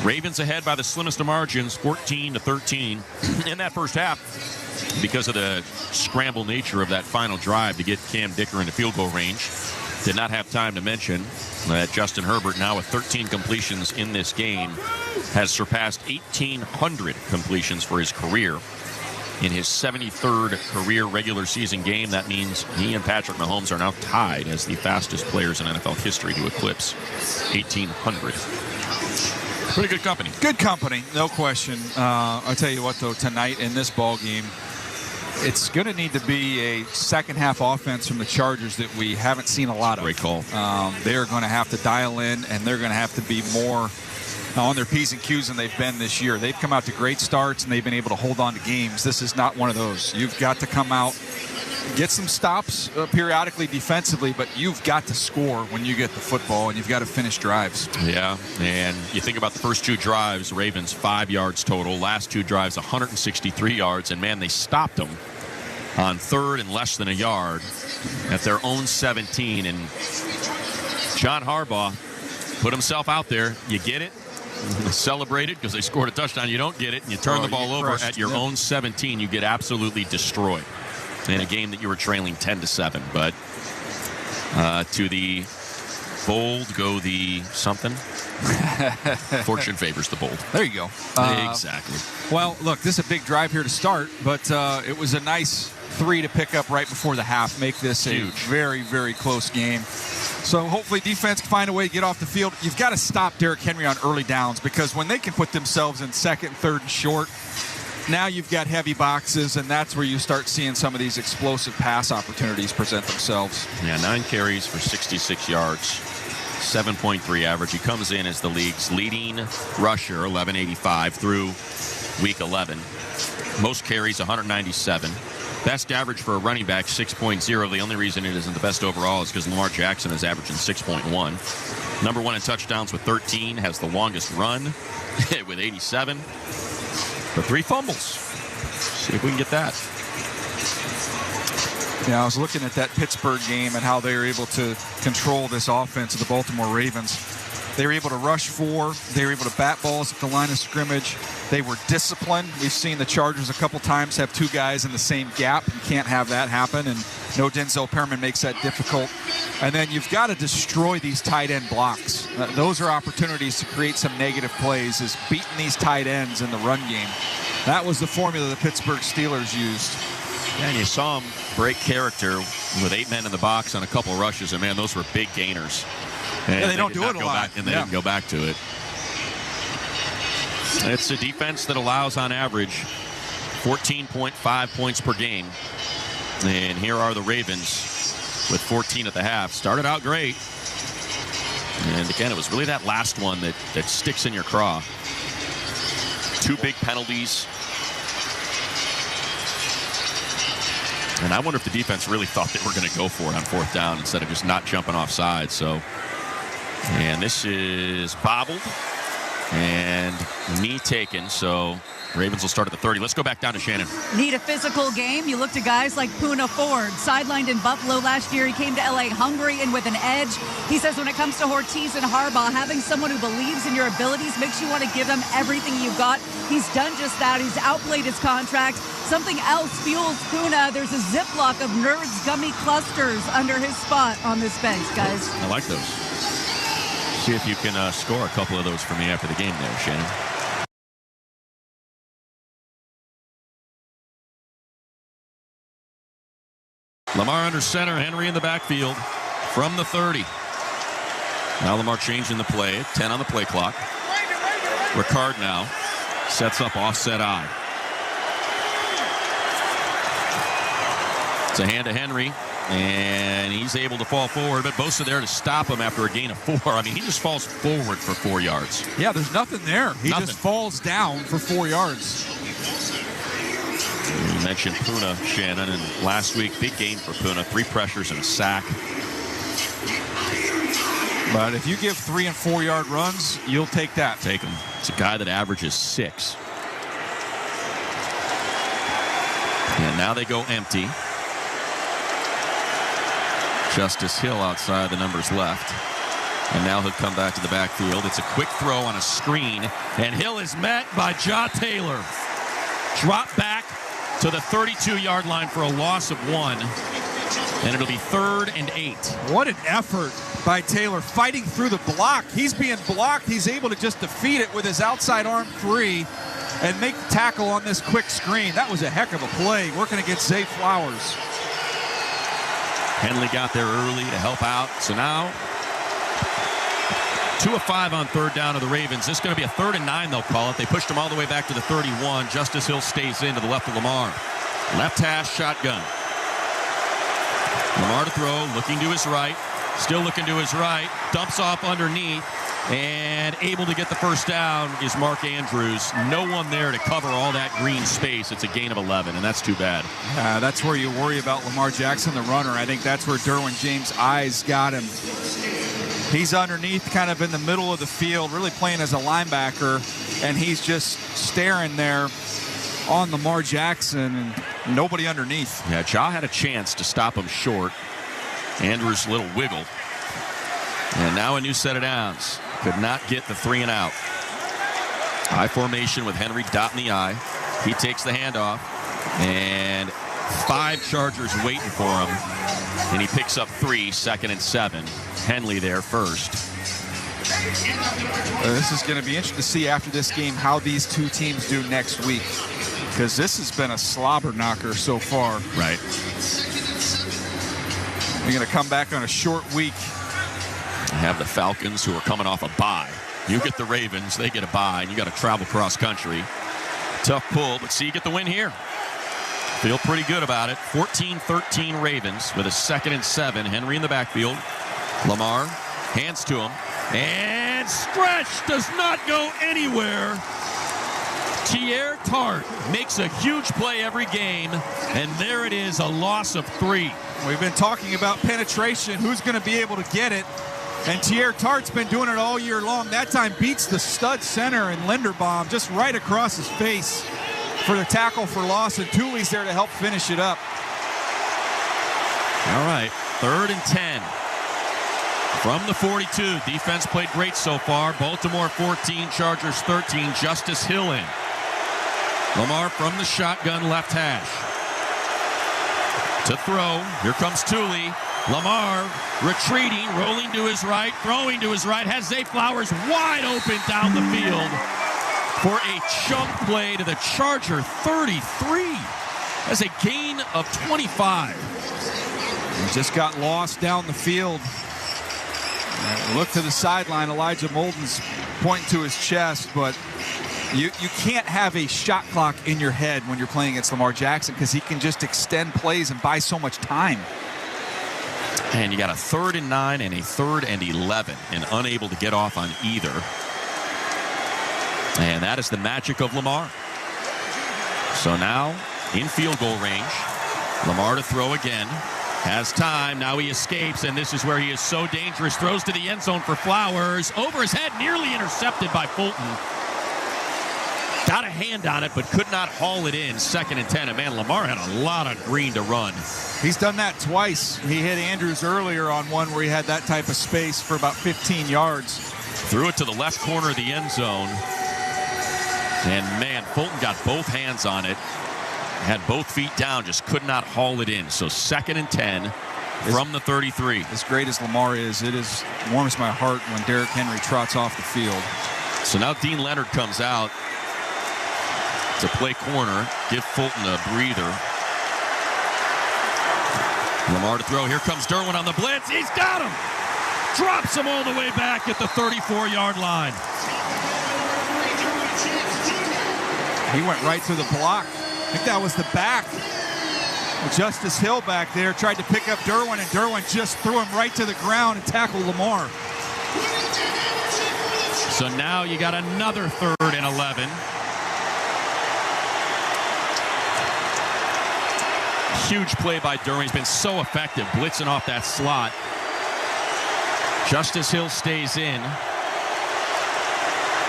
Ravens ahead by the slimmest of margins, 14-13 in that first half because of the scramble nature of that final drive to get Cam Dicker into field goal range. Did not have time to mention that Justin Herbert, now with 13 completions in this game, has surpassed 1,800 completions for his career. In his 73rd career regular season game, that means he and Patrick Mahomes are now tied as the fastest players in NFL history to eclipse 1,800. Pretty good company. Good company, no question. I'll tell you what, though, tonight in this ball game, it's going to need to be a second-half offense from the Chargers that we haven't seen a lot of. Great call. They're going to have to dial in, and they're going to have to be more on their P's and Q's than they've been this year. They've come out to great starts, and they've been able to hold on to games. This is not one of those. You've got to come out, get some stops periodically defensively, but you've got to score when you get the football, and you've got to finish drives. Yeah, and you think about the first two drives, Ravens 5 yards total. Last two drives, 163 yards, and, man, they stopped them on third and less than a yard at their own 17. And John Harbaugh put himself out there. You get it, celebrate it because they scored a touchdown. You don't get it, and you turn the ball over at your own 17. You get absolutely destroyed in a game that you were trailing 10-7. But to the bold go the something. Fortune favors the bold. There you go. Exactly. Well, look, this is a big drive here to start, but it was a nice 3 to pick up right before the half, make this huge. A very, very close game. So hopefully defense can find a way to get off the field. You've got to stop Derrick Henry on early downs because when they can put themselves in second, third, and short, now you've got heavy boxes, and that's where you start seeing some of these explosive pass opportunities present themselves. Yeah, 9 carries for 66 yards. 7.3 average. He comes in as the league's leading rusher, 1185 through week 11. Most carries, 197. Best average for a running back, 6.0. The only reason it isn't the best overall is because Lamar Jackson is averaging 6.1. Number 1 in touchdowns with 13. Has the longest run with 87. But 3 fumbles. See if we can get that. Yeah, I was looking at that Pittsburgh game and how they were able to control this offense of the Baltimore Ravens. They were able to rush 4. They were able to bat balls at the line of scrimmage. They were disciplined. We've seen the Chargers a couple times have 2 guys in the same gap. You can't have that happen, and no Denzel Perriman makes that difficult. And then you've got to destroy these tight end blocks. Those are opportunities to create some negative plays, is beating these tight ends in the run game. That was the formula the Pittsburgh Steelers used. Yeah, and you saw him break character with 8 men in the box on a couple rushes, and, man, those were big gainers. And yeah, they don't do it a lot. And they didn't go back to it. It's a defense that allows, on average, 14.5 points per game. And here are the Ravens with 14 at the half. Started out great. And, again, it was really that last one that sticks in your craw. 2 big penalties. And I wonder if the defense really thought they were going to go for it on 4th down instead of just not jumping off sides. So, and this is bobbled. And and knee taken, so Ravens will start at the 30. Let's go back down to Shannon. Need a physical game? You look to guys like Poona Ford. Sidelined in Buffalo last year, he came to LA hungry and with an edge. He says when it comes to Ortiz and Harbaugh, having someone who believes in your abilities makes you want to give them everything you've got. He's done just that. He's outplayed his contract. Something else fuels Poona. There's a Ziploc of Nerds gummy clusters under his spot on this bench, guys. I like those. See if you can score a couple of those for me after the game there, Shannon. Lamar under center, Henry in the backfield from the 30. Now Lamar changing the play, 10 on the play clock. Ricard now sets up offset I. It's a hand to Henry, and he's able to fall forward, but Bosa there to stop him after a gain of 4. I mean, he just falls forward for 4 yards. Yeah, there's nothing there. He just falls down for 4 yards. You mentioned Poona, Shannon, and last week, big game for Poona. 3 pressures and a sack. But if you give 3 and 4 yard runs, you'll take that. Take him. It's a guy that averages 6. And now they go empty. Justice Hill outside, the numbers left. And now he'll come back to the backfield. It's a quick throw on a screen. And Hill is met by Ja Taylor. Drop back to the 32-yard line for a loss of 1. And it'll be 3rd and 8. What an effort by Taylor, fighting through the block. He's being blocked. He's able to just defeat it with his outside arm 3 and make the tackle on this quick screen. That was a heck of a play, working against Zay Flowers. Henley got there early to help out. So now 2 of 5 on 3rd down of the Ravens. This is going to be a 3rd and 9, they'll call it. They pushed him all the way back to the 31. Justice Hill stays in to the left of Lamar. Left hash, shotgun. Lamar to throw, looking to his right. Still looking to his right. Dumps off underneath. And able to get the first down is Mark Andrews. No one there to cover all that green space. It's a gain of 11, and that's too bad. That's where you worry about Lamar Jackson, the runner. I think that's where Derwin James' eyes got him. He's underneath, kind of in the middle of the field, really playing as a linebacker, and he's just staring there on Lamar Jackson, and nobody underneath. Yeah, Ja had a chance to stop him short. Andrews' little wiggle. And now a new set of downs. Could not get the 3 and out. I formation with Henry dotting the I. He takes the handoff. And 5 Chargers waiting for him. And he picks up 3, 2nd and 7. Henley there first. This is going to be interesting to see after this game how these two teams do next week. Because this has been a slobber knocker so far. Right. We're going to come back on a short week. Have the Falcons, who are coming off a bye. You get the Ravens, they get a bye, and you got to travel cross country. Tough pull, but see, you get the win here. Feel pretty good about it. 14-13 Ravens with a 2nd and 7. Henry in the backfield. Lamar hands to him. And stretch does not go anywhere. Teair Tart makes a huge play every game, and there it is, a loss of 3. We've been talking about penetration, who's going to be able to get it. And Teair Tart's been doing it all year long. That time beats the stud center and Linderbaum just right across his face for the tackle for loss. And Tooley's there to help finish it up. All right, 3rd and 10. From the 42. Defense played great so far. Baltimore 14, Chargers 13. Justice Hill in. Lamar from the shotgun left hash. To throw. Here comes Tooley. Lamar retreating, rolling to his right, throwing to his right, has Zay Flowers wide open down the field for a chunk play to the Charger 33. That's a gain of 25. He just got lost down the field. Look to the sideline. Elijah Molden's pointing to his chest, but you can't have a shot clock in your head when you're playing against Lamar Jackson because he can just extend plays and buy so much time. And you got a 3rd and 9 and a 3rd and 11 and unable to get off on either. And that is the magic of Lamar. So now in field goal range, Lamar to throw again. Has time. Now he escapes, and this is where he is so dangerous. Throws to the end zone for Flowers. Over his head, nearly intercepted by Fulton. got a hand on it, but could not haul it in. 2nd and 10. And, man, Lamar had a lot of green to run. He's done that twice. He hit Andrews earlier on one where he had that type of space for about 15 yards. Threw it to the left corner of the end zone. And, man, Fulton got both hands on it. Had both feet down, just could not haul it in. So 2nd and 10 from the 33. As great as Lamar is, it warms my heart when Derrick Henry trots off the field. So now Dean Leonard comes out to play corner, give Fulton a breather. Lamar to throw. Here comes Derwin on the blitz. He's got him. Drops him all the way back at the 34-yard line. He went right to the block. I think that was the back. Justice Hill back there tried to pick up Derwin, and Derwin just threw him right to the ground and tackled Lamar. So now you got another 3rd and 11. Huge play by Derwin. He's been so effective blitzing off that slot. Justice Hill stays in.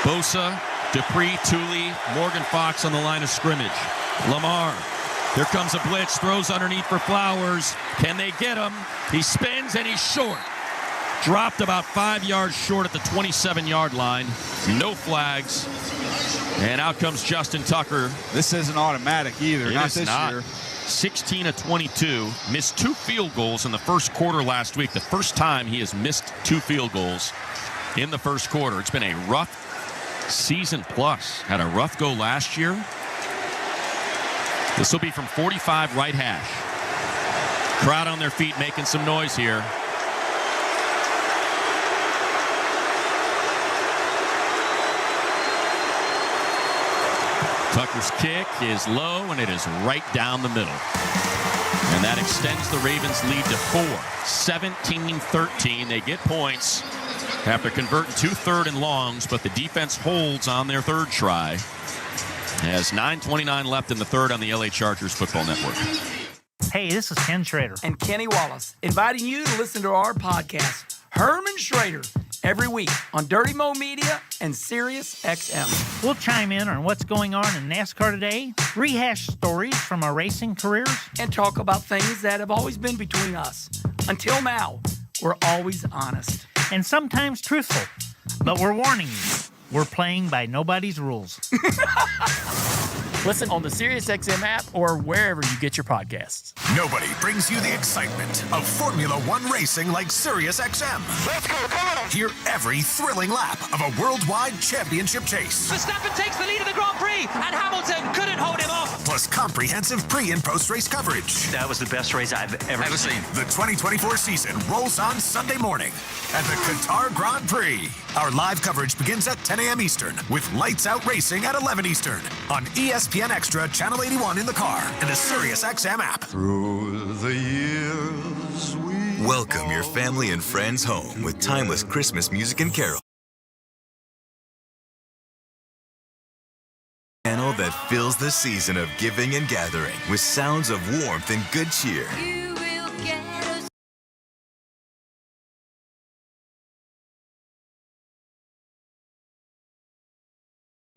Bosa, Dupree, Tooley, Morgan Fox on the line of scrimmage. Lamar. Here comes a blitz. Throws underneath for Flowers. Can they get him? He spins and he's short. Dropped about 5 yards short at the 27-yard line. No flags. And out comes Justin Tucker. This isn't automatic either. Not this year. 16 of 22. Missed 2 field goals in the first quarter last week. The first time he has missed 2 field goals in the first quarter. It's been a rough season plus. Had a rough go last year. This will be from 45 right hash. Crowd on their feet making some noise here. Tucker's kick is low, and it is right down the middle. And that extends the Ravens' lead to 4. 17-13. They get points after converting 2 3rd and longs, but the defense holds on their 3rd try. Has 9:29 left in the 3rd on the LA Chargers Football Network. Hey, this is Ken Schrader. And Kenny Wallace, inviting you to listen to our podcast, Herman Schrader, every week on Dirty Mo Media and Sirius XM. We'll chime in on what's going on in NASCAR today, rehash stories from our racing careers, and talk about things that have always been between us. Until now, we're always honest. And sometimes truthful. But we're warning you, we're playing by nobody's rules. Listen on the SiriusXM app or wherever you get your podcasts. Nobody brings you the excitement of Formula One racing like SiriusXM. Let's go, come on! Hear every thrilling lap of a worldwide championship chase. Verstappen takes the lead of the Grand Prix, and Hamilton couldn't hold him off. Plus comprehensive pre- and post-race coverage. That was the best race I've ever seen. The 2024 season rolls on Sunday morning at the Qatar Grand Prix. Our live coverage begins at 10 a.m. Eastern with Lights Out Racing at 11 Eastern on ESPN Extra, Channel 81 in the car, and the SiriusXM app. Through the years Welcome your family and friends home with timeless Christmas music and carol. Channel that fills the season of giving and gathering with sounds of warmth and good cheer.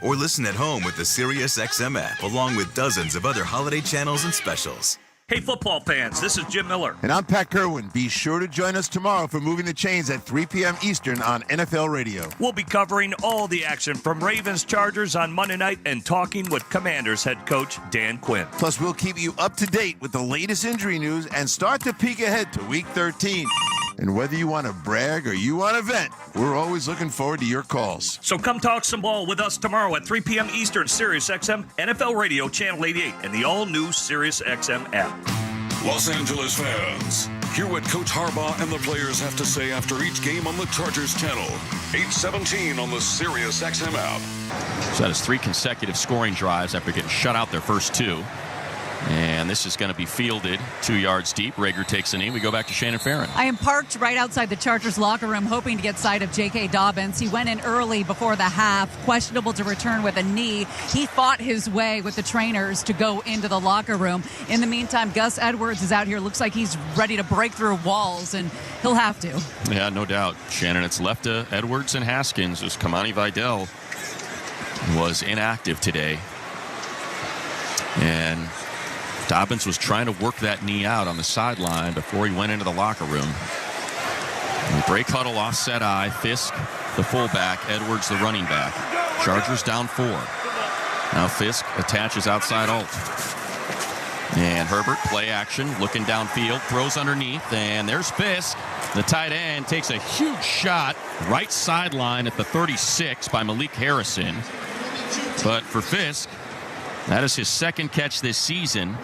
Or listen at home with the SiriusXM app, along with dozens of other holiday channels and specials. Hey, football fans, this is Jim Miller. And I'm Pat Kerwin. Be sure to join us tomorrow for Moving the Chains at 3 p.m. Eastern on NFL Radio. We'll be covering all the action from Ravens Chargers on Monday night and talking with Commanders head coach Dan Quinn. Plus, we'll keep you up to date with the latest injury news and start to peek ahead to Week 13. And whether you want to brag or you want to vent, we're always looking forward to your calls. So come talk some ball with us tomorrow at 3 p.m. Eastern, SiriusXM, NFL Radio, Channel 88, and the all-new SiriusXM app. Los Angeles fans, hear what Coach Harbaugh and the players have to say after each game on the Chargers channel. 8:17 on the SiriusXM app. So that is 3 consecutive scoring drives after getting shut out their first 2. And this is going to be fielded 2 yards deep. Rager takes a knee. We go back to Shannon Farron. I am parked right outside the Chargers locker room hoping to get sight of J.K. Dobbins. He went in early before the half, questionable to return with a knee. He fought his way with the trainers to go into the locker room. In the meantime, Gus Edwards is out here. Looks like he's ready to break through walls, and he'll have to. Yeah, no doubt. Shannon, it's left to Edwards and Haskins. There's Kamani Vidal was inactive today. And Dobbins was trying to work that knee out on the sideline before he went into the locker room. And break huddle, offset eye, Fisk, the fullback, Edwards, the running back. Chargers down 4. Now Fisk attaches outside alt. And Herbert, play action, looking downfield, throws underneath, and there's Fisk. The tight end takes a huge shot, right sideline at the 36 by Malik Harrison. But for Fisk, that is his second catch this season.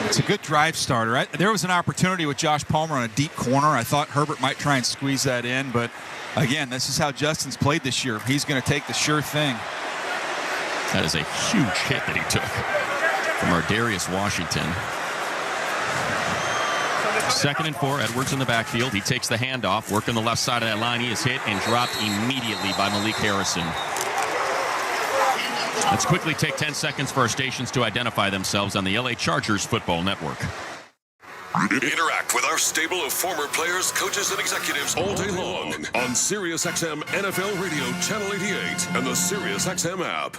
It's a good drive starter. There was an opportunity with Josh Palmer on a deep corner. I thought Herbert might try and squeeze that in, but again, this is how Justin's played this year. He's going to take the sure thing. That is a huge hit that he took from Ardarius Washington. 2nd and 4, Edwards in the backfield. He takes the handoff, working the left side of that line. He is hit and dropped immediately by Malik Harrison. Let's quickly take 10 seconds for our stations to identify themselves on the LA Chargers Football Network. Interact with our stable of former players, coaches, and executives all day long on SiriusXM NFL Radio Channel 88 and the SiriusXM app.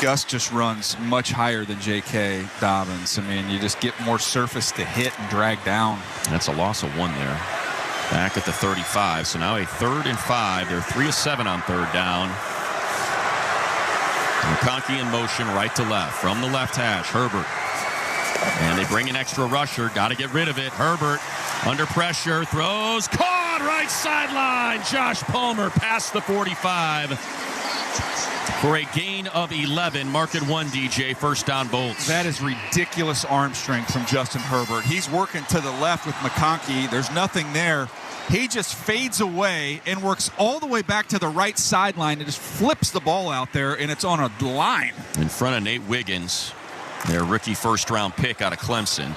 Gus just runs much higher than J.K. Dobbins. I mean, you just get more surface to hit and drag down. That's a loss of 1 there. Back at the 35. So now a 3rd and 5. They're 3 of 7 on 3rd down. McConkey in motion right to left. From the left hash, Herbert. And they bring an extra rusher. Got to get rid of it. Herbert under pressure. Throws. Caught right sideline. Josh Palmer past the 45. For a gain of 11. Mark it 1, DJ. First down Bolts. That is ridiculous arm strength from Justin Herbert. He's working to the left with McConkey. There's nothing there. He just fades away and works all the way back to the right sideline and just flips the ball out there, and it's on a line. In front of Nate Wiggins, their rookie first-round pick out of Clemson.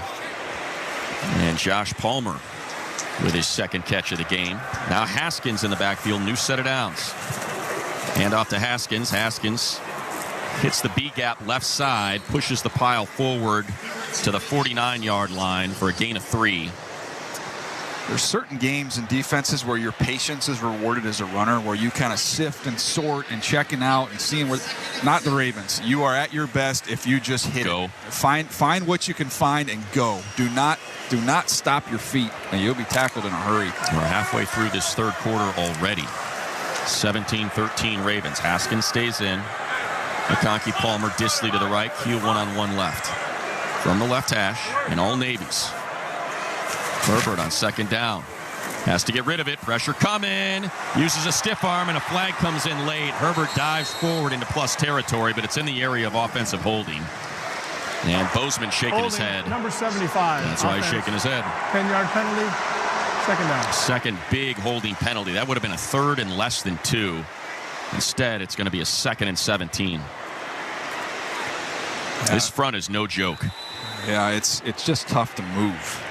And Josh Palmer with his 2nd catch of the game. Now Haskins in the backfield, new set of downs. Hand off to Haskins. Haskins hits the B-gap left side, pushes the pile forward to the 49-yard line for a gain of 3. There's certain games and defenses where your patience is rewarded as a runner, where you kind of sift and sort and checking out and seeing where. Not the Ravens. You are at your best if you just hit it. Find what you can find and go. Do not stop your feet, and you'll be tackled in a hurry. We're halfway through this 3rd quarter already. 17-13 Ravens. Haskins stays in. McConkey, Palmer, Disley to the right. Q 1-on-1 left. From the left hash in all navies. Herbert on 2nd down. Has to get rid of it. Pressure coming. Uses a stiff arm, and a flag comes in late. Herbert dives forward into plus territory, but it's in the area of offensive holding. And Bozeman shaking his head. Number 75. That's why he's shaking his head. 10-yard penalty. 2nd down. 2nd big holding penalty. That would have been a 3rd and less than 2. Instead, it's going to be a 2nd and 17. Yeah. This front is no joke. Yeah, it's just tough to move.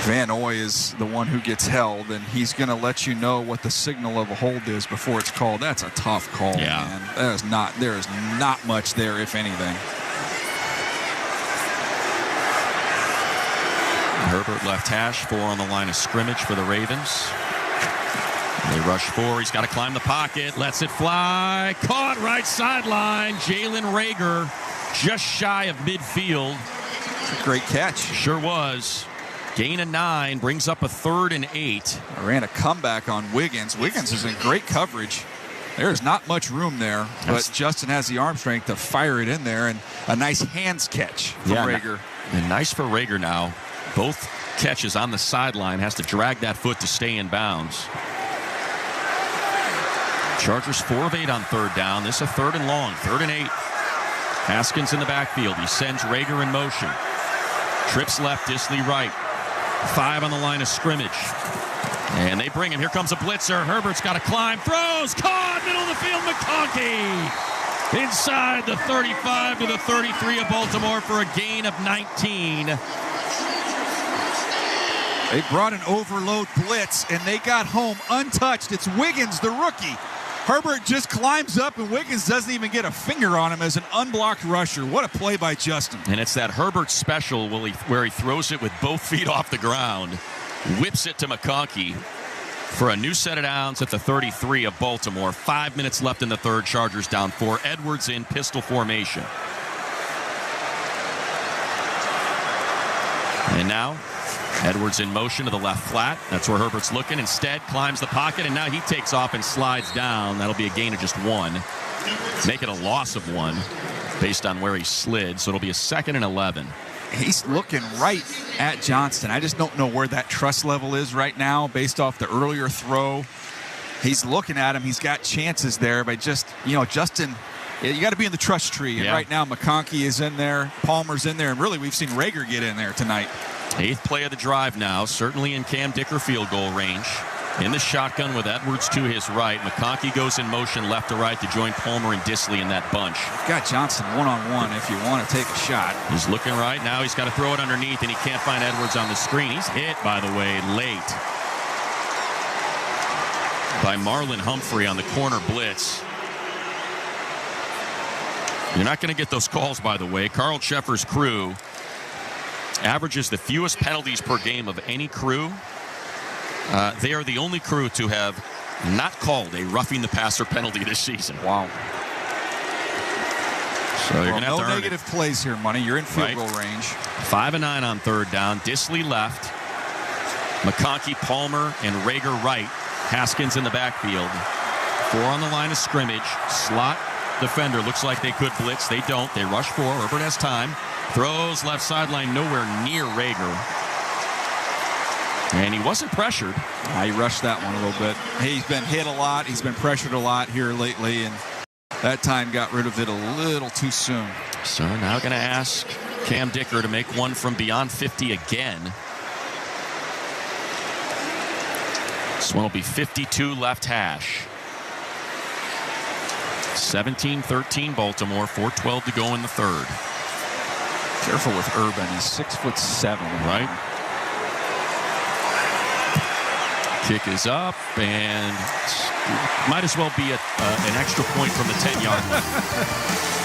Van Oy is the one who gets held, and he's going to let you know what the signal of a hold is before it's called. That's a tough call, man. There is not much there, if anything. Herbert left hash, 4 on the line of scrimmage for the Ravens. They rush 4. He's got to climb the pocket. Lets it fly. Caught right sideline. Jalen Reagor just shy of midfield. Great catch. Sure was. Gain of 9. Brings up a 3rd and 8. I ran a comeback on Wiggins. Wiggins is in great coverage. There's not much room there, but Justin has the arm strength to fire it in there, and a nice hands catch from Reagor. And nice for Reagor now. Both catches on the sideline. Has to drag that foot to stay in bounds. Chargers 4 of 8 on 3rd down. This is a 3rd and long. 3rd and 8. Haskins in the backfield. He sends Reagor in motion. Trips left, Disley right. 5 on the line of scrimmage. And they bring him. Here comes a blitzer. Herbert's got to climb. Throws. Caught. Middle of the field. McConkey. Inside the 35 to the 33 of Baltimore for a gain of 19. They brought an overload blitz, and they got home untouched. It's Wiggins, the rookie. Herbert just climbs up, and Wiggins doesn't even get a finger on him as an unblocked rusher. What a play by Justin. And it's that Herbert special where he throws it with both feet off the ground, whips it to McConkey, for a new set of downs at the 33 of Baltimore. 5 minutes left in the third. Chargers down 4. Edwards in pistol formation. And now Edwards in motion to the left flat. That's where Herbert's looking. Instead, climbs the pocket, and now he takes off and slides down. That'll be a gain of just 1. Make it a loss of 1 based on where he slid. So it'll be a 2nd and 11. He's looking right at Johnston. I just don't know where that trust level is right now based off the earlier throw. He's looking at him. He's got chances there, but just, Justin, you got to be in the trust tree. And right now, McConkey is in there. Palmer's in there. And really, we've seen Rager get in there tonight. 8th play of the drive now, certainly in Cam Dicker field goal range. In the shotgun with Edwards to his right. McConkey goes in motion left to right to join Palmer and Disley in that bunch. You've got Johnson one-on-one if you want to take a shot. He's looking right now. He's got to throw it underneath, and he can't find Edwards on the screen. He's hit, by the way, late by Marlon Humphrey on the corner blitz. You're not going to get those calls, by the way. Carl Sheffer's crew averages the fewest penalties per game of any crew. They are the only crew to have not called a roughing the passer penalty this season. Wow. So you're going to have to earn negative plays here, Money. You're in field goal range. 5 and 9 on third down. Disley left. McConkey, Palmer, and Rager right. Haskins in the backfield. 4 on the line of scrimmage. Slot defender. Looks like they could blitz. They don't. They rush 4. Herbert has time. Throws left sideline, nowhere near Rager. And he wasn't pressured. He rushed that one a little bit. He's been hit a lot. He's been pressured a lot here lately, and that time got rid of it a little too soon. So now going to ask Cam Dicker to make one from beyond 50 again. This one will be 52 left hash. 17-13 Baltimore, 4:12 to go in the third. Careful with Urban. He's 6'7". Right. Kick is up, and might as well be an extra point from the 10-yard line.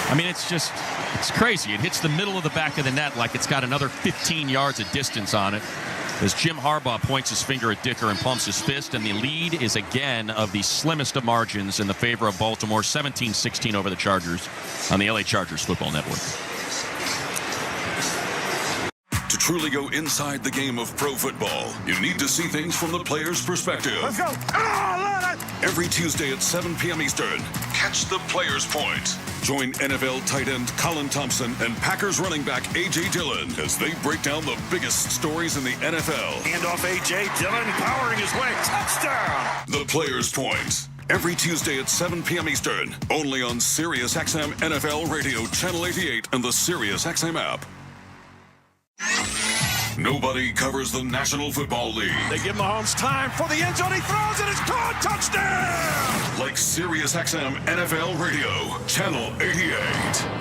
I mean, it's crazy. It hits the middle of the back of the net like it's got another 15 yards of distance on it. As Jim Harbaugh points his finger at Dicker and pumps his fist, and the lead is again of the slimmest of margins in the favor of Baltimore, 17-16 over the Chargers on the LA Chargers Football Network. To truly go inside the game of pro football, you need to see things from the player's perspective. Let's go. Every Tuesday at 7 p.m. Eastern, catch the Player's Point. Join NFL tight end Colin Thompson and Packers running back A.J. Dillon as they break down the biggest stories in the NFL. Handoff A.J. Dillon powering his way. Touchdown. The Player's Point. Every Tuesday at 7 p.m. Eastern, only on SiriusXM NFL Radio Channel 88 and the SiriusXM app. Nobody covers the National Football League. They give Mahomes time for the end zone. He throws and it's caught. Touchdown! Like SiriusXM NFL Radio, Channel 88.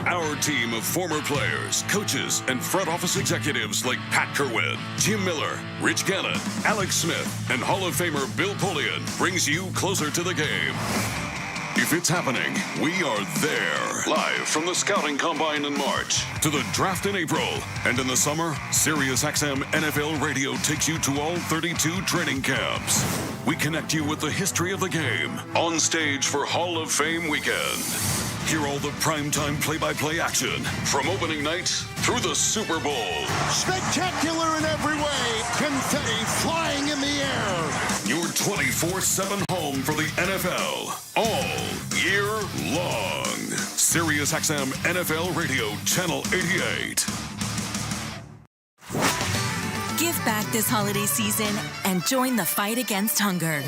Our team of former players, coaches, and front office executives like Pat Kerwin, Jim Miller, Rich Gannon, Alex Smith, and Hall of Famer Bill Polian brings you closer to the game. If it's happening, we are there. Live from the Scouting Combine in March to the draft in April. And in the summer, SiriusXM NFL Radio takes you to all 32 training camps. We connect you with the history of the game on stage for Hall of Fame weekend. Hear all the primetime play-by-play action from opening night through the Super Bowl. Spectacular in every way. Confetti flying in the air. Your 24/7 home for the NFL all year long. SiriusXM NFL Radio Channel 88. Give back this holiday season and join the fight against hunger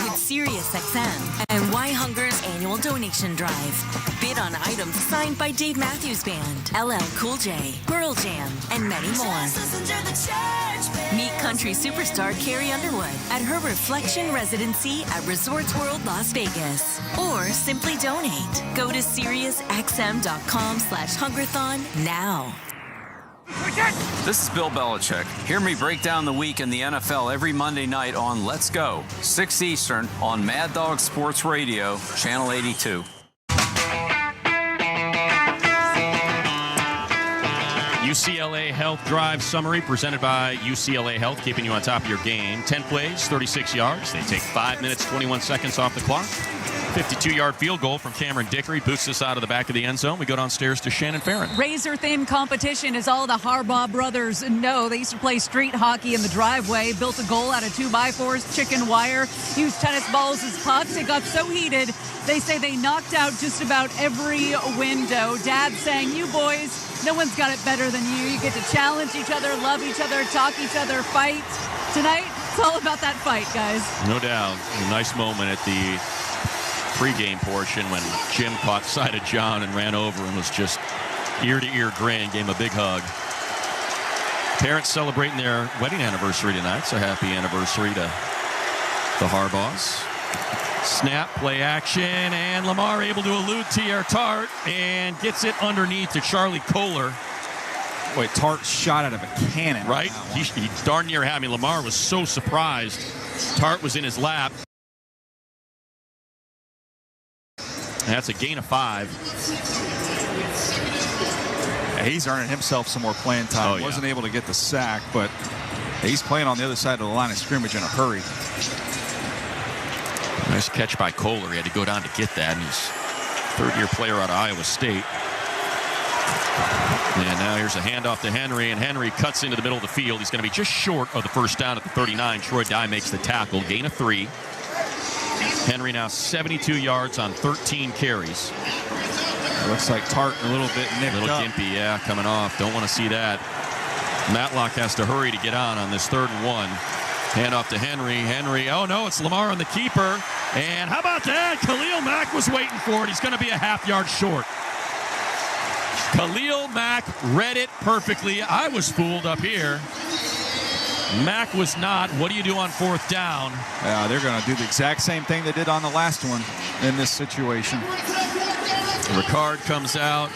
with SiriusXM and Why Hunger's annual donation drive. Bid on items signed by Dave Matthews Band, LL Cool J, Pearl Jam, and many more. Meet country superstar Carrie Underwood at her Reflection Residency at Resorts World Las Vegas. Or simply donate. Go to SiriusXM.com/Hungerthon now. This is Bill Belichick. Hear me break down the week in the NFL every Monday night on Let's Go, 6 Eastern on Mad Dog Sports Radio, Channel 82. UCLA Health Drive Summary presented by UCLA Health, keeping you on top of your game. 10 plays, 36 yards. They take 5 minutes, 21 seconds off the clock. 52-yard field goal from Cameron Dickery boosts us out of the back of the end zone. We go downstairs to Shannon Farron. Razor-thin competition, as all the Harbaugh brothers know. They used to play street hockey in the driveway, built a goal out of 2x4s, chicken wire, used tennis balls as pucks. It got so heated, they say they knocked out just about every window. Dad saying, you boys, no one's got it better than you. You get to challenge each other, love each other, talk each other, fight. Tonight, it's all about that fight, guys. No doubt. A nice moment at the pregame portion when Jim caught sight of John and ran over and was just ear-to-ear grin, gave him a big hug. Parents celebrating their wedding anniversary tonight, so happy anniversary to the Harbaughs. Snap, play action, and Lamar able to elude T.R. Tart and gets it underneath to Charlie Kohler. Boy, Tart shot out of a cannon. Right? He darn near had me. Lamar was so surprised. Tart was in his lap. That's a gain of 5. He's earning himself some more playing time. Oh, yeah. Wasn't able to get the sack, but he's playing on the other side of the line of scrimmage in a hurry. Nice catch by Kohler. He had to go down to get that. He's third-year player out of Iowa State. And now here's a handoff to Henry, and Henry cuts into the middle of the field. He's going to be just short of the first down at the 39. Troy Dye makes the tackle. Gain of 3. Henry now 72 yards on 13 carries. It looks like Tart a little bit nicked Little up. gimpy, yeah, coming off. Don't want to see that. Matlock has to hurry to get on this 3rd and 1. Handoff to Henry. Henry, oh no, it's Lamar on the keeper. And how about that? Khalil Mack was waiting for it. He's going to be a half-yard short. Khalil Mack read it perfectly. I was fooled up here. Mack was not. What do you do on 4th down? Yeah, they're going to do the exact same thing they did on the last one in this situation. Ricard comes out.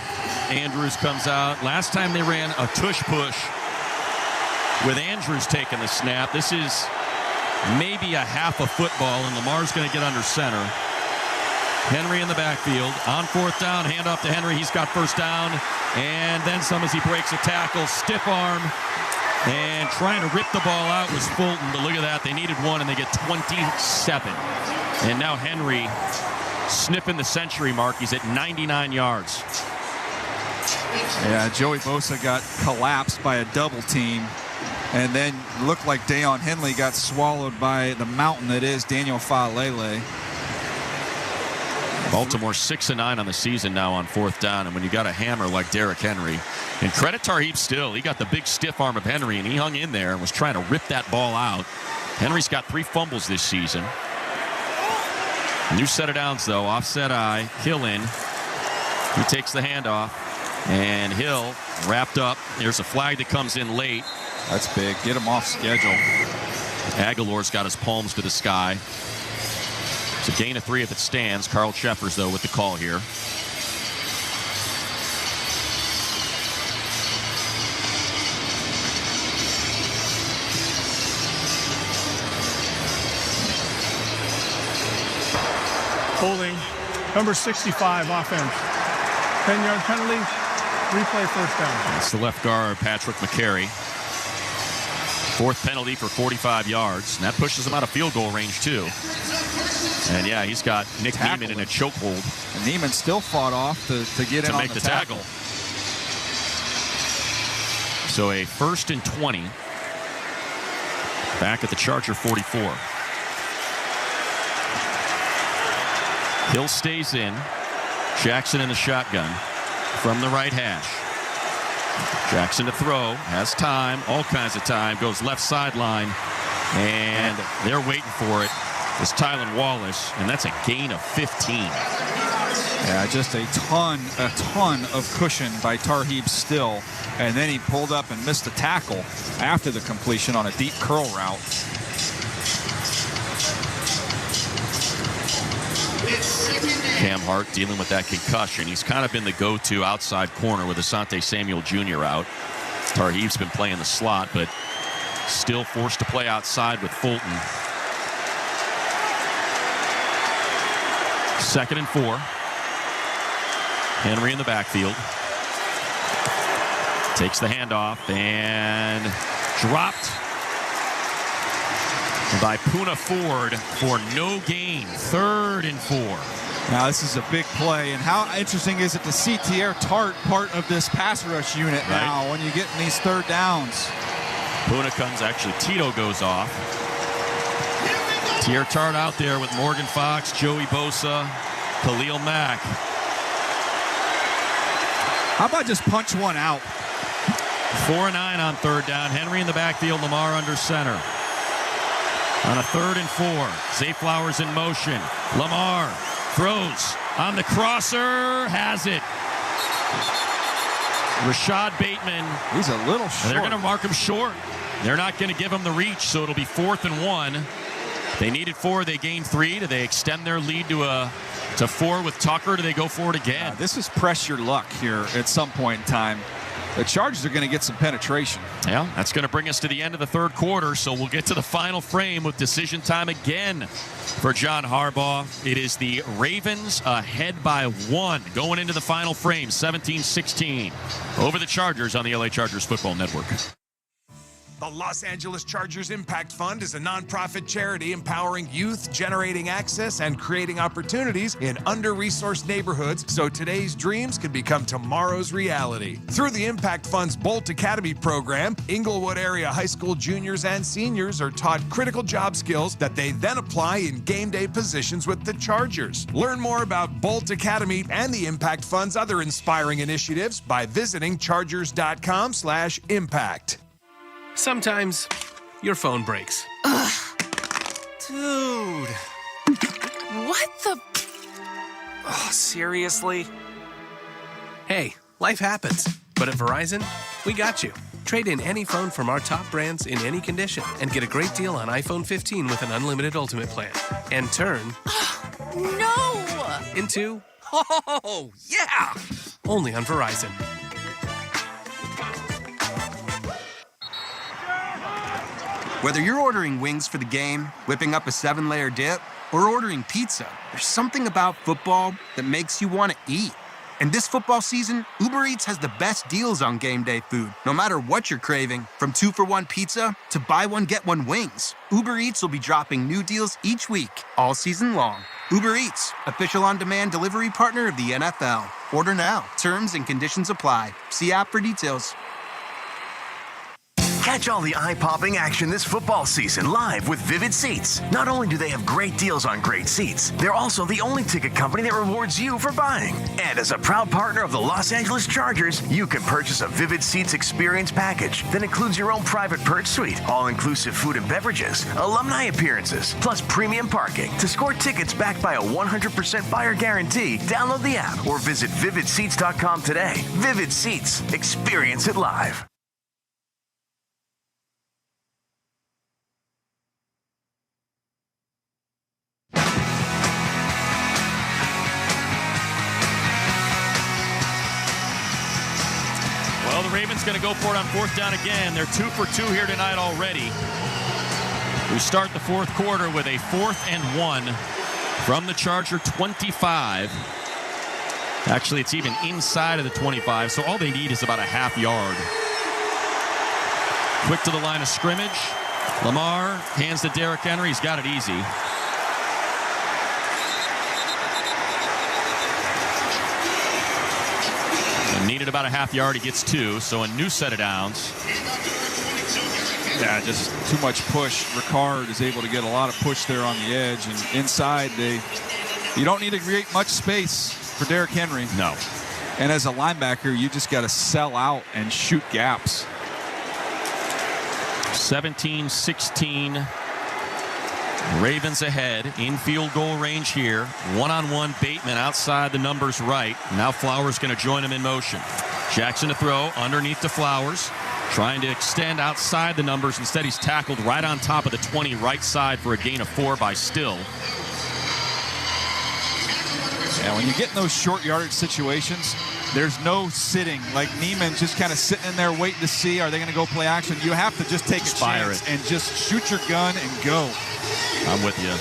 Andrews comes out. Last time they ran a tush-push with Andrews taking the snap. This is maybe a half a football, and Lamar's going to get under center. Henry in the backfield. On 4th down, handoff to Henry. He's got 1st down. And then some as he breaks a tackle. Stiff arm. And trying to rip the ball out was Fulton. But look at that. They needed 1, and they get 27. And now Henry sniffing the century mark. He's at 99 yards. Yeah, Joey Bosa got collapsed by a double team. And then looked like Dayon Henley got swallowed by the mountain that is Daniel Faalele. Baltimore 6-9 on the season now on 4th down, and when you got a hammer like Derrick Henry, and credit Tarheeb still, he got the big stiff arm of Henry, and he hung in there and was trying to rip that ball out. Henry's got 3 fumbles this season. New set of downs though, offset eye, Hill in. He takes the handoff, and Hill wrapped up. There's a flag that comes in late. That's big. Get him off schedule. Aguilar's got his palms to the sky. It's a gain of 3 if it stands. Carl Sheffers, though, with the call here. Holding. Number 65, offense. 10-yard penalty. Replay 1st down. That's the left guard, Patrick McCary. 4th penalty for 45 yards. And that pushes him out of field goal range, too. And, yeah, he's got Nick Neiman in a chokehold. And Neiman still fought off to get in on make the tackle. So a 1st and 20. Back at the Charger 44. Hill stays in. Jackson in the shotgun from the right hash. Jackson to throw, has time, all kinds of time, goes left sideline, and they're waiting for it. It's Tylan Wallace, and that's a gain of 15. Yeah, just a ton of cushion by Tarheeb Still, and then he pulled up and missed the tackle after the completion on a deep curl route. Cam Hart dealing with that concussion. He's kind of been the go-to outside corner with Asante Samuel Jr. out. Tarheeb's been playing the slot, but still forced to play outside with Fulton. 2nd and 4. Henry in the backfield. Takes the handoff and dropped by Poona Ford for no gain. 3rd and 4. Now, this is a big play, and how interesting is it to see Tierre Tart part of this pass rush unit now when you get in these 3rd downs? Poona comes, actually, Tito goes off. Tierre Tart out there with Morgan Fox, Joey Bosa, Khalil Mack. How about just punch one out? 4 and 9 on 3rd down. Henry in the backfield, Lamar under center. On a 3rd and 4, Zay Flowers in motion. Lamar throws on the crosser, has it. Rashad Bateman. He's a little short. They're going to mark him short. They're not going to give him the reach, so it'll be 4th and 1. They needed 4. They gained 3. Do they extend their lead to 4 with Tucker? Do they go for it again? This is pressure luck here at some point in time. The Chargers are going to get some penetration. Yeah, that's going to bring us to the end of the 3rd quarter, so we'll get to the final frame with decision time again for John Harbaugh. It is the Ravens ahead by 1 going into the final frame, 17-16 over the Chargers on the LA Chargers Football Network. The Los Angeles Chargers Impact Fund is a nonprofit charity empowering youth, generating access, and creating opportunities in under-resourced neighborhoods so today's dreams can become tomorrow's reality. Through the Impact Fund's Bolt Academy program, Inglewood area high school juniors and seniors are taught critical job skills that they then apply in game day positions with the Chargers. Learn more about Bolt Academy and the Impact Fund's other inspiring initiatives by visiting chargers.com/impact. Sometimes your phone breaks. Ugh. Dude. What the? Oh, seriously? Hey, life happens. But at Verizon, we got you. Trade in any phone from our top brands in any condition and get a great deal on iPhone 15 with an unlimited Ultimate plan. And turn... No! Into... Oh, yeah! Only on Verizon. Whether you're ordering wings for the game, whipping up a 7-layer dip, or ordering pizza, there's something about football that makes you want to eat. And this football season, Uber Eats has the best deals on game day food, no matter what you're craving. From 2-for-1 pizza to buy one, get one wings. Uber Eats will be dropping new deals each week, all season long. Uber Eats, official on-demand delivery partner of the NFL. Order now. Terms and conditions apply. See app for details. Catch all the eye-popping action this football season live with Vivid Seats. Not only do they have great deals on great seats, they're also the only ticket company that rewards you for buying. And as a proud partner of the Los Angeles Chargers, you can purchase a Vivid Seats experience package that includes your own private perch suite, all-inclusive food and beverages, alumni appearances, plus premium parking. To score tickets backed by a 100% buyer guarantee, download the app or visit VividSeats.com today. Vivid Seats. Experience it live. Well, the Ravens going to go for it on 4th down again. They're 2 for 2 here tonight already. We start the 4th quarter with a 4th and 1 from the Charger 25. Actually, it's even inside of the 25, so all they need is about a half yard. Quick to the line of scrimmage. Lamar hands to Derrick Henry. He's got it easy. Needed about a half yard. He gets 2, so a new set of downs. Yeah, just too much push. Ricard is able to get a lot of push there on the edge, and inside you don't need to create much space for Derrick Henry. No. And as a linebacker, you just got to sell out and shoot gaps. 17-16. Ravens ahead in field goal range here. One-on-one Bateman outside the numbers right. Now Flowers going to join him in motion. Jackson to throw underneath to Flowers. Trying to extend outside the numbers. Instead, he's tackled right on top of the 20 right side for a gain of 4 by Still. Yeah, when you get in those short yardage situations, there's no sitting. Like Neiman just kind of sitting in there waiting to see, are they going to go play action? You have to just take a chance and just shoot your gun and go. I'm with you.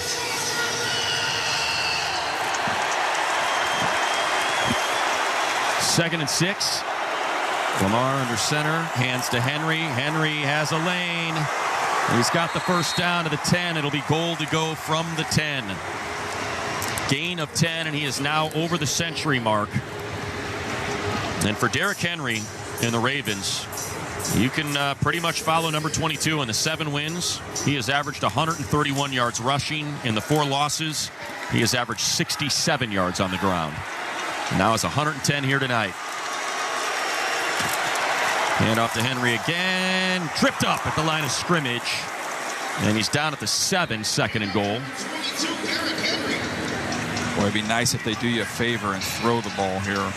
Second and 6. Lamar under center, hands to Henry. Henry has a lane. He's got the first down to the 10. It'll be goal to go from the 10. Gain of 10, and he is now over the century mark. And for Derrick Henry and the Ravens, you can pretty much follow number 22 in the 7 wins. He has averaged 131 yards rushing. In the 4 losses, he has averaged 67 yards on the ground. And now it's 110 here tonight. Hand off to Henry again. Tripped up at the line of scrimmage. And he's down at the 7, second and goal. Boy, it'd be nice if they do you a favor and throw the ball here.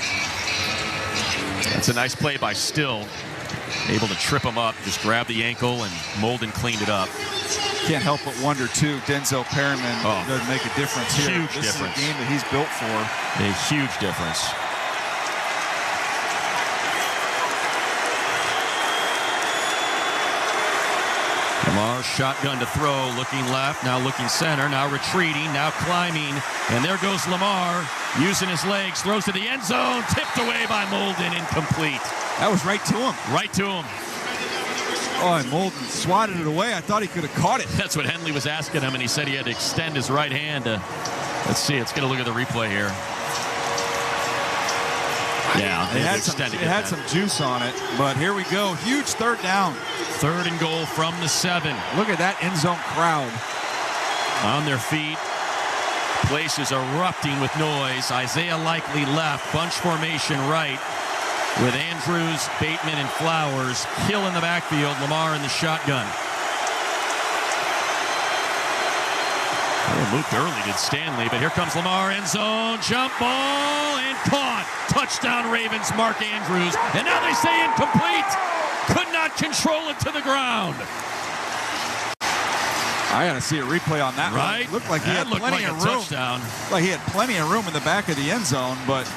That's a nice play by Still. Able to trip him up, just grab the ankle, and Molden cleaned it up. Can't help but wonder, too, Denzel Perryman does make a difference here. Huge this difference. Is a game that he's built for. A huge difference. Lamar shotgun to throw, looking left, now looking center, now retreating, now climbing, and there goes Lamar, using his legs, throws to the end zone, tipped away by Molden, incomplete. That was right to him. Right to him. Oh, and Molden swatted it away. I thought he could have caught it. That's what Henley was asking him, and he said he had to extend his right hand. Let's see, let's get a look at the replay here. Yeah, it had some juice on it, but here we go. Huge third down. 3rd and goal from the 7. Look at that end zone crowd. On their feet. Place is erupting with noise. Isaiah Likely left. Bunch formation right. With Andrews, Bateman, and Flowers. Hill in the backfield. Lamar in the shotgun. Oh, moved early did Stanley, but here comes Lamar, end zone, jump ball, and caught. Touchdown Ravens, Mark Andrews. And now they say incomplete. Could not control it to the ground. I got to see a replay on that right? one. Looked like he had plenty of room. Touchdown. Like he had plenty of room in the back of the end zone, but...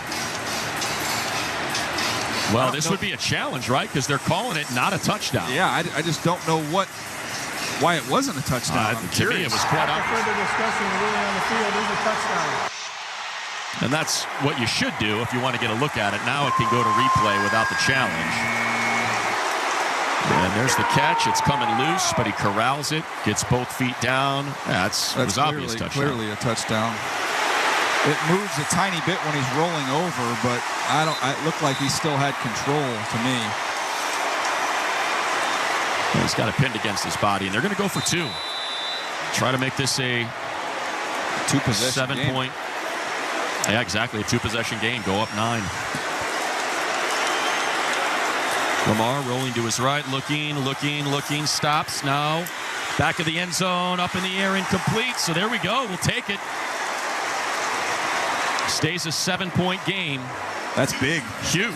Well, this would be a challenge, right? Because they're calling it not a touchdown. Yeah, I just don't know why it wasn't a touchdown. To me, it was quite After further discussion, the ruling on the field is a touchdown. And that's what you should do if you want to get a look at it. Now it can go to replay without the challenge. And there's the catch. It's coming loose, but he corrals it, gets both feet down. That's was obvious touchdown. Clearly a touchdown. It moves a tiny bit when he's rolling over, but it looked like he still had control to me. He's got it pinned against his body, and they're going to go for 2. Try to make this a 2-possession 7-point. Yeah, exactly. A 2-possession game. Go up 9. Lamar rolling to his right, looking, stops now. Back of the end zone, up in the air, incomplete. So there we go. We'll take it. Stays a 7-point game. That's big. Huge.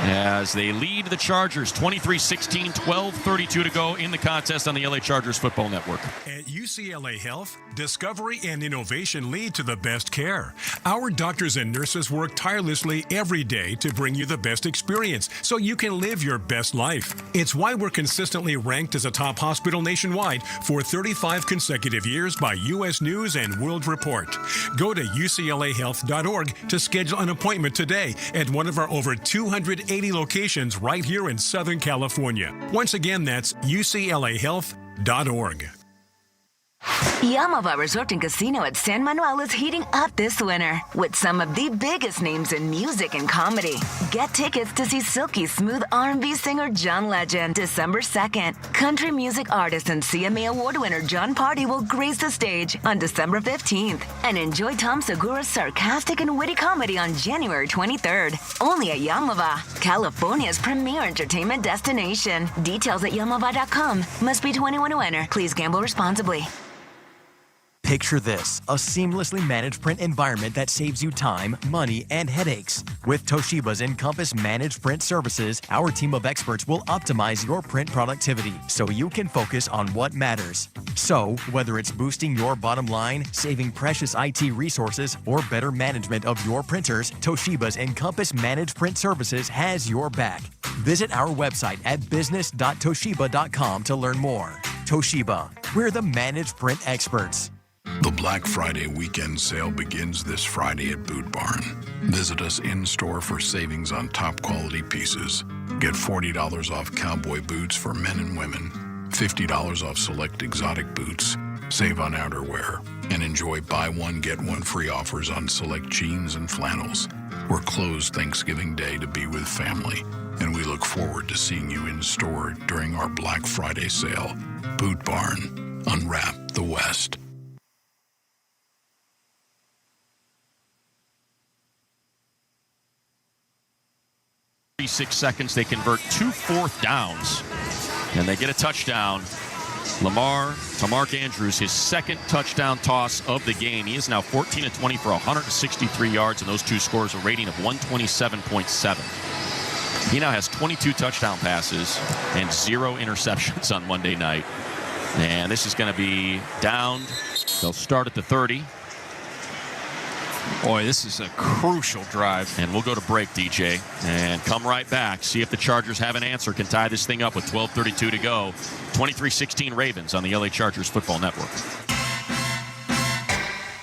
As they lead the Chargers 23-16, 12:32 to go in the contest on the LA Chargers Football Network. At UCLA Health, discovery and innovation lead to the best care. Our doctors and nurses work tirelessly every day to bring you the best experience so you can live your best life. It's why we're consistently ranked as a top hospital nationwide for 35 consecutive years by U.S. News and World Report. Go to uclahealth.org to schedule an appointment today at one of our over 280 locations right here in Southern California. Once again, that's uclahealth.org. Yamava Resort and Casino at San Manuel is heating up this winter with some of the biggest names in music and comedy. Get tickets to see silky smooth R&B singer John Legend December 2nd. Country music artist and CMA Award winner John Party will grace the stage on December 15th. And enjoy Tom Segura's sarcastic and witty comedy on January 23rd. Only at Yamava, California's premier entertainment destination. Details at yamava.com. Must be 21 to enter. Please gamble responsibly. Picture this, a seamlessly managed print environment that saves you time, money, and headaches. With Toshiba's Encompass Managed Print Services, our team of experts will optimize your print productivity so you can focus on what matters. So, whether it's boosting your bottom line, saving precious IT resources, or better management of your printers, Toshiba's Encompass Managed Print Services has your back. Visit our website at business.toshiba.com to learn more. Toshiba, we're the managed print experts. The Black Friday weekend sale begins this Friday at Boot Barn. Visit us in-store for savings on top quality pieces. Get $40 off cowboy boots for men and women, $50 off select exotic boots, save on outerwear, and enjoy buy one, get one free offers on select jeans and flannels. We're closed Thanksgiving Day to be with family, and we look forward to seeing you in store during our Black Friday sale. Boot Barn. Unwrap the West. 36 seconds, they convert 2 fourth downs, and they get a touchdown. Lamar to Mark Andrews, his second touchdown toss of the game. He is now 14 of 20 for 163 yards, and those two scores a rating of 127.7. He now has 22 touchdown passes and 0 interceptions on Monday night. And this is going to be downed. They'll start at the 30. Boy, this is a crucial drive. And we'll go to break, DJ, and come right back. See if the Chargers have an answer, can tie this thing up with 12:32 to go. 23-16 Ravens on the LA Chargers Football Network.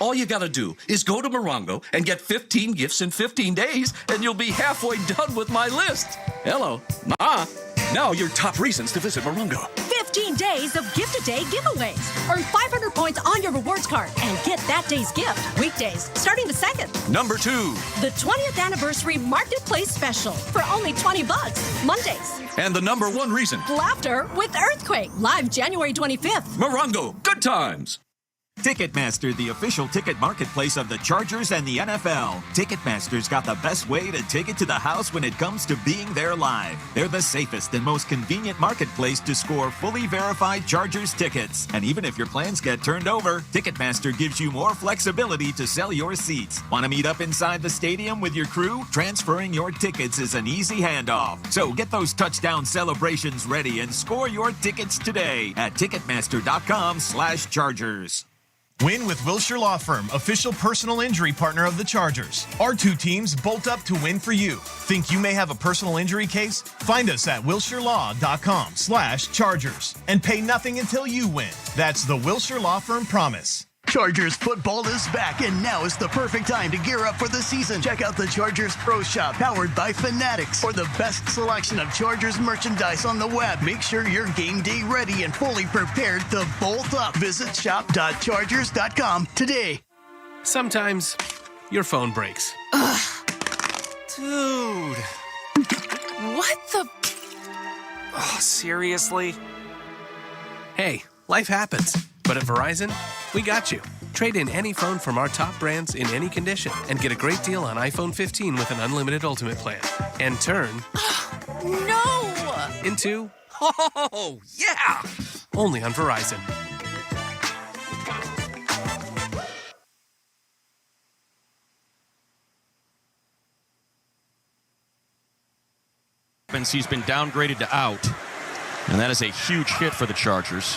All you got to do is go to Morongo and get 15 gifts in 15 days, and you'll be halfway done with my list. Hello, Ma. Now your top reasons to visit Morongo. 15 days of gift-a-day giveaways. Earn 500 points on your rewards card and get that day's gift. Weekdays, starting the 2nd. Number 2. The 20th anniversary marketplace special for only $20. Mondays. And the number 1 reason. Laughter with Earthquake. Live January 25th. Morongo. Good times. Ticketmaster, the official ticket marketplace of the Chargers and the NFL. Ticketmaster's got the best way to take it to the house when it comes to being there live. They're the safest and most convenient marketplace to score fully verified Chargers tickets. And even if your plans get turned over, Ticketmaster gives you more flexibility to sell your seats. Want to meet up inside the stadium with your crew? Transferring your tickets is an easy handoff. So get those touchdown celebrations ready and score your tickets today at Ticketmaster.com/Chargers. Win with Wilshire Law Firm, official personal injury partner of the Chargers. Our 2 teams bolt up to win for you. Think you may have a personal injury case? Find us at wilshirelaw.com/Chargers and pay nothing until you win. That's the Wilshire Law Firm promise. Chargers football is back, and now is the perfect time to gear up for the season. Check out the Chargers Pro Shop, powered by Fanatics, for the best selection of Chargers merchandise on the web. Make sure you're game day ready and fully prepared to bolt up. Visit shop.chargers.com today. Sometimes your phone breaks. Ugh. Dude. What the? Oh, seriously? Hey, life happens. But at Verizon, we got you. Trade in any phone from our top brands in any condition and get a great deal on iPhone 15 with an unlimited ultimate plan. And turn... No! Into... Oh, yeah! Only on Verizon. He's been downgraded to out, and that is a huge hit for the Chargers.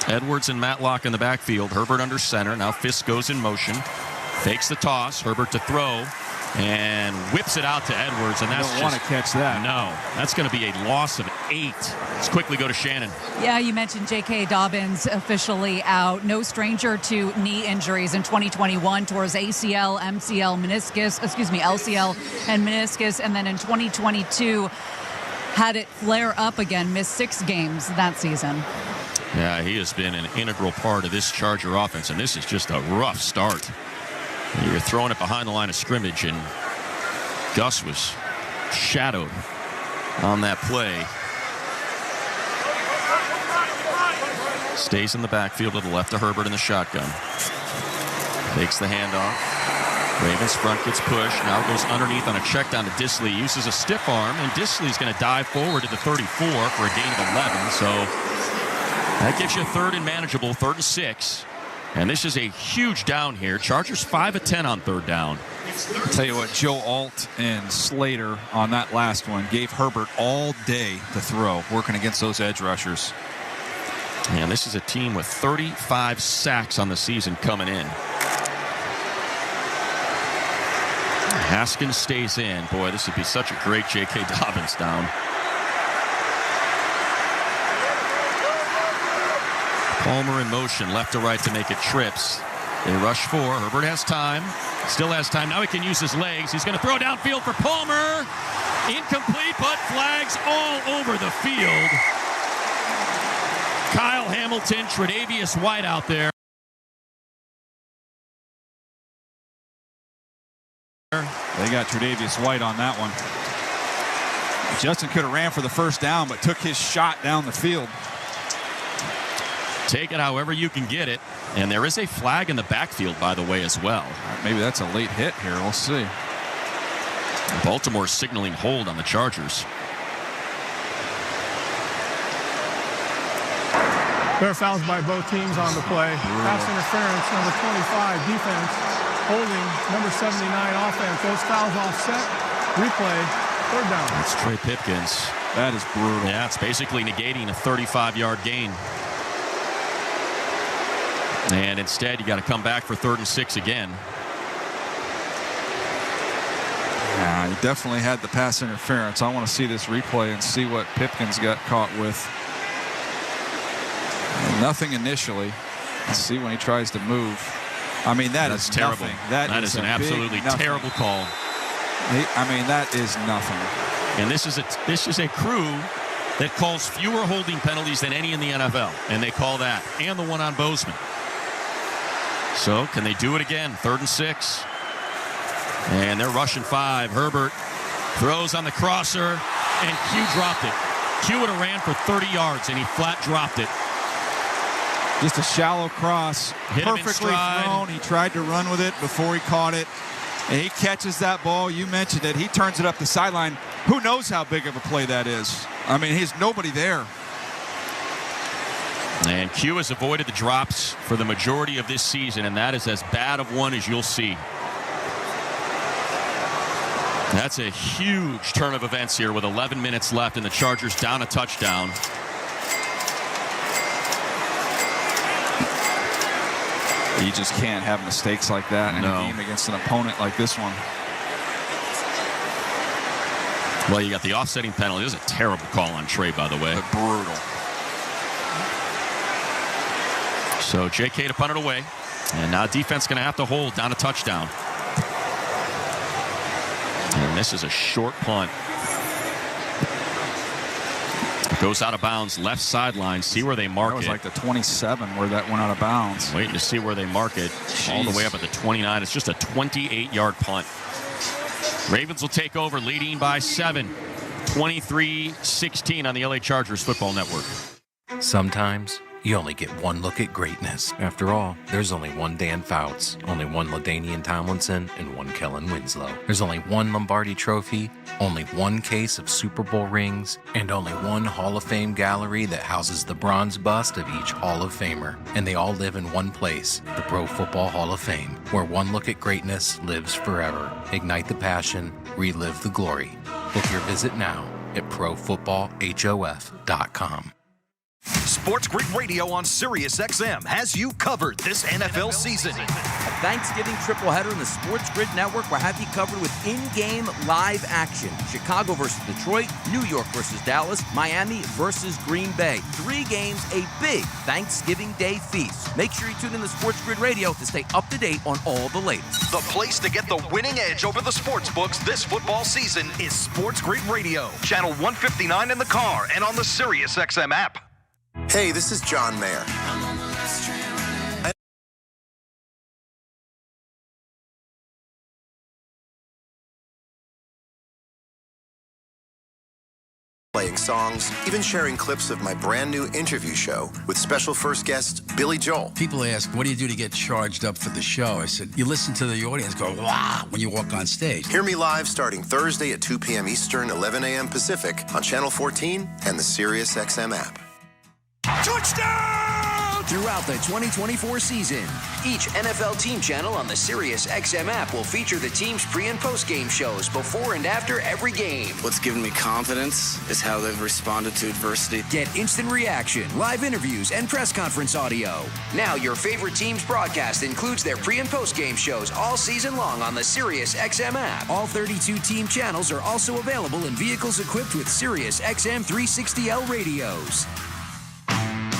Edwards and Matlock in the backfield. Herbert under center. Now Fisk goes in motion. Fakes the toss. Herbert to throw. And whips it out to Edwards. And that's don't want to catch that. No. That's going to be a loss of 8. Let's quickly go to Shannon. Yeah, you mentioned J.K. Dobbins officially out. No stranger to knee injuries in 2021 towards ACL, MCL, meniscus, LCL and meniscus. And then in 2022, had it flare up again, missed 6 games that season. Yeah, he has been an integral part of this Charger offense, and this is just a rough start. You're throwing it behind the line of scrimmage, and Gus was shadowed on that play. Stays in the backfield to the left of Herbert in the shotgun. Takes the handoff. Ravens front gets pushed. Now goes underneath on a check down to Disley. Uses a stiff arm, and Disley's going to dive forward to the 34 for a gain of 11. So that gives you a 3rd and manageable, 3rd and 6. And this is a huge down here. Chargers 5 of 10 on 3rd down. I'll tell you what, Joe Alt and Slater on that last one gave Herbert all day to throw, working against those edge rushers. And this is a team with 35 sacks on the season coming in. Haskins stays in. Boy, this would be such a great J.K. Dobbins down. Palmer in motion, left to right to make it trips. They rush 4. Herbert has time. Still has time. Now he can use his legs. He's going to throw downfield for Palmer. Incomplete, but flags all over the field. Kyle Hamilton, Tre'Davious White out there. They got Tre'Davious White on that one. Justin could have ran for the first down, but took his shot down the field. Take it however you can get it. And there is a flag in the backfield, by the way, as well. Maybe that's a late hit here. We'll see. Baltimore signaling hold on the Chargers. There are fouls by both teams on the play. Pass interference, number 25, defense. Holding, number 79, offense. Those fouls offset. Replay, third down. That's Trey Pipkins. That is brutal. Yeah, it's basically negating a 35-yard gain. And instead, you got to come back for 3rd and 6 again. Yeah, he definitely had the pass interference. I want to see this replay and see what Pipkins got caught with. Nothing initially. Let's see when he tries to move. I mean, that's terrible. Nothing. That is an absolutely terrible call. I mean, that is nothing. And this is a crew that calls fewer holding penalties than any in the NFL, and they call that, and the one on Bozeman. So can they do it again? 3rd and 6, and they're rushing 5. Herbert throws on the crosser, and Q dropped it. Q would have ran for 30 yards, and he flat dropped it. Just a shallow cross, perfectly thrown. He tried to run with it before he caught it. And he catches that ball. You mentioned it. He turns it up the sideline. Who knows how big of a play that is? I mean, he's nobody there. And Q has avoided the drops for the majority of this season, and that is as bad of one as you'll see. That's a huge turn of events here with 11 minutes left, and the Chargers down a touchdown. You just can't have mistakes like that in a game against an opponent like this one. Well, you got the offsetting penalty. It was a terrible call on Trey, by the way. But brutal. So J.K. to punt it away. And now defense going to have to hold down a touchdown. And this is a short punt. It goes out of bounds, left sideline. See where they mark it. That was like the 27 where that went out of bounds. Waiting to see where they mark it. All the way up at the 29. It's just a 28-yard punt. Ravens will take over, leading by 7. 23-16 on the LA Chargers Football Network. Sometimes you only get one look at greatness. After all, there's only one Dan Fouts, only one LaDainian Tomlinson, and one Kellen Winslow. There's only one Lombardi Trophy, only one case of Super Bowl rings, and only one Hall of Fame gallery that houses the bronze bust of each Hall of Famer. And they all live in one place, the Pro Football Hall of Fame, where one look at greatness lives forever. Ignite the passion, relive the glory. Book your visit now at profootballhof.com. Sports Grid Radio on Sirius XM has you covered this NFL season. A Thanksgiving tripleheader in the Sports Grid Network will have you covered with in-game live action. Chicago versus Detroit, New York versus Dallas, Miami versus Green Bay. 3 games, a big Thanksgiving Day feast. Make sure you tune in to Sports Grid Radio to stay up to date on all the latest. The place to get the winning edge over the sports books this football season is Sports Grid Radio. Channel 159 in the car and on the Sirius XM app. Hey, this is John Mayer. Playing songs, even sharing clips of my brand new interview show with special first guest Billy Joel. People ask, what do you do to get charged up for the show? I said, you listen to the audience go, wow, when you walk on stage. Hear me live starting Thursday at 2 p.m. Eastern, 11 a.m. Pacific on Channel 14 and the Sirius XM app. Touchdown! Throughout the 2024 season, each NFL team channel on the Sirius XM app will feature the team's pre- and post-game shows before and after every game. What's given me confidence is how they've responded to adversity. Get instant reaction, live interviews, and press conference audio. Now your favorite team's broadcast includes their pre- and post-game shows all season long on the Sirius XM app. All 32 team channels are also available in vehicles equipped with Sirius XM 360L radios.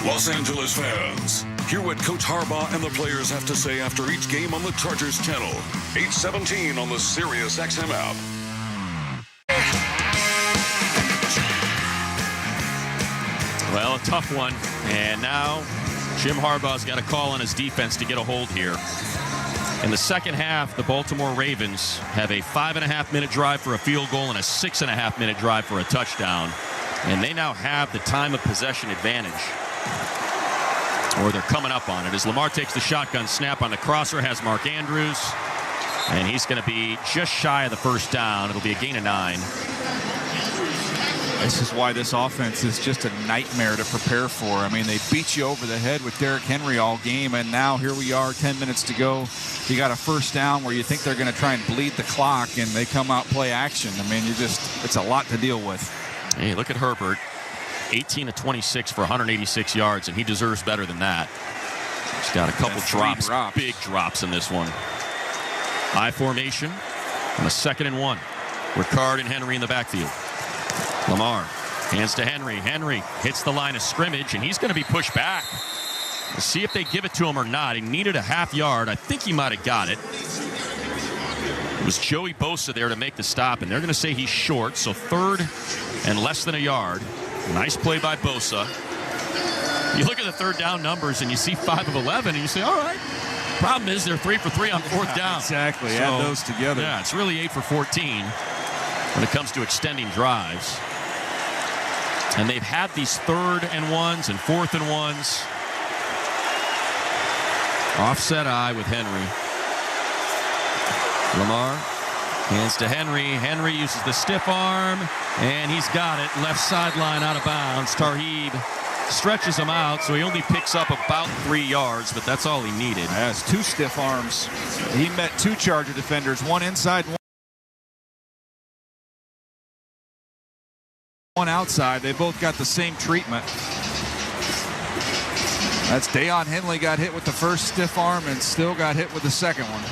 Los Angeles fans, hear what Coach Harbaugh and the players have to say after each game on the Chargers channel. 8:17 on the Sirius XM app. Well, a tough one. And now Jim Harbaugh's got a call on his defense to get a hold here. In the second half, the Baltimore Ravens have a 5.5-minute drive for a field goal and a 6.5-minute drive for a touchdown. And they now have the time of possession advantage. Or they're coming up on it as Lamar takes the shotgun snap on the crosser, has Mark Andrews, and he's going to be just shy of the first down. It'll be a gain of 9. This is why this offense is just a nightmare to prepare for. I mean, they beat you over the head with Derrick Henry all game, and now here we are, 10 minutes to go. You got a first down where you think they're going to try and bleed the clock, and they come out play action. I mean, it's a lot to deal with. Hey, look at Herbert. 18 of 26 for 186 yards, and he deserves better than that. He's got a couple drops, big drops in this one. I formation on a 2nd and 1. Ricard and Henry in the backfield. Lamar hands to Henry. Henry hits the line of scrimmage, and he's going to be pushed back. Let's see if they give it to him or not. He needed a half yard. I think he might have got it. It was Joey Bosa there to make the stop, and they're going to say he's short, so 3rd and less than a yard. Nice play by Bosa. You look at the 3rd down numbers, and you see 5 of 11, and you say, all right. Problem is they're 3 for 3 on 4th down. Exactly. So, add those together. Yeah, it's really 8 for 14 when it comes to extending drives. And they've had these 3rd and 1s and 4th and 1s. Offset eye with Henry. Lamar hands to Henry. Henry uses the stiff arm, and he's got it. Left sideline out of bounds. Tarheeb stretches him out, so he only picks up about 3 yards, but that's all he needed. Has 2 stiff arms. He met 2 Charger defenders, one inside, one outside. They both got the same treatment. That's Deion Henley got hit with the first stiff arm and still got hit with the second one.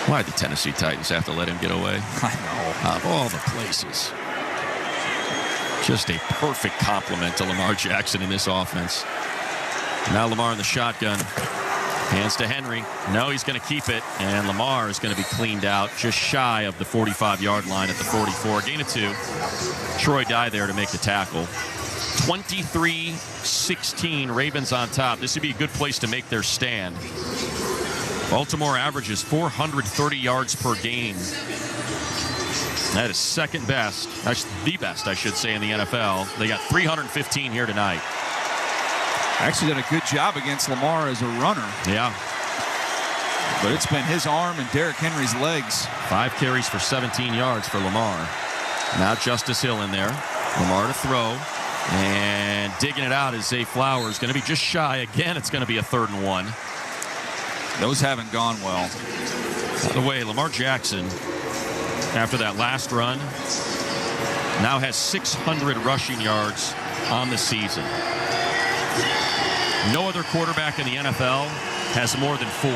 Why'd the Tennessee Titans have to let him get away? I know. Of all the places. Just a perfect compliment to Lamar Jackson in this offense. Now Lamar in the shotgun. Hands to Henry. No, he's going to keep it. And Lamar is going to be cleaned out just shy of the 45-yard line at the 44. Gain of 2. Troy Dye there to make the tackle. 23-16, Ravens on top. This would be a good place to make their stand. Baltimore averages 430 yards per game. That is second best. That's the best, I should say, in the NFL. They got 315 here tonight. Actually done a good job against Lamar as a runner. Yeah. But it's been his arm and Derrick Henry's legs. 5 carries for 17 yards for Lamar. Now Justice Hill in there. Lamar to throw. And digging it out is Zay Flowers. Going to be just shy. Again, it's going to be a 3rd and 1. Those haven't gone well. By the way, Lamar Jackson, after that last run, now has 600 rushing yards on the season. No other quarterback in the NFL has more than 4.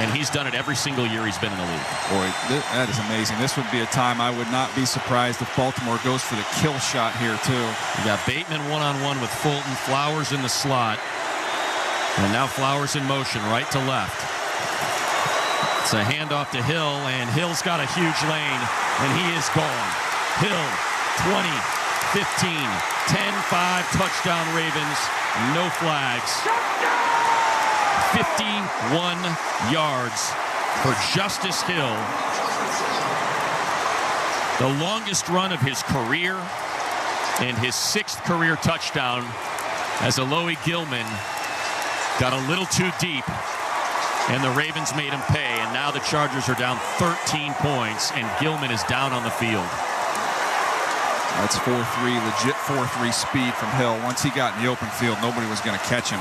And he's done it every single year he's been in the league. Boy, that is amazing. This would be a time I would not be surprised if Baltimore goes for the kill shot here, too. You got Bateman one-on-one with Fulton, Flowers in the slot. And now Flowers in motion, right to left. It's a handoff to Hill, and Hill's got a huge lane, and he is gone. Hill, 20, 15, 10-5, touchdown Ravens, no flags. 51 yards for Justice Hill. The longest run of his career and his 6th career touchdown as Alohi Gilman got a little too deep and the Ravens made him pay, and now the Chargers are down 13 points and Gilman is down on the field. That's 4-3, legit 4-3 speed from Hill. Once he got in the open field, nobody was going to catch him.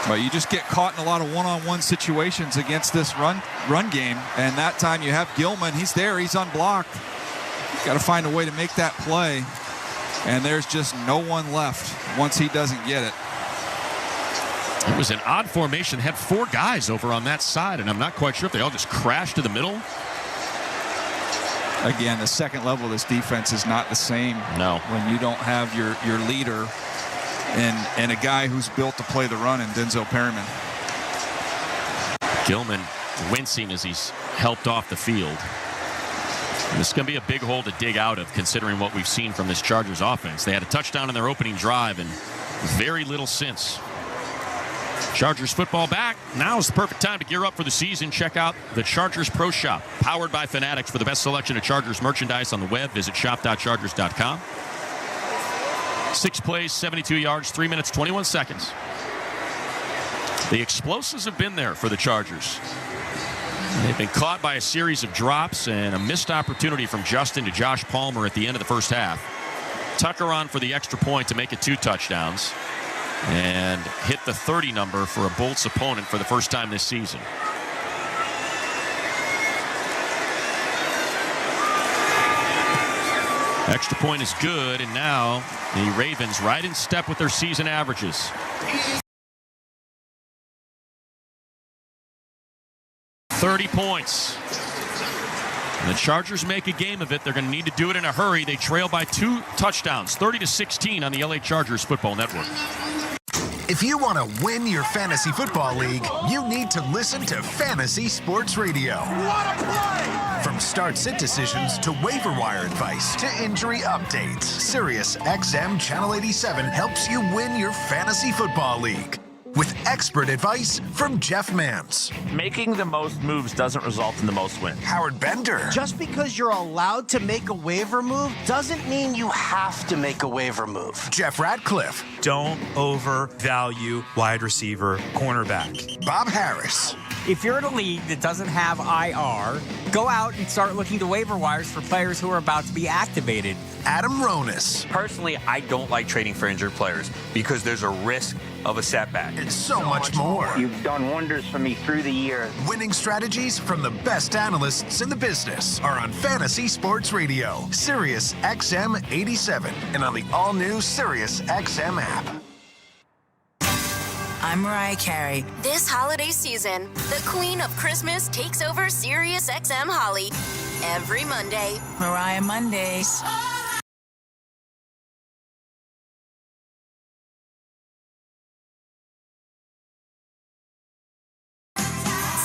But you just get caught in a lot of one-on-one situations against this run game. And that time you have Gilman. He's there. He's unblocked. You've got to find a way to make that play. And there's just no one left once he doesn't get it. It was an odd formation. Had 4 guys over on that side, and I'm not quite sure if they all just crashed to the middle. Again, the second level of this defense is not the same. No. When you don't have your leader and a guy who's built to play the run in Denzel Perryman. Gilman wincing as he's helped off the field. This is going to be a big hole to dig out of, considering what we've seen from this Chargers offense. They had a touchdown in their opening drive and very little since. Chargers football back. Now is the perfect time to gear up for the season. Check out the Chargers Pro Shop, powered by Fanatics. For the best selection of Chargers merchandise on the web, visit shop.chargers.com. 6 plays, 72 yards, 3 minutes, 21 seconds. The explosives have been there for the Chargers. They've been caught by a series of drops and a missed opportunity from Justin to Josh Palmer at the end of the first half. Tucker on for the extra point to make it 2 touchdowns and hit the 30 number for a Bolts opponent for the first time this season. Extra point is good, and now the Ravens right in step with their season averages. 30 points. And the Chargers make a game of it. They're going to need to do it in a hurry. They trail by 2 touchdowns, 30-16 on the LA Chargers Football Network. If you want to win your fantasy football league, you need to listen to Fantasy Sports Radio. What a play! From start-sit decisions to waiver wire advice to injury updates, Sirius XM Channel 87 helps you win your fantasy football league. With expert advice from Jeff Mans. Making the most moves doesn't result in the most wins. Howard Bender. Just because you're allowed to make a waiver move doesn't mean you have to make a waiver move. Jeff Ratcliffe. Don't overvalue wide receiver, cornerback. Bob Harris. If you're in a league that doesn't have IR, go out and start looking to waiver wires for players who are about to be activated. Adam Ronis. Personally, I don't like trading for injured players because there's a risk of a setback. And so much more. You've done wonders for me through the years. Winning strategies from the best analysts in the business are on Fantasy Sports Radio, Sirius XM 87, and on the all-new Sirius XM app. I'm Mariah Carey. This holiday season, the Queen of Christmas takes over Sirius XM Holly every Monday. Mariah Mondays.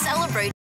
Celebrate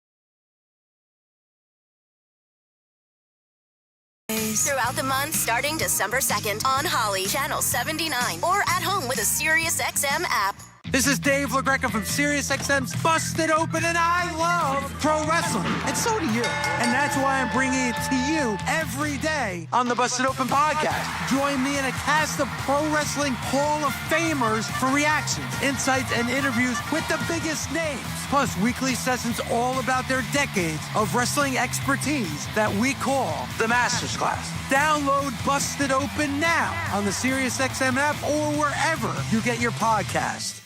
throughout the month starting December 2nd on Holly, Channel 79, or at home with a Sirius XM app. This is Dave LaGreca from SiriusXM's Busted Open, and I love pro wrestling, and so do you. And that's why I'm bringing it to you every day on the Busted Open podcast. Join me in a cast of pro wrestling Hall of Famers for reactions, insights, and interviews with the biggest names. Plus, weekly sessions all about their decades of wrestling expertise that we call the Masters Class. Download Busted Open now on the SiriusXM app or wherever you get your podcast.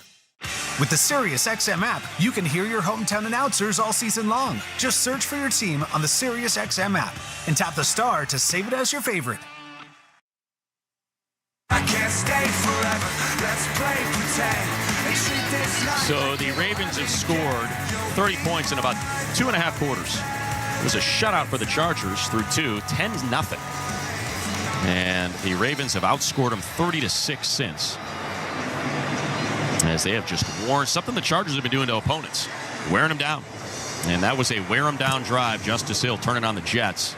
With the Sirius XM app, you can hear your hometown announcers all season long. Just search for your team on the Sirius XM app and tap the star to save it as your favorite. I can't stay forever. Let's play pretend. So the Ravens have scored 30 points in about 2.5 quarters. It was a shutout for the Chargers through 2, 10-0. And the Ravens have outscored them 30-6 since. As they have just worn something the Chargers have been doing to opponents, wearing them down. And that was a wear them down drive. Justice Hill turning on the Jets.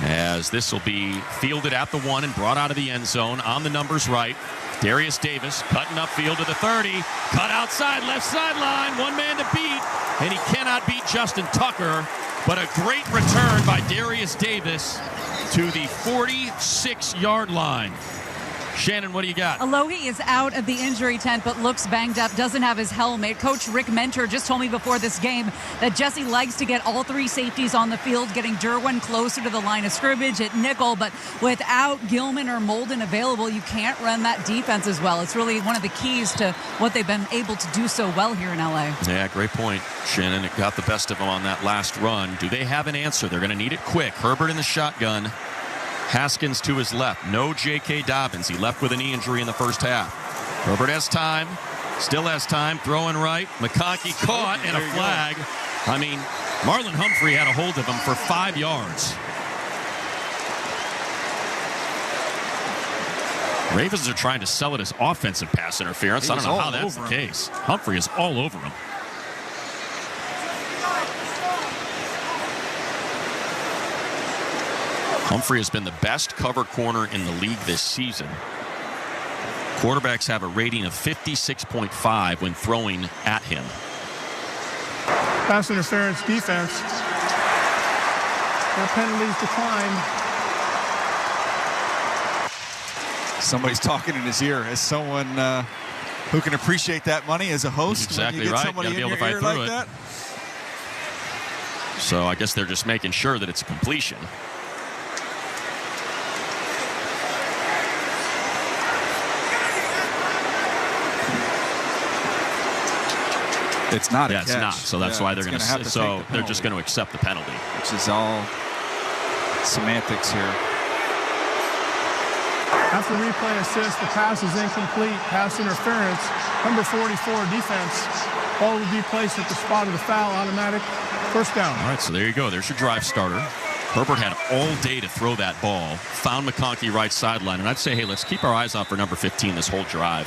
As this will be fielded at the 1 and brought out of the end zone on the numbers right. Darius Davis cutting upfield to the 30. Cut outside, left sideline. One man to beat. And he cannot beat Justin Tucker. But a great return by Darius Davis to the 46-yard line. Shannon, what do you got? Alohi is out of the injury tent but looks banged up, doesn't have his helmet. Coach Rick Mentor just told me before this game that Jesse likes to get all 3 safeties on the field, getting Derwin closer to the line of scrimmage at nickel. But without Gilman or Molden available, you can't run that defense as well. It's really one of the keys to what they've been able to do so well here in LA. Yeah, great point, Shannon. It got the best of them on that last run. Do they have an answer? They're going to need it quick. Herbert in the shotgun. Haskins to his left. No J.K. Dobbins. He left with a knee injury in the first half. Herbert has time. Still has time. Throwing right. McConkey caught and a flag. I mean, Marlon Humphrey had a hold of him for 5 yards. Ravens are trying to sell it as offensive pass interference. I don't know how that's the case. Humphrey is all over him. Humphrey has been the best cover corner in the league this season. Quarterbacks have a rating of 56.5 when throwing at him. Pass interference defense. Their penalties declined. Somebody's talking in his ear. As someone who can appreciate that money as a host, exactly when you get right. somebody Gotta be in able to your fight ear through like it. that. So I guess they're just making sure that it's a completion. It's not a catch. It's not. So that's why they're going to. So they're just going to accept the penalty, which is all semantics here. After replay assist, the pass is incomplete. Pass interference. Number 44 defense. Ball will be placed at the spot of the foul. Automatic first down. All right, so there you go. There's your drive starter. Herbert had all day to throw that ball. Found McConkey right sideline. And I'd say, hey, let's keep our eyes out for number 15 this whole drive.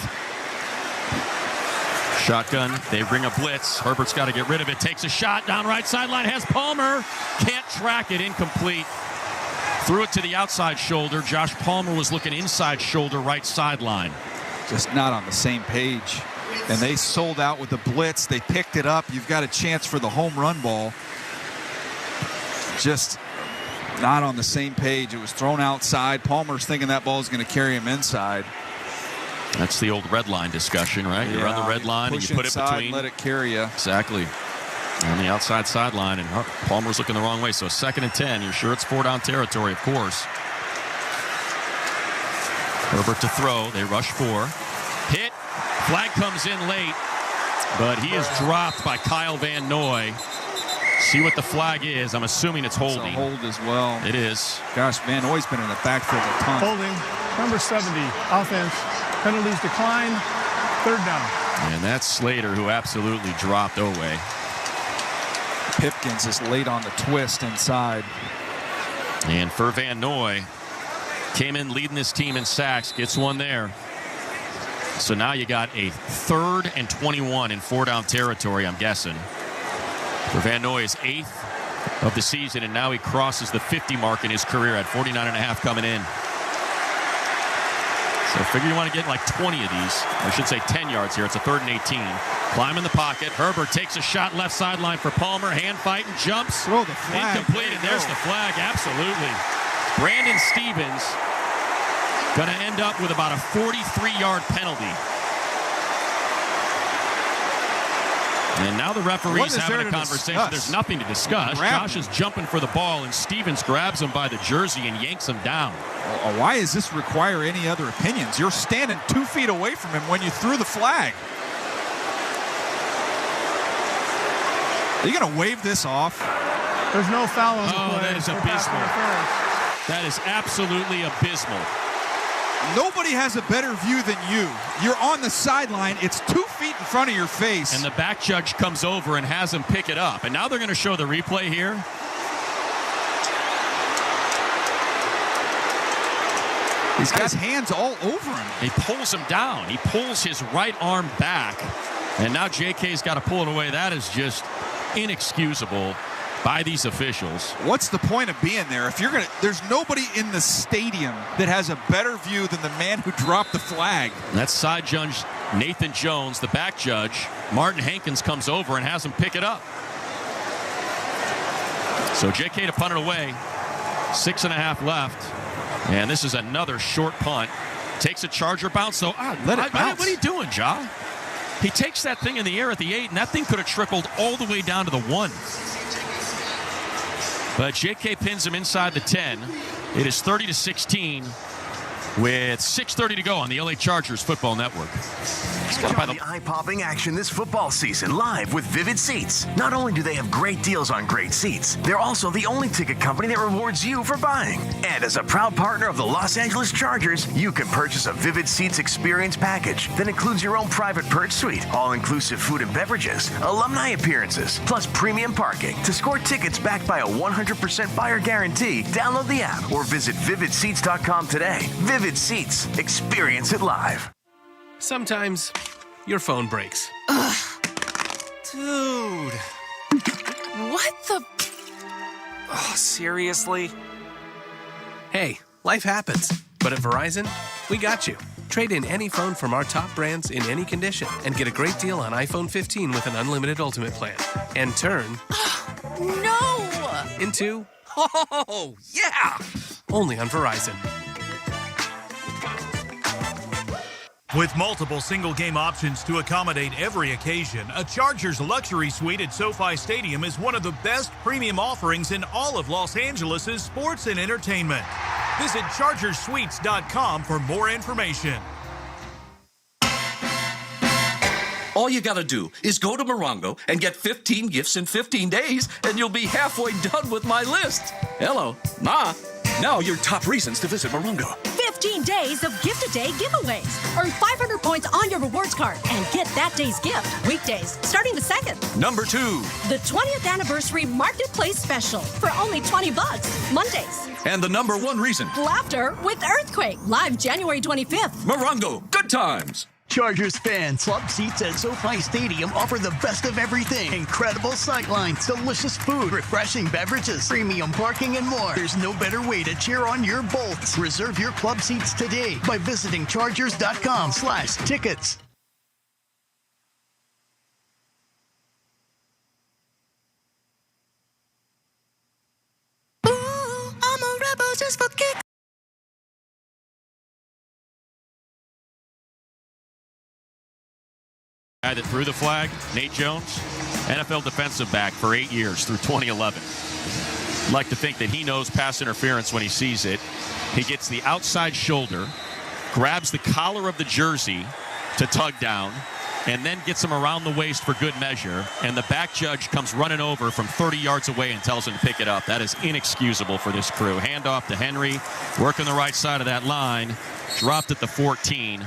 Shotgun. They bring a blitz. Herbert's got to get rid of it. Takes a shot down right sideline. Has Palmer. Can't track it. Incomplete. Threw it to the outside shoulder. Josh Palmer was looking inside shoulder, right sideline. Just not on the same page. And they sold out with the blitz. They picked it up. You've got a chance for the home run ball. Just not on the same page. It was thrown outside. Palmer's thinking that ball is going to carry him inside. That's the old red line discussion, right? You run the red line and you put it between. Let it carry you. Exactly. On the outside sideline, and Palmer's looking the wrong way. So 2nd and 10. You're sure it's 4-down territory, of course. Herbert to throw. They rush 4. Hit. Flag comes in late, but he is dropped by Kyle Van Noy. See what the flag is. I'm assuming it's holding. It's a hold as well. It is. Gosh, Van Noy's been in the backfield a ton. Holding. Number 70 offense. Penalties decline. 3rd down. And that's Slater, who absolutely dropped Oweh. Pipkins is late on the twist inside. And for Van Noy, came in leading this team in sacks, gets one there. So now you got a 3rd and 21 in 4-down territory, I'm guessing. For Van Noy is 8th of the season, and now he crosses the 50 mark in his career at 49.5 coming in. So figure you want to get like 20 of these. I should say 10 yards here. It's a 3rd and 18. Climb in the pocket. Herbert takes a shot left sideline for Palmer. Hand fight and jumps. Throw the flag. Incomplete, and there's the flag. Absolutely. Brandon Stevens going to end up with about a 43-yard penalty. And now the referee's having a conversation. Discuss? There's nothing to discuss. Josh is jumping for the ball, and Stevens grabs him by the jersey and yanks him down. Why does this require any other opinions? You're standing 2 feet away from him when you threw the flag. Are you going to wave this off? There's no foul on the play. That is abysmal. That is absolutely abysmal. Nobody has a better view than you. You're on the sideline. It's 2 feet in front of your face. And the back judge comes over and has him pick it up. And now they're going to show the replay here. He's got his hands all over him. He pulls him down. He pulls his right arm back. And now JK's got to pull it away. That is just inexcusable by these officials. What's the point of being there? If you're gonna, there's nobody in the stadium that has a better view than the man who dropped the flag. That's side judge Nathan Jones, the back judge. Martin Hankins comes over and has him pick it up. So JK to punt it away. 6.5 left. And this is another short punt. Takes a Charger bounce. So let it bounce. What are you doing, Ja? He takes that thing in the air at the 8, and that thing could have trickled all the way down to the 1. But JK pins him inside the 10. It is 30-16 with 6:30 to go on the LA Chargers Football Network. Enjoy the eye-popping action this football season live with Vivid Seats. Not only do they have great deals on great seats, they're also the only ticket company that rewards you for buying. And as a proud partner of the Los Angeles Chargers, you can purchase a Vivid Seats experience package that includes your own private perch suite, all-inclusive food and beverages, alumni appearances, plus premium parking. To score tickets backed by a 100% buyer guarantee, download the app or visit vividseats.com today. Vivid Vivid Seats. Experience it live. Sometimes your phone breaks. Ugh. Dude. What the? Oh, seriously? Hey, life happens. But at Verizon, we got you. Trade in any phone from our top brands in any condition and get a great deal on iPhone 15 with an unlimited ultimate plan. And turn... No! Into... Oh, yeah! Only on Verizon. With multiple single-game options to accommodate every occasion, a Chargers luxury suite at SoFi Stadium is one of the best premium offerings in all of Los Angeles' sports and entertainment. Visit ChargersSuites.com for more information. All you gotta do is go to Morongo and get 15 gifts in 15 days, and you'll be halfway done with my list. Hello, Ma. Now your top reasons to visit Morongo. 15 days of gift-a-day giveaways. Earn 500 points on your rewards card and get that day's gift. Weekdays, starting the 2nd. Number 2. The 20th anniversary marketplace special for only $20. Mondays. And the number 1 reason. Laughter with Earthquake. Live January 25th. Morongo, good times. Chargers fans, club seats at SoFi Stadium offer the best of everything. Incredible sightlines, delicious food, refreshing beverages, premium parking, and more. There's no better way to cheer on your Bolts. Reserve your club seats today by visiting Chargers.com/tickets. Ooh, I'm a rebel just for kicks. Guy that threw the flag, Nate Jones, NFL defensive back for 8 years through 2011. I'd like to think that he knows pass interference when he sees it. He gets the outside shoulder, grabs the collar of the jersey to tug down, and then gets him around the waist for good measure, and the back judge comes running over from 30 yards away and tells him to pick it up. That is inexcusable for this crew. Handoff to Henry, working the right side of that line, dropped at the 14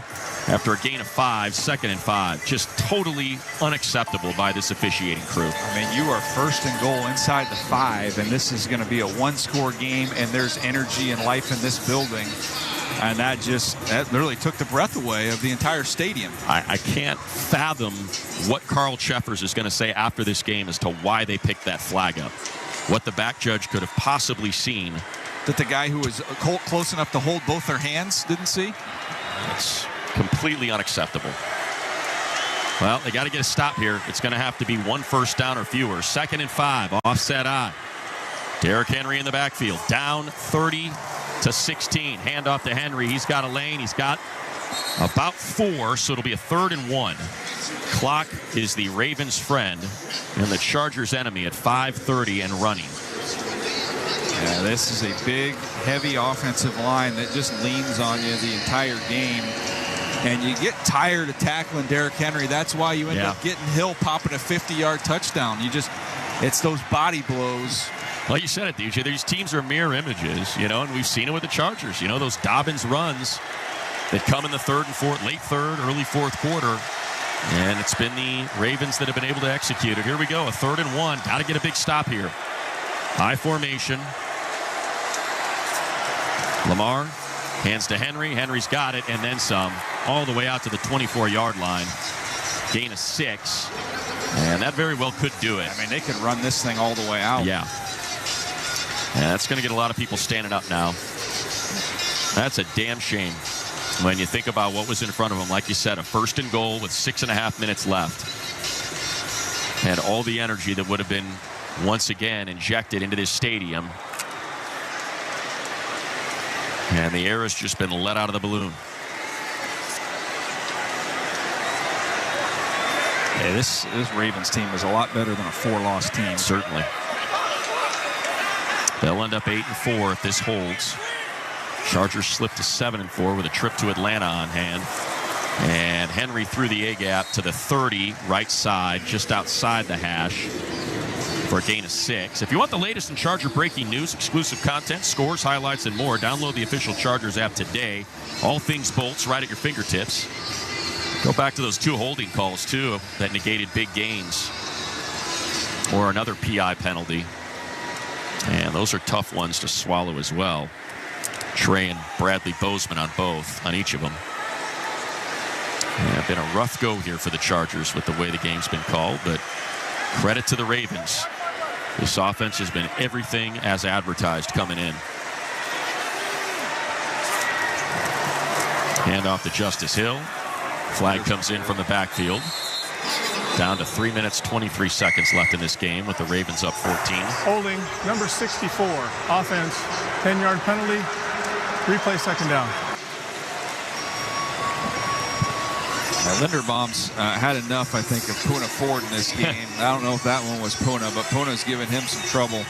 after a gain of 5, 2nd and 5. Just totally unacceptable by this officiating crew. I mean, you are 1st and goal inside the 5, and this is going to be a one-score game, and there's energy and life in this building. And that literally took the breath away of the entire stadium. I can't fathom what Carl Cheffers is going to say after this game as to why they picked that flag up. What the back judge could have possibly seen. That the guy who was close enough to hold both their hands didn't see? It's completely unacceptable. Well, they got to get a stop here. It's going to have to be 1 first down or fewer. 2nd and 5, offset I. Derrick Henry in the backfield, down 30-16. Handoff to Henry. He's got a lane. He's got about 4, so it'll be a 3rd and 1. Clock is the Ravens' friend and the Chargers' enemy at 5:30 and running. Yeah, this is a big, heavy offensive line that just leans on you the entire game. And you get tired of tackling Derrick Henry. That's why you end up getting Hill popping a 50-yard touchdown. It's those body blows. Well, you said it, DJ. These teams are mirror images, and we've seen it with the Chargers. Those Dobbins runs that come in the 3rd and 4th, late 3rd, early 4th quarter. And it's been the Ravens that have been able to execute it. Here we go, a 3rd and 1. Got to get a big stop here. High formation. Lamar hands to Henry. Henry's got it, and then some, all the way out to the 24-yard line. Gain of 6, and that very well could do it. I mean, they could run this thing all the way out. Yeah. And that's going to get a lot of people standing up now. That's a damn shame when you think about what was in front of them. Like you said, a 1st and goal with 6.5 minutes left. And all the energy that would have been once again injected into this stadium. And the air has just been let out of the balloon. Yeah, this Ravens team is a lot better than a 4-loss team. Certainly. They'll end up 8-4 if this holds. Chargers slip to 7-4 with a trip to Atlanta on hand. And Henry through the A-gap to the 30, right side, just outside the hash for a gain of 6. If you want the latest in Charger breaking news, exclusive content, scores, highlights, and more, download the official Chargers app today. All things Bolts right at your fingertips. Go back to those 2 holding calls, too, that negated big gains. Or another PI penalty. And those are tough ones to swallow as well. Trey and Bradley Bozeman on each of them. Yeah, been a rough go here for the Chargers with the way the game's been called, but credit to the Ravens. This offense has been everything as advertised coming in. Hand off to Justice Hill. Flag comes in from the backfield. Down to 3 minutes, 23 seconds left in this game with the Ravens up 14. Holding, number 64. Offense, 10-yard penalty. Replay second down. Linderbaum's had enough, I think, of Poona Ford in this game. I don't know if that one was Poona, but Poona's given him some trouble.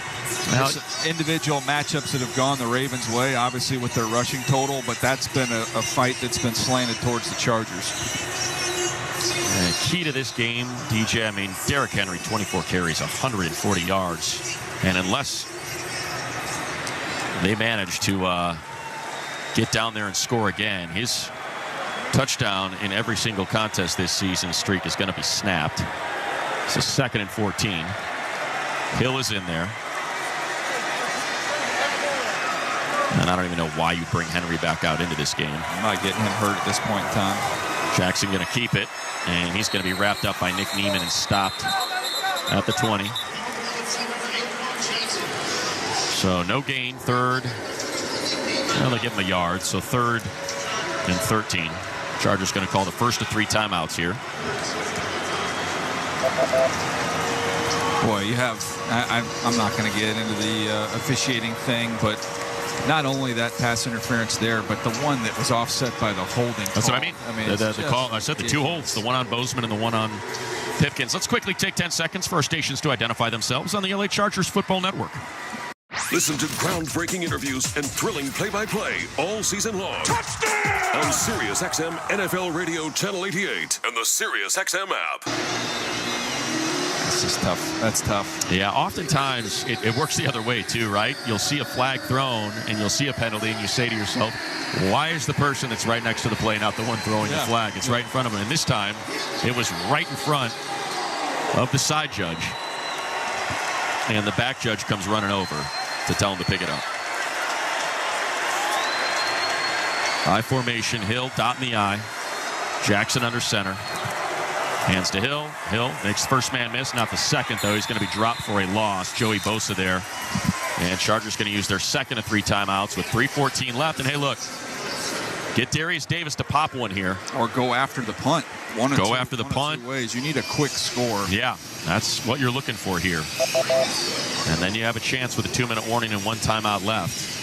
Now, individual matchups that have gone the Ravens' way, obviously with their rushing total, but that's been a fight that's been slanted towards the Chargers. And key to this game, DJ, I mean, Derrick Henry, 24 carries, 140 yards. And unless they manage to get down there and score again, his touchdown in every single contest this season streak is going to be snapped. It's a 2nd and 14. Hill is in there. And I don't even know why you bring Henry back out into this game. I'm not getting him hurt at this point in time. Jackson going to keep it, and he's going to be wrapped up by Nick Neiman and stopped at the 20. So no gain, 3rd. Well, they give him a yard, so 3rd and 13. Chargers going to call the first of 3 timeouts here. Boy, you have, I'm not going to get into the officiating thing, but not only that pass interference there, but the one that was offset by the holding call. That's what I mean. The call, I said the 2 holds, the one on Bozeman and the one on Pipkins. Let's quickly take 10 seconds for our stations to identify themselves on the LA Chargers Football Network. Listen to groundbreaking interviews and thrilling play-by-play all season long. Touchdown! On SiriusXM NFL Radio Channel 88 and the SiriusXM app. This is tough. That's tough. Yeah, oftentimes it works the other way too, right? You'll see a flag thrown and you'll see a penalty and you say to yourself, why is the person that's right next to the play not the one throwing the flag? It's right in front of him. And this time, it was right in front of the side judge. And the back judge comes running over to tell him to pick it up. I formation, Hill, dot in the I. Jackson under center. Hands to Hill. Hill makes first man miss, not the second, though. He's going to be dropped for a loss. Joey Bosa there. And Chargers going to use their 2nd of 3 timeouts with 3:14 left. And hey, look, get Darius Davis to pop one here. Or go after the punt. Go after the punt. Ways. You need a quick score. Yeah, that's what you're looking for here. And then you have a chance with a 2-minute warning and 1 timeout left.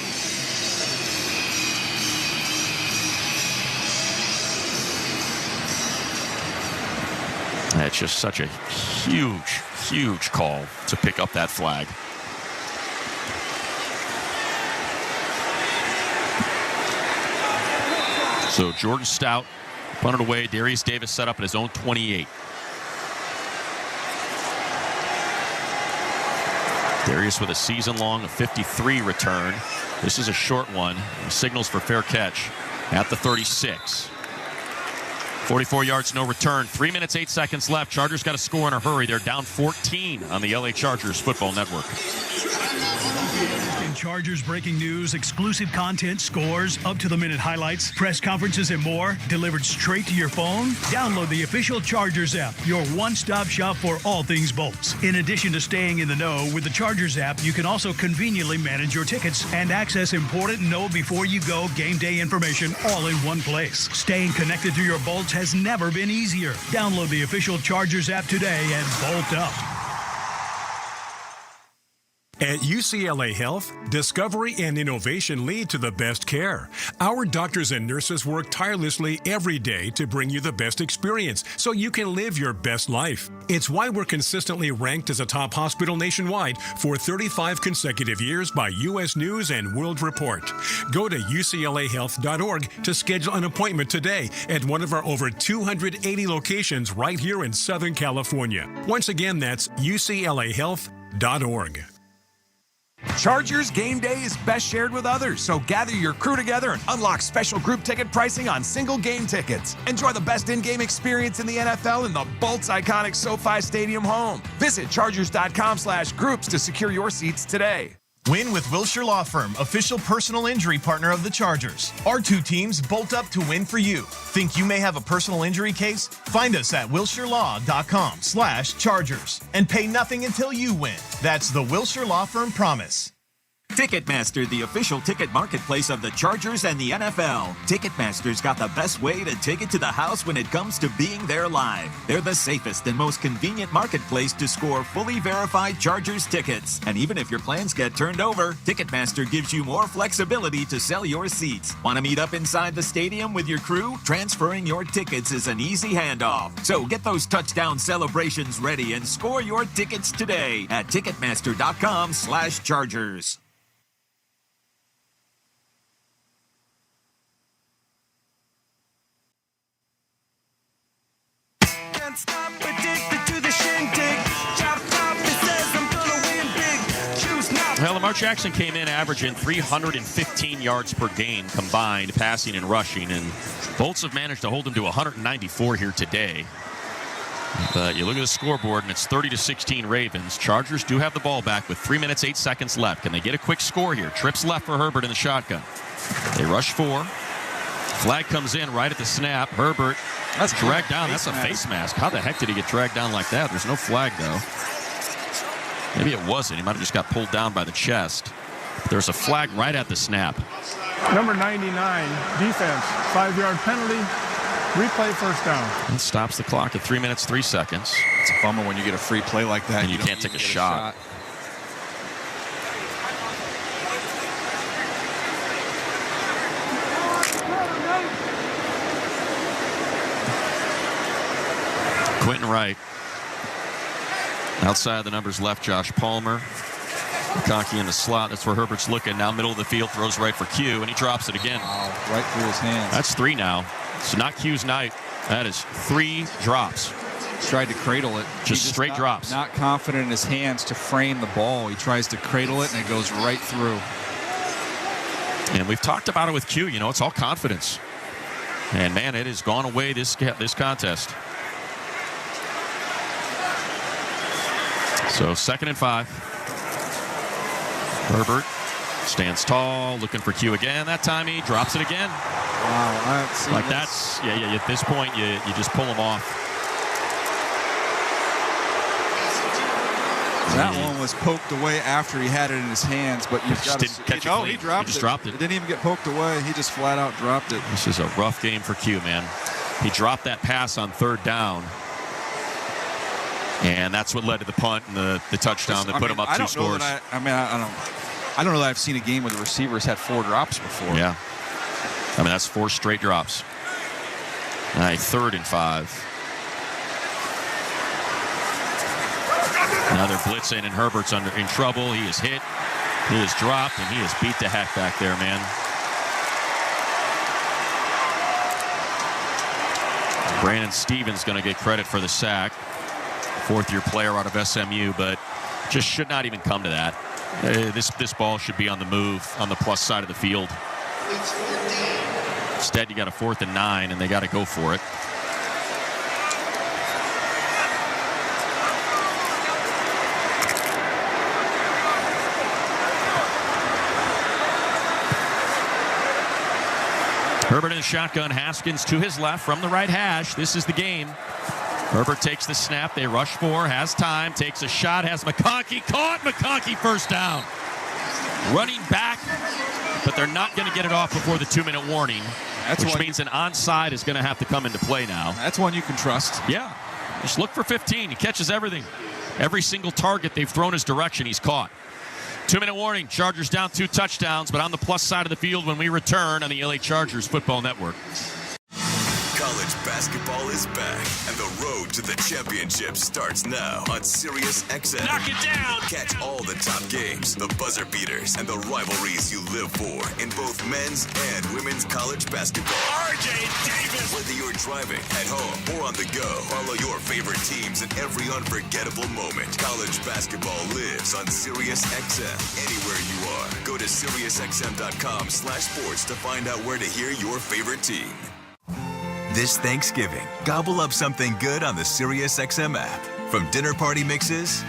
It's just such a huge, huge call to pick up that flag. So Jordan Stout punted away. Darius Davis set up at his own 28. Darius with a season-long 53 return. This is a short one. Signals for fair catch at the 36. 44 yards, no return. 3 minutes, 8 seconds left. Chargers got to score in a hurry. They're down 14 on the LA Chargers Football Network. In Chargers breaking news, exclusive content, scores, up-to-the-minute highlights, press conferences, and more delivered straight to your phone? Download the official Chargers app, your one-stop shop for all things Bolts. In addition to staying in the know with the Chargers app, you can also conveniently manage your tickets and access important know-before-you-go game day information all in one place. Staying connected to your Bolts has never been easier. Download the official Chargers app today and bolt up. At UCLA Health, discovery and innovation lead to the best care. Our doctors and nurses work tirelessly every day to bring you the best experience so you can live your best life. It's why we're consistently ranked as a top hospital nationwide for 35 consecutive years by U.S. News and World Report. Go to uclahealth.org to schedule an appointment today at one of our over 280 locations right here in Southern California. Once again, that's uclahealth.org. Chargers game day is best shared with others, so gather your crew together and unlock special group ticket pricing on single game tickets. Enjoy the best in-game experience in the NFL in the Bolts iconic SoFi Stadium home. Visit chargers.com/groups to secure your seats today. Win with Wilshire Law Firm, official personal injury partner of the Chargers. Our two teams bolt up to win for you. Think you may have a personal injury case? Find us at wilshirelaw.com/Chargers and pay nothing until you win. That's the Wilshire Law Firm promise. Ticketmaster, the official ticket marketplace of the Chargers and the NFL. Ticketmaster's got the best way to take it to the house when it comes to being there live. They're the safest and most convenient marketplace to score fully verified Chargers tickets. And even if your plans get turned over, Ticketmaster gives you more flexibility to sell your seats. Want to meet up inside the stadium with your crew? Transferring your tickets is an easy handoff. So get those touchdown celebrations ready and score your tickets today at Ticketmaster.com/Chargers. Stop, addicted to the shindig. Chop, chop, it says I'm gonna win big. Choose not. Well, Lamar Jackson came in averaging 315 yards per game combined, passing and rushing, and Bolts have managed to hold him to 194 here today. But you look at the scoreboard, and it's 30-16 Ravens. Chargers do have the ball back with 3 minutes, 8 seconds left. Can they get a quick score here? Trips left for Herbert in the shotgun. They rush 4. Flag comes in right at the snap. Herbert that's dragged down. That's a face mask. How the heck did he get dragged down like that? There's no flag, though. Maybe it wasn't. He might have just got pulled down by the chest. There's a flag right at the snap. Number 99, defense, 5-yard penalty, replay first down. It stops the clock at 3 minutes, 3 seconds. It's a bummer when you get a free play like that. And you can't take a shot. Quentin Wright. Outside the numbers left, Josh Palmer. McConkey in the slot. That's where Herbert's looking. Now middle of the field, throws right for Q, and he drops it again. Wow, right through his hands. That's 3 now. It's not Q's night. That is 3 drops. Tried to cradle it. Just straight drops. Not confident in his hands to frame the ball. He tries to cradle it, and it goes right through. And we've talked about it with Q. You know, it's all confidence. And, man, it has gone away this contest. So 2nd and 5. Herbert stands tall, looking for Q again. That time he drops it again. Wow, that's at this point you just pull him off. That one was poked away after he had it in his hands, but you got to catch it. He dropped it. It didn't even get poked away. He just flat out dropped it. This is a rough game for Q, man. He dropped that pass on 3rd down. And that's what led to the punt and the touchdown that put him up 2 scores. I don't know that I've seen a game where the receivers had 4 drops before. Yeah. I mean, that's 4 straight drops. All right, 3rd and 5. Now they're blitzing, and Herbert's in trouble. He is hit. He is dropped, and he has beat the heck back there, man. Brandon Stevens going to get credit for the sack. 4th-year player out of SMU, but just should not even come to that. This ball should be on the move on the plus side of the field. Instead, you got a 4th and 9, and they got to go for it. Herbert in the shotgun. Haskins to his left from the right hash. This is the game. Herbert takes the snap. They rush 4. Has time. Takes a shot. Has McConkey. Caught. McConkey first down. Running back. But they're not going to get it off before the 2-minute warning. Which means an onside is going to have to come into play now. That's one you can trust. Yeah. Just look for 15. He catches everything. Every single target they've thrown his direction, he's caught. 2-minute warning. Chargers down 2 touchdowns, but on the plus side of the field when we return on the LA Chargers Football Network. College basketball is back, and the road to the championship starts now on Sirius XM. Knock it down! Catch all the top games, the buzzer beaters, and the rivalries you live for in both men's and women's college basketball. RJ Davis! Whether you're driving, at home, or on the go, follow your favorite teams in every unforgettable moment. College basketball lives on Sirius XM. Anywhere you are, go to SiriusXM.com/sports to find out where to hear your favorite team. This Thanksgiving, gobble up something good on the SiriusXM app. From dinner party mixes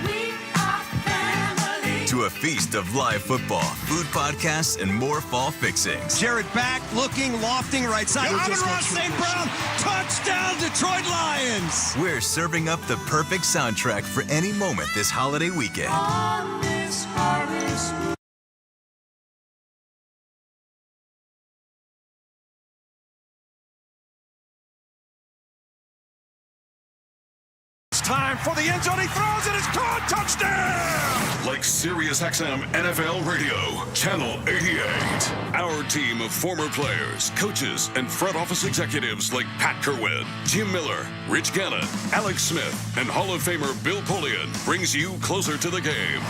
to a feast of live football, food podcasts, and more fall fixings. Jarrett back, looking, lofting, right side. Amon-Ra St. Brown, touchdown, Detroit Lions. We're serving up the perfect soundtrack for any moment this holiday weekend. Time for the end zone. He throws it. It's caught. Touchdown. Like SiriusXM NFL Radio, Channel 88. Our team of former players, coaches, and front office executives like Pat Kerwin, Jim Miller, Rich Gannon, Alex Smith, and Hall of Famer Bill Polian brings you closer to the game.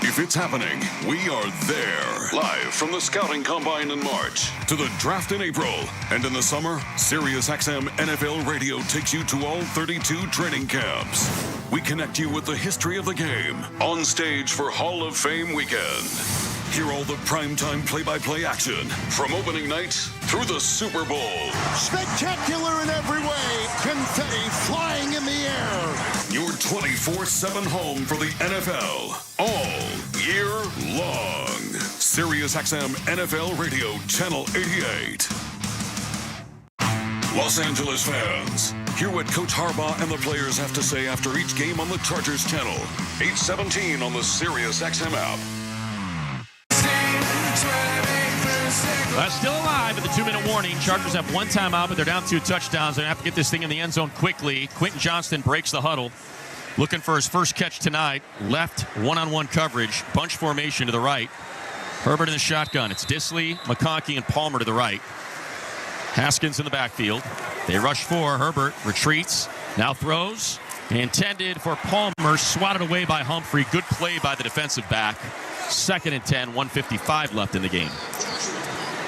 If it's happening, we are there. Live from the Scouting Combine in March to the Draft in April. And in the summer, SiriusXM NFL Radio takes you to all 32 training camps. We connect you with the history of the game on stage for Hall of Fame weekend. Hear all the primetime play-by-play action from opening night through the Super Bowl. Spectacular in every way. Confetti flying in the air. Your 24/7 home for the NFL all year long. SiriusXM NFL Radio, Channel 88. Los Angeles fans, hear what Coach Harbaugh and the players have to say after each game on the Chargers channel. 8:17 on the SiriusXM app. Still alive at the 2-minute warning. Chargers have one timeout, but they're down 2 touchdowns. They have to get this thing in the end zone quickly. Quentin Johnston breaks the huddle, looking for his first catch tonight. Left one-on-one coverage, bunch formation to the right. Herbert in the shotgun. It's Disley, McConkey, and Palmer to the right. Haskins in the backfield. They rush 4. Herbert retreats, now throws. Intended for Palmer, swatted away by Humphrey. Good play by the defensive back. 2nd and 10, 1:55 left in the game.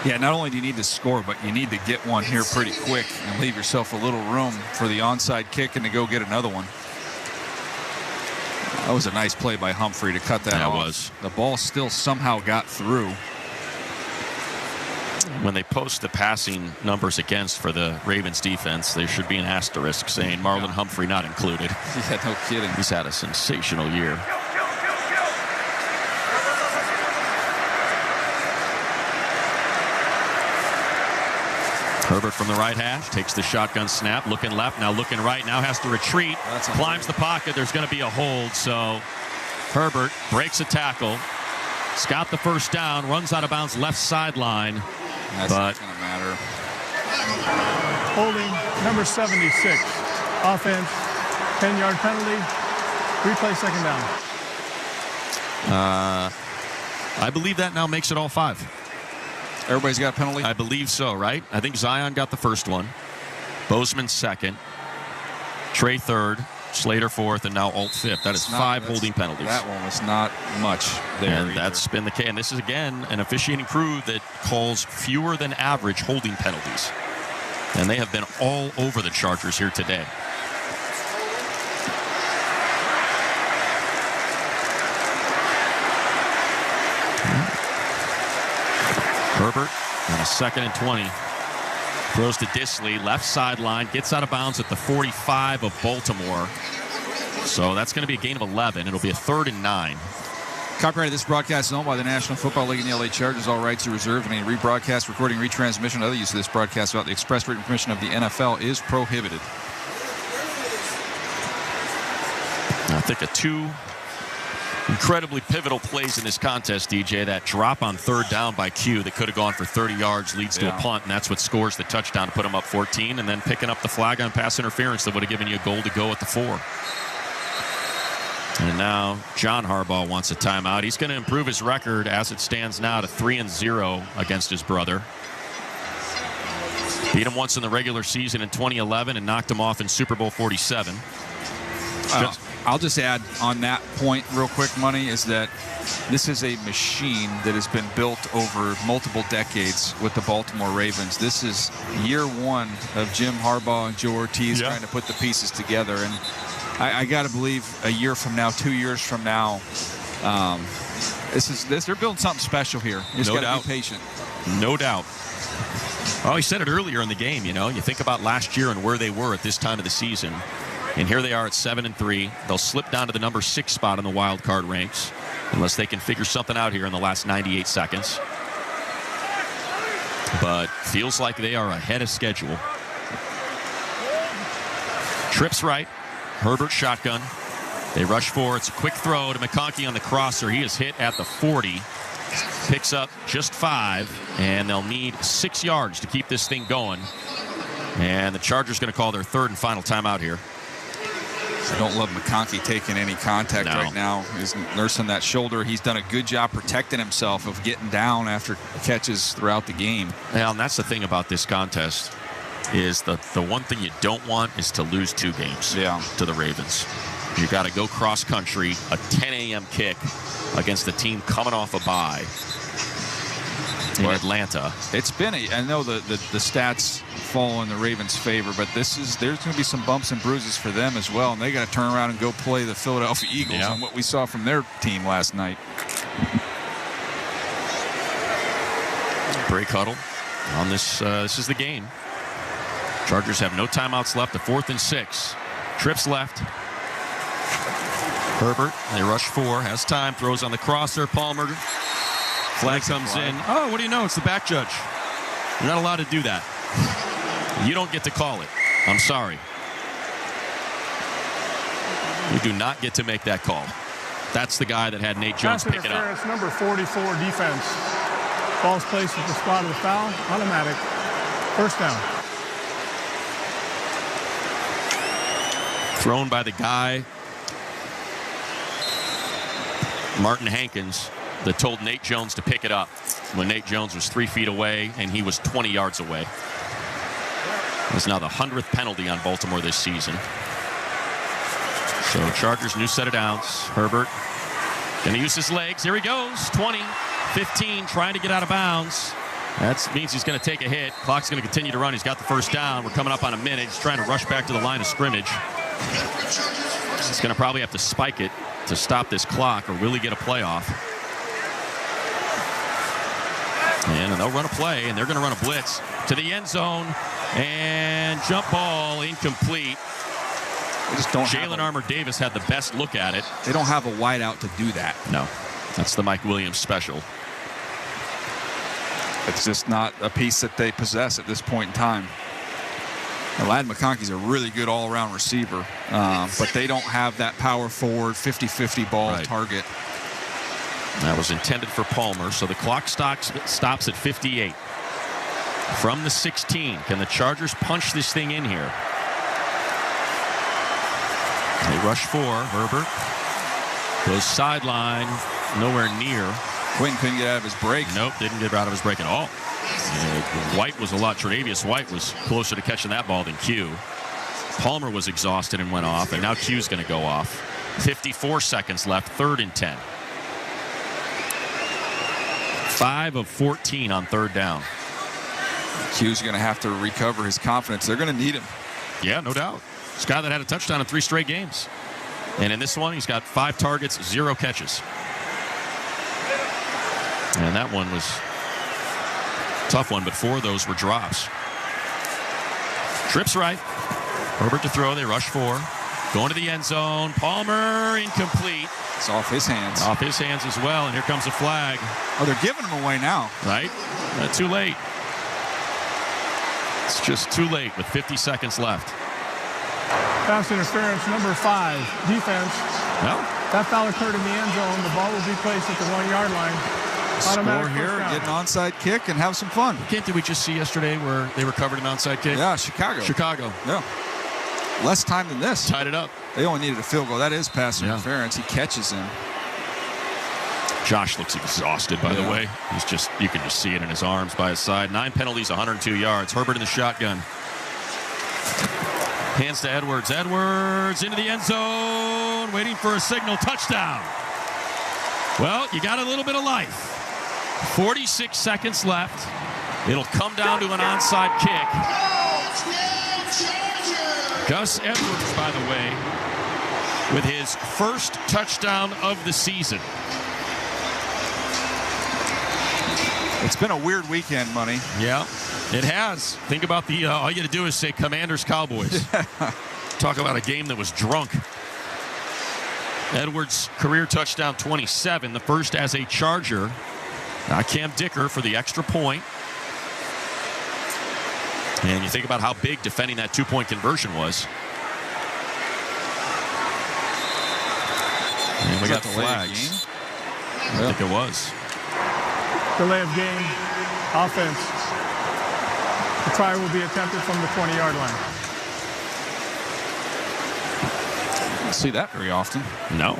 Yeah, not only do you need to score, but you need to get one here pretty quick and leave yourself a little room for the onside kick and to go get another one. That was a nice play by Humphrey to cut that off. It was. The ball still somehow got through. When they post the passing numbers against for the Ravens defense, there should be an asterisk saying Marlon Humphrey not included. Yeah, no kidding. He's had a sensational year. Herbert from the right hash takes the shotgun snap, looking left, now looking right, now has to retreat, climbs the pocket. There's going to be a hold, so Herbert breaks a tackle. He's got the first down, runs out of bounds left sideline. That's not going to matter. Holding number 76. Offense, 10-yard penalty. Replay second down. I believe that now makes it all 5. Everybody's got a penalty? I believe so, right? I think Zion got the first one. Bozeman 2nd. Trey 3rd. Slater 4th, and now Alt 5th. That is 5 holding penalties. That one was not much there. And that's been the case. And this is, again, an officiating crew that calls fewer than average holding penalties. And they have been all over the Chargers here today. Herbert on a 2nd and 20. Throws to Disley, left sideline, gets out of bounds at the 45 of Baltimore. So that's going to be a gain of 11. It'll be a 3rd and 9. Copyright of this broadcast is owned by the National Football League and the LA Chargers. All rights are reserved. Any rebroadcast, recording, retransmission, or other use of this broadcast without the express written permission of the NFL is prohibited. I think 2 incredibly pivotal plays in this contest, DJ. That drop on 3rd down by Q that could have gone for 30 yards leads to a punt, and that's what scores the touchdown to put them up 14, and then picking up the flag on pass interference that would have given you a goal to go at the 4. And now John Harbaugh wants a timeout. He's going to improve his record as it stands now to 3-0 against his brother. Beat him once in the regular season in 2011 and knocked him off in Super Bowl 47. I'll just add on that point real quick, Money, is that this is a machine that has been built over multiple decades with the Baltimore Ravens. This is year 1 of Jim Harbaugh and Joe Ortiz trying to put the pieces together. And I got to believe a year from now, 2 years from now, they're building something special here. You just got to be patient. No doubt. Oh, he said it earlier in the game, you know. You think about last year and where they were at this time of the season. And here they are at 7-3. They'll slip down to the number 6 spot in the wild card ranks. unless they can figure something out here in the last 98 seconds. But feels like they are ahead of schedule. Trips right. Herbert shotgun. They rush for. It's a quick throw to McConkey on the crosser. He is hit at the 40. Picks up just 5, and they'll need 6 yards to keep this thing going. And the Chargers going to call their third and final timeout here. I don't love McConkey taking any contact right now. He's nursing that shoulder. He's done a good job protecting himself of getting down after catches throughout the game. Well, and that's the thing about this contest is the one thing you don't want is to lose 2 games to the Ravens. You got to go cross country, a 10 a.m. kick against a team coming off a bye in Atlanta. It's been I know the stats fall in the Ravens' favor, but there's going to be some bumps and bruises for them as well, and they got to turn around and go play the Philadelphia Eagles on what we saw from their team last night. Break huddle on this. This is the game. Chargers have no timeouts left. A 4th and 6. Trips left. Herbert, they rush 4, has time, throws on the crosser. Palmer, flag comes in. Oh, what do you know? It's the back judge. You're not allowed to do that. You don't get to call it. I'm sorry. You do not get to make that call. That's the guy that had Nate Jones pick it up. Number 44 defense. Ball's placed at the spot of the foul. Automatic. First down. Thrown by the guy, Martin Hankins, that told Nate Jones to pick it up when Nate Jones was 3 feet away and he was 20 yards away. It's now the 100th penalty on Baltimore this season. So Chargers, new set of downs. Herbert going to use his legs. Here he goes. 20, 15, trying to get out of bounds. That means he's going to take a hit. Clock's going to continue to run. He's got the first down. We're coming up on a minute. He's trying to rush back to the line of scrimmage. He's going to probably have to spike it to stop this clock or really get a play off. And they'll run a play, and they're going to run a blitz to the end zone. And jump ball incomplete. They just don't. Jalen Armour-Davis had the best look at it. They don't have a wideout to do that. No, that's the Mike Williams special. It's just not a piece that they possess at this point in time. Ladd McConkey's a really good all-around receiver, but they don't have that power forward 50-50 ball target. That was intended for Palmer, so the clock stops at 58. From the 16, can the Chargers punch this thing in here? They rush 4. Herbert goes sideline, nowhere near. Quinn couldn't get out of his break. Nope, didn't get out of his break at all. White was Tre'Davious White was closer to catching that ball than Q. Palmer was exhausted and went off, and now Q's going to go off. 54 seconds left, 3rd and 10. 5 of 14 on 3rd down. Q's going to have to recover his confidence. They're going to need him. Yeah, no doubt. This guy that had a touchdown in 3 straight games. And in this one, he's got 5 targets, 0 catches. And that one was a tough one, but 4 of those were drops. Trips right. Herbert to throw. They rush 4. Going to the end zone. Palmer, incomplete. It's off his hands. Off his hands as well, and here comes a flag. Oh, they're giving him away now. Right? Too late. It's just too late with 50 seconds left. Pass interference, number 5, defense. No. That foul occurred in the end zone. The ball will be placed at the 1-yard line. Score here, get an onside kick, and have some fun. Did we just see yesterday where they recovered an onside kick? Yeah, Chicago. Yeah. Less time than this. Tied it up. They only needed a field goal. That is pass interference. He catches him. Josh looks exhausted, by the way. You can just see it in his arms by his side. 9 penalties, 102 yards. Herbert in the shotgun. Hands to Edwards. Edwards into the end zone, waiting for a signal. Touchdown. Well, you got a little bit of life. 46 seconds left. It'll come down to an onside kick. Gus Edwards, by the way, with his first touchdown of the season. It's been a weird weekend, Money. Yeah, it has. Think about all you got to do is say Commanders Cowboys. Talk about a game that was drunk. Edwards' career touchdown 27, the first as a Charger. Cam Dicker for the extra point. And you think about how big defending that two-point conversion was. And we got the flags. I think it was. Delay of game, offense. The try will be attempted from the 20-yard line. Don't see that very often. No.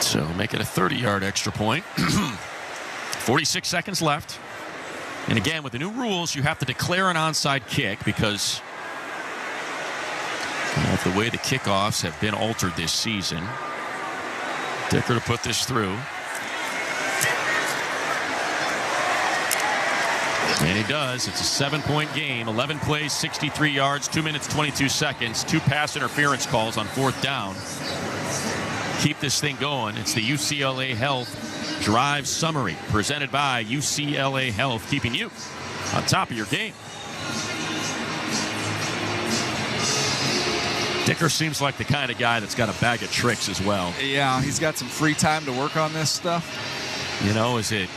So make it a 30-yard extra point. 46 seconds left. And again, with the new rules, you have to declare an onside kick because of the way the kickoffs have been altered this season. Dicker to put this through. And he does. It's a 7-point game. 11 plays, 63 yards, 2 minutes, 22 seconds. 2 pass interference calls on 4th down. Keep this thing going. It's the UCLA Health Drive Summary presented by UCLA Health, keeping you on top of your game. Dicker seems like the kind of guy that's got a bag of tricks as well. Yeah, he's got some free time to work on this stuff. You know, is it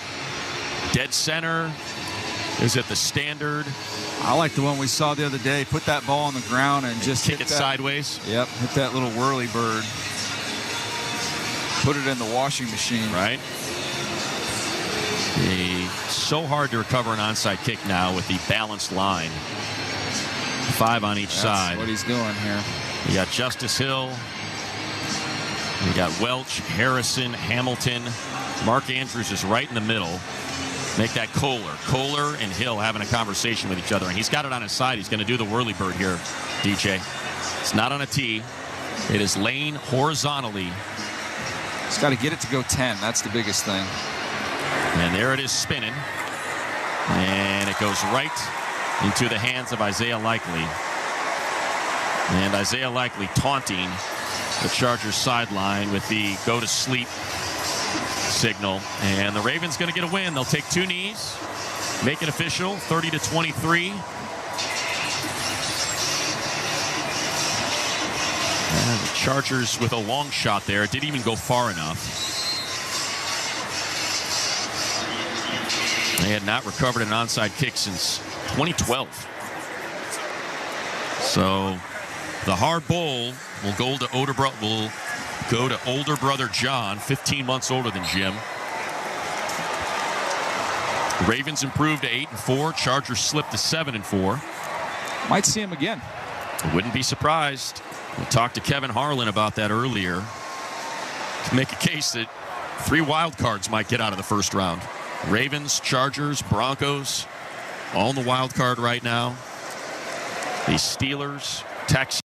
dead center? Is it the standard? I like the one we saw the other day. Put that ball on the ground and just kick it sideways. Yep, hit that little whirly bird. Put it in the washing machine. Right. So hard to recover an onside kick now with the balanced line. 5 on each side. That's what he's doing here. You got Justice Hill. You got Welch, Harrison, Hamilton. Mark Andrews is right in the middle. Make that Kohler. Kohler and Hill having a conversation with each other. And he's got it on his side. He's going to do the whirly bird here, DJ. It's not on a tee. It is laying horizontally. He's got to get it to go 10. That's the biggest thing. And there it is spinning. And it goes right into the hands of Isaiah Likely. And Isaiah Likely taunting the Chargers sideline with the go to sleep signal. And the Ravens going to get a win. They'll take 2 knees, make it official, 30-23. And the Chargers with a long shot there. It didn't even go far enough. They had not recovered an onside kick since 2012. So the hard bowl will go to older brother John, 15 months older than Jim. Ravens improved to 8-4. Chargers slipped to 7-4. Might see him again. I wouldn't be surprised. We talked to Kevin Harlan about that earlier. To make a case that 3 wild cards might get out of the first round. Ravens, Chargers, Broncos, all in the wild card right now. The Steelers, Texans.